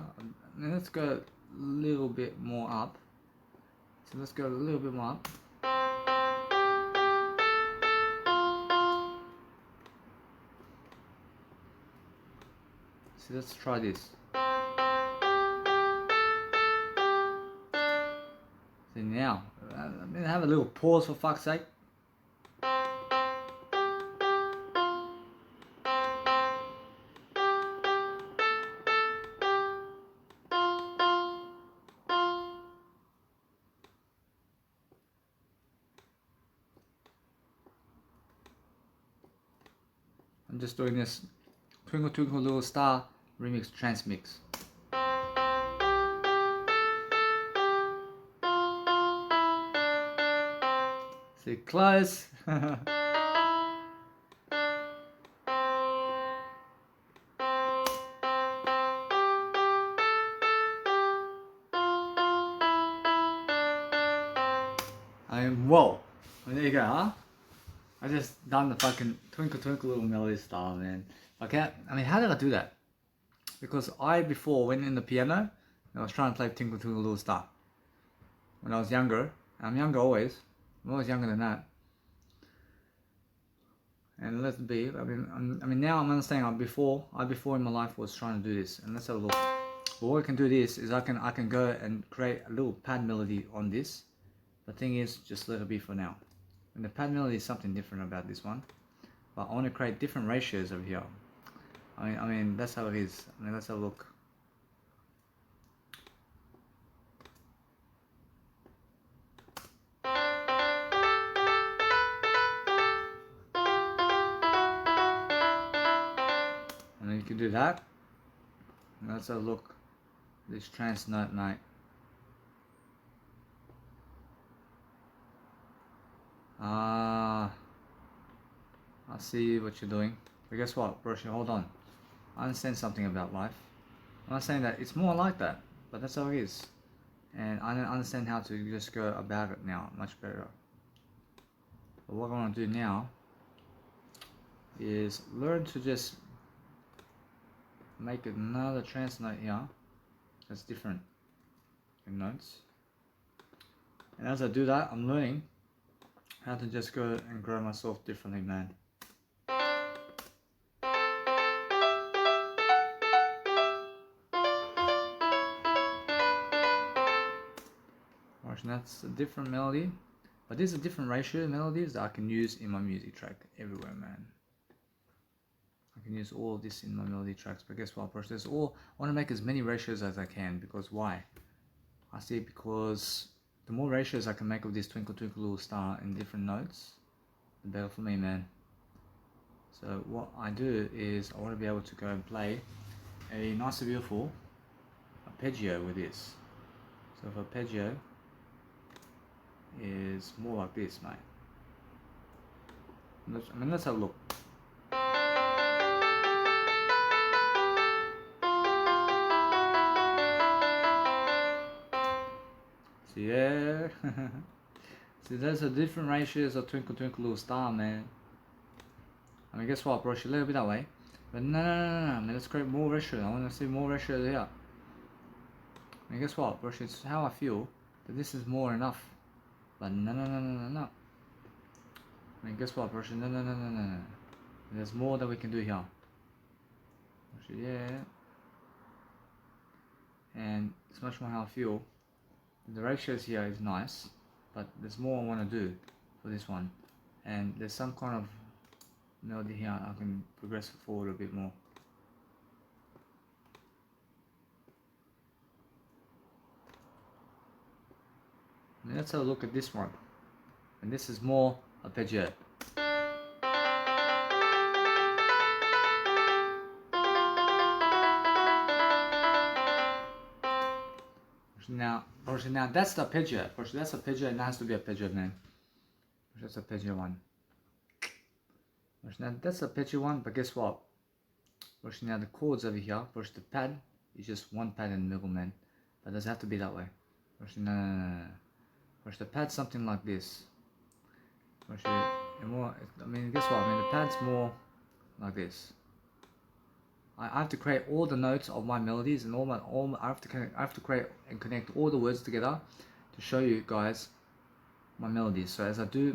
Let's go a little bit more up. So let's go a little bit more up. So let's try this. So now, have a little pause for fuck's sake. I'm just doing this Twinkle Twinkle Little Star remix trance mix. See, close. Whoa. Well, there you go, huh? I just done the fucking Twinkle Twinkle Little Melody style, man. How did I do that? Because I before went in the piano and I was trying to play Twinkle Twinkle Little Star. When I was younger, I'm younger always. I'm always younger than that. And let B. I mean now I'm understanding. Before in my life was trying to do this, and let's have a look. But what I can do this is I can go and create a little pad melody on this. The thing is, just let it be for now. And the pad melody is something different about this one. But I want to create different ratios over here. I mean that's how it is. I mean let's have a look. And then you can do that. And let's have a look. This trance note, mate. I see what you're doing. But guess what, Broshi, hold on. I understand something about life. I'm not saying that it's more like that, but that's how it is. And I don't understand how to just go about it now much better. But what I want to do now is learn to just make another trance note here that's different in notes. And as I do that, I'm learning how to just go and grow myself differently, man. And that's a different melody, but these are different ratio melodies that I can use in my music track everywhere, man. I can use all of this in my melody tracks, but guess what, there's all, I want to make as many ratios as I can, because why? I see because the more ratios I can make of this Twinkle Twinkle Little Star in different notes, the better for me, man. So what I do is I want to be able to go and play a nice and beautiful arpeggio with this. So if arpeggio is more like this, mate. Let's have a look. So yeah, see those are different ratios of Twinkle Twinkle Little Star, man. I mean, guess what, bro? She let it be that way, but no, I mean, let's create more ratios. I want to see more ratios here. I mean, guess what, bro? It's how I feel that this is more enough. But no. I mean, guess what, bro? No. There's more that we can do here. Yeah. And it's much more how I feel. The ratios here is nice, but there's more I want to do for this one. And there's some kind of melody here I can progress forward a bit more. I mean, let's have a look at this one. And this is more arpeggio. Now that's the arpeggio. That's arpeggio, and that has to be arpeggio, man. That's arpeggio one. Now that's arpeggio one, but guess what? Now the chords over here, the pad is just one pad in the middle, man. But it doesn't have to be that way. No. The pad's something like this. More, I mean, guess what? I mean, the pad's more like this. I have to create all the notes of my melodies and I have to create and connect all the words together to show you guys my melodies. So as I do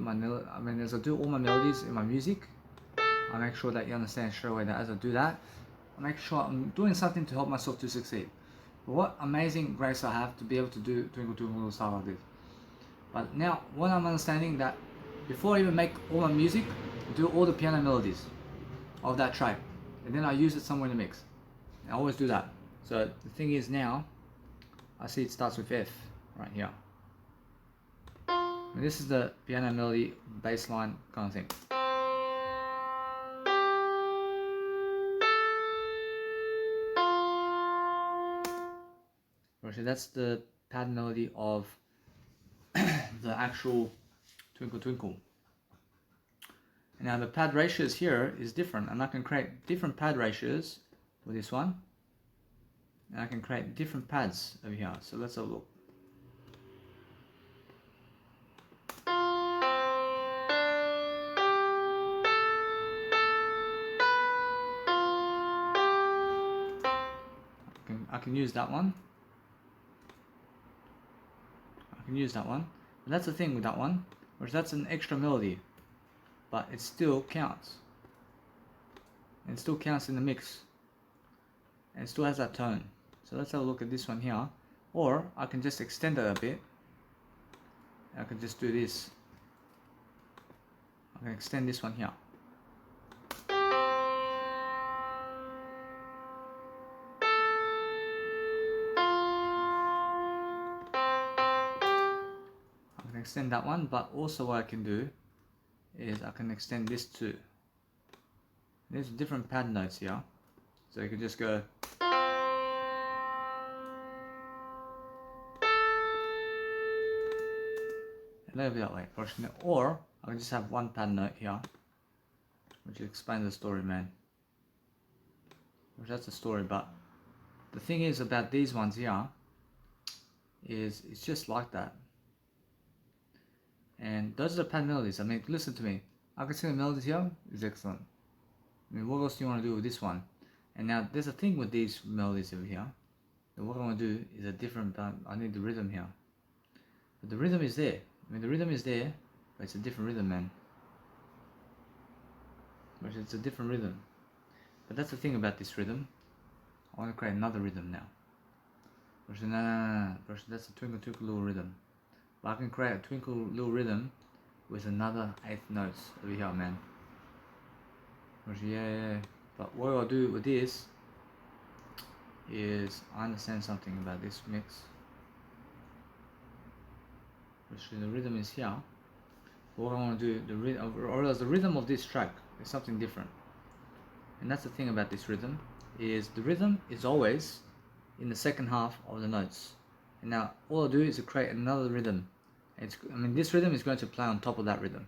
as I do all my melodies in my music, I make sure that you understand straight away that as I do that, I make sure I'm doing something to help myself to succeed. But what amazing grace I have to be able to do Twinkle Twinkle Little Star like this. But now what I'm understanding that before I even make all my music, I do all the piano melodies of that track. And then I use it somewhere in the mix. I always do that. So the thing is now, I see it starts with F right here. And this is the piano melody bass line kind of thing. So that's the pad melody of the actual Twinkle Twinkle. And now the pad ratios here is different, and I can create different pad ratios for this one. And I can create different pads over here. So let's have a look. I can use that one. But that's the thing with that one, which that's an extra melody, but it still counts. and it still counts in the mix, and it still has that tone. So let's have a look at this one here, or I can just extend it a bit. I can just do this. I can extend this one here. I can extend that one, but also what I can do is I can extend this too. There's different pad notes here, so you can just go a little bit that way, or I can just have one pad note here, which explains the story, man. Which that's the story, but the thing is about these ones here is it's just like that. And those are the pad melodies. I mean, listen to me. I can sing the melodies here is excellent. I mean, what else do you want to do with this one? And now there's a thing with these melodies over here. And what I want to do is a different. I need the rhythm here. But the rhythm is there. I mean, the rhythm is there, but it's a different rhythm, man. But it's a different rhythm. But that's the thing about this rhythm. I want to create another rhythm now. No. That's a twinkle twinkle little rhythm. But I can create a twinkle little rhythm with another 8th notes over here, man. Yeah. But what I'll do with this is I understand something about this mix. The rhythm is here. What I want to do, the rhythm of this track is something different. And that's the thing about this rhythm, is the rhythm is always in the second half of the notes. And now all I do is to create another rhythm. This rhythm is going to play on top of that rhythm.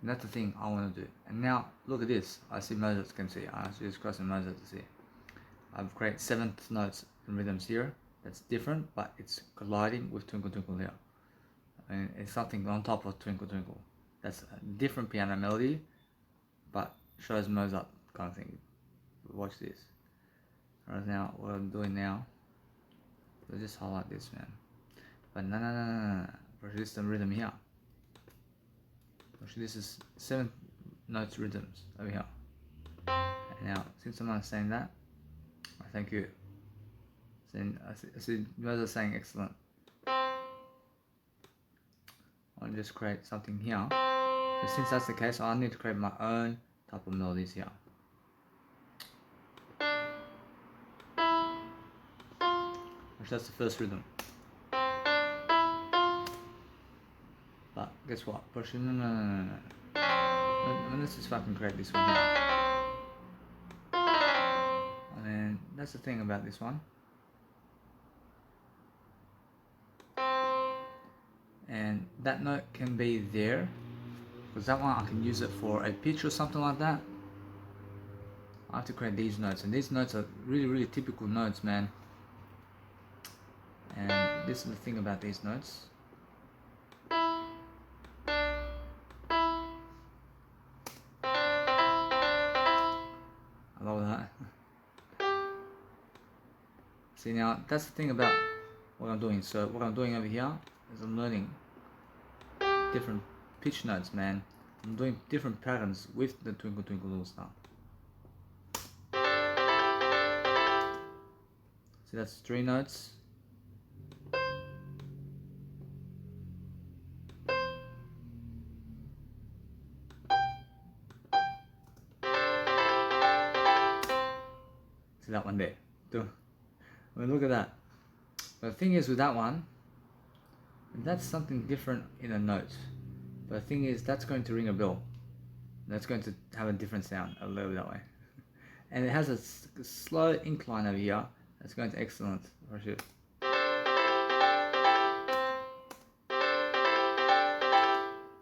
And that's the thing I want to do. And now look at this. I see Mozart can see. I see this crossing Mozart to see. I've created 7th notes and rhythms here. That's different, but it's colliding with Twinkle Twinkle here. And it's something on top of Twinkle Twinkle. That's a different piano melody, but shows Mozart kind of thing. Watch this. Right now, what I'm doing now, I'll just highlight this, man. But no. This is the rhythm here. This is 7 notes rhythms over here. And now, since I'm saying that, I thank you. I see Mozart saying excellent. I'll just create something here. But since that's the case, I need to create my own type of melodies here. Which that's the first rhythm. But guess what? No. Let's just fucking create this one here. And that's the thing about this one. And that note can be there, because that one I can use it for a pitch or something like that. I have to create these notes, and these notes are really typical notes, man. And this is the thing about these notes. I love that. See, now that's the thing about what I'm doing. So what I'm doing over here is I'm learning different pitch notes, man. I'm doing different patterns with the Twinkle Twinkle Little Star. See, that's 3 notes. See that one there? I mean, look at that. But the thing is with that one, that's something different in a note. But the thing is, that's going to ring a bell. That's going to have a different sound, a little that way. And it has a slow incline over here. That's going to excellent. For sure.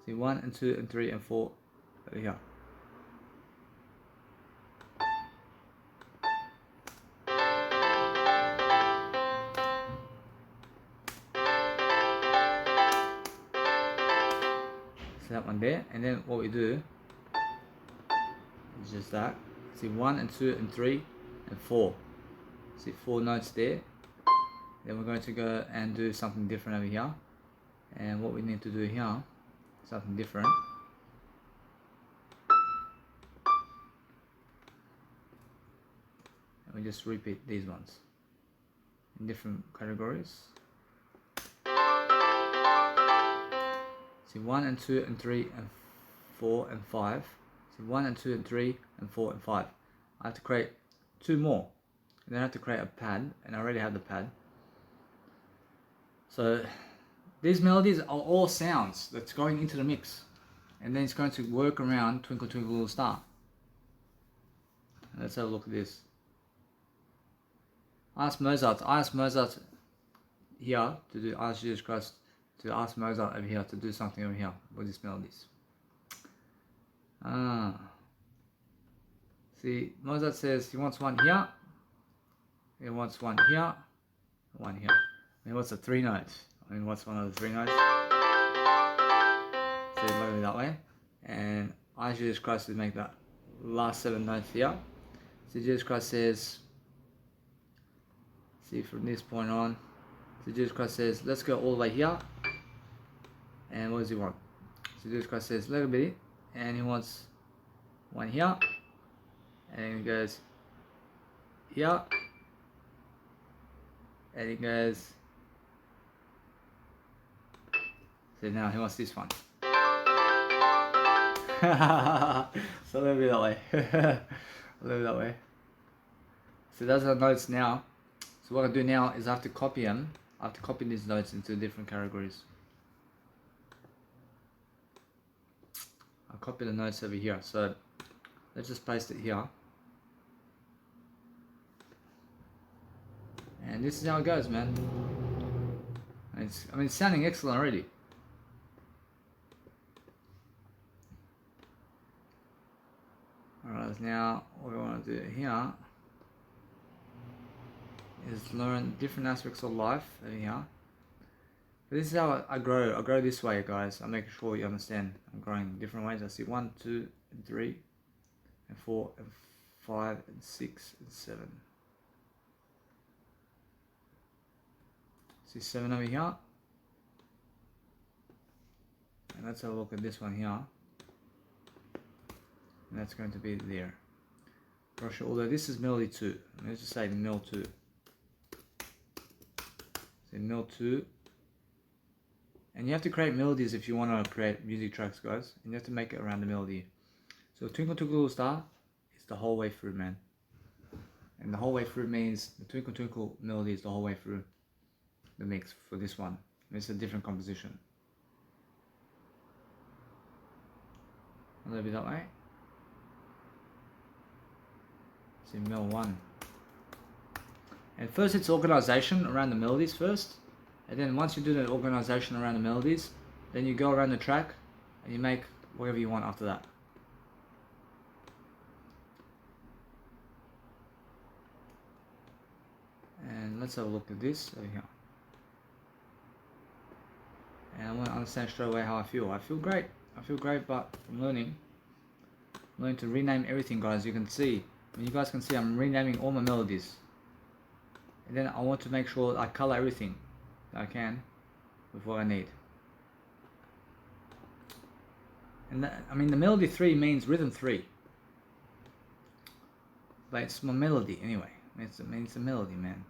See, 1 and 2 and 3 and 4 over here. See that one there, and then what we do is just that. See, 1 and 2 and 3 and 4. See 4 notes there. Then we're going to go and do something different over here. And what we need to do here, something different. we just repeat these ones in different categories. See 1 and 2 and 3 and 4 and 5. See 1 and 2 and 3 and 4 and 5. I have to create 2 more. And then I have to create a pad, and I already have the pad. So these melodies are all sounds that's going into the mix. And then it's going to work around Twinkle Twinkle Little Star. Let's have a look at this. I asked Mozart here to do, ask Jesus Christ to ask Mozart over here to do something over here with these melodies. See, Mozart says he wants one here, he wants one here, one here. He wants the 3 notes. What's one of the 3 notes? So look at it that way. And I ask Jesus Christ to make that last 7 notes here. So Jesus Christ says, see from this point on, so Jesus Christ says, let's go all the way here. And what does he want? So Jesus Christ says, little bitty, and he wants one here, and he goes here, and he goes, so now he wants this one. So a little bit that way. A little bit that way. So those are the notes now. So what I do now is I have to copy them. I have to copy these notes into different categories. I'll copy the notes over here. So let's just paste it here. And this is how it goes, man. It's sounding excellent already. Alright, now what we want to do here is learn different aspects of life over here. But this is how I grow. I grow this way, guys. I'm making sure you understand. I'm growing different ways. I see 1, 2, and 3, and 4, and 5, and 6, and 7. See 7 over here. And let's have a look at this one here. And that's going to be there. Russia, although this is melody 2. Let's just say mel 2. Say mel 2. And you have to create melodies if you want to create music tracks, guys. And you have to make it around the melody. So Twinkle Twinkle Little Star is the whole way through, man. And the whole way through means the Twinkle Twinkle melody is the whole way through the mix for this one. It's a different composition. A little bit that way. See mel 1. And first it's organization around the melodies first. And then once you do the organization around the melodies, then you go around the track and you make whatever you want after that. And let's have a look at this over here. And I want to understand straight away how I feel. I feel great. I feel great, but I'm learning to rename everything, guys. You can see, you guys can see I'm renaming all my melodies. And then I want to make sure I color everything that I can with what I need. And the melody 3 means rhythm 3. But it's my melody anyway. It's a melody, man.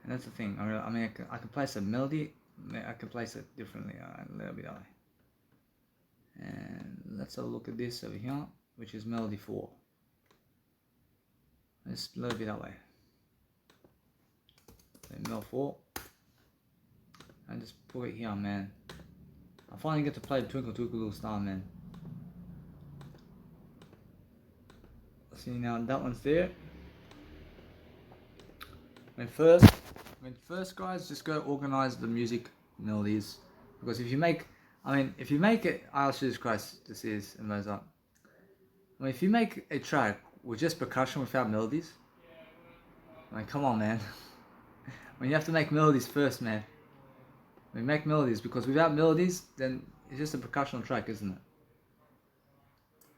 And that's the thing. I can place a melody. I can place it differently. A little bit. And let's have a look at this over here, which is melody 4. It's a little bit that way. So mel 4. And just put it here, man. I finally get to play Twinkle Twinkle Little Star, man. See now that one's there. First, guys, just go organize the music melodies, because if you make it, I ask Jesus Christ, this is and those up. If you make a track with just percussion without melodies, come on, man. You have to make melodies first, man. Make melodies, because without melodies, then it's just a percussion track, isn't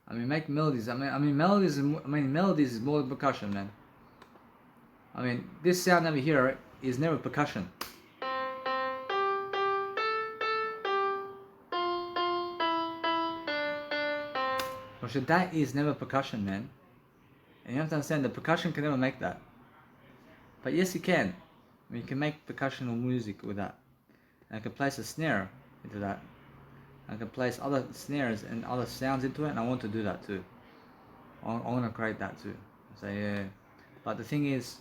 it? Make melodies. Melodies is more than percussion, man. This sound over here is never percussion. That is never percussion, man. And you have to understand the percussion can never make that. But yes, you can. I mean, you can make percussional music with that. And I can place a snare into that. I can place other snares and other sounds into it, and I want to do that too. I want to create that too. So yeah. But the thing is,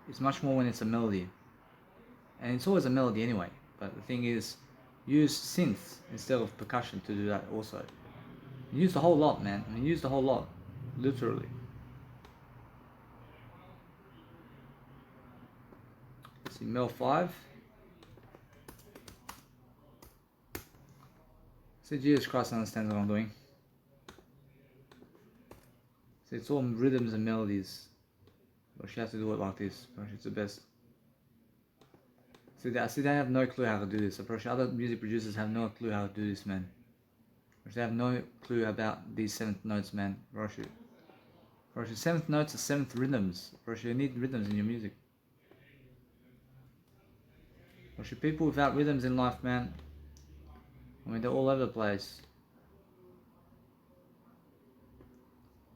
it's much more when it's a melody. And it's always a melody anyway. But the thing is, use synths instead of percussion to do that also. Use the whole lot, man. I mean, use the whole lot. Literally. Let's see, Mel 5. See, Jesus Christ understands what I'm doing. See, it's all rhythms and melodies. But she has to do it like this. It's the best. See, they have no clue how to do this. Approach other music producers have no clue how to do this, man. They have no clue about these seventh notes, man. Roshi. Seventh notes are seventh rhythms. Roshi, you need rhythms in your music. Roshi, people without rhythms in life, man. I mean, they're all over the place.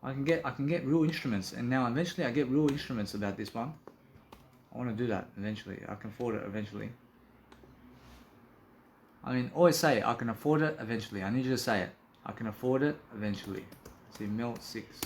I can get real instruments, and now eventually I get real instruments about this one. I want to do that eventually. I can afford it eventually. I mean, always say it. I can afford it eventually. I need you to say it. I can afford it eventually. See, Mel 6.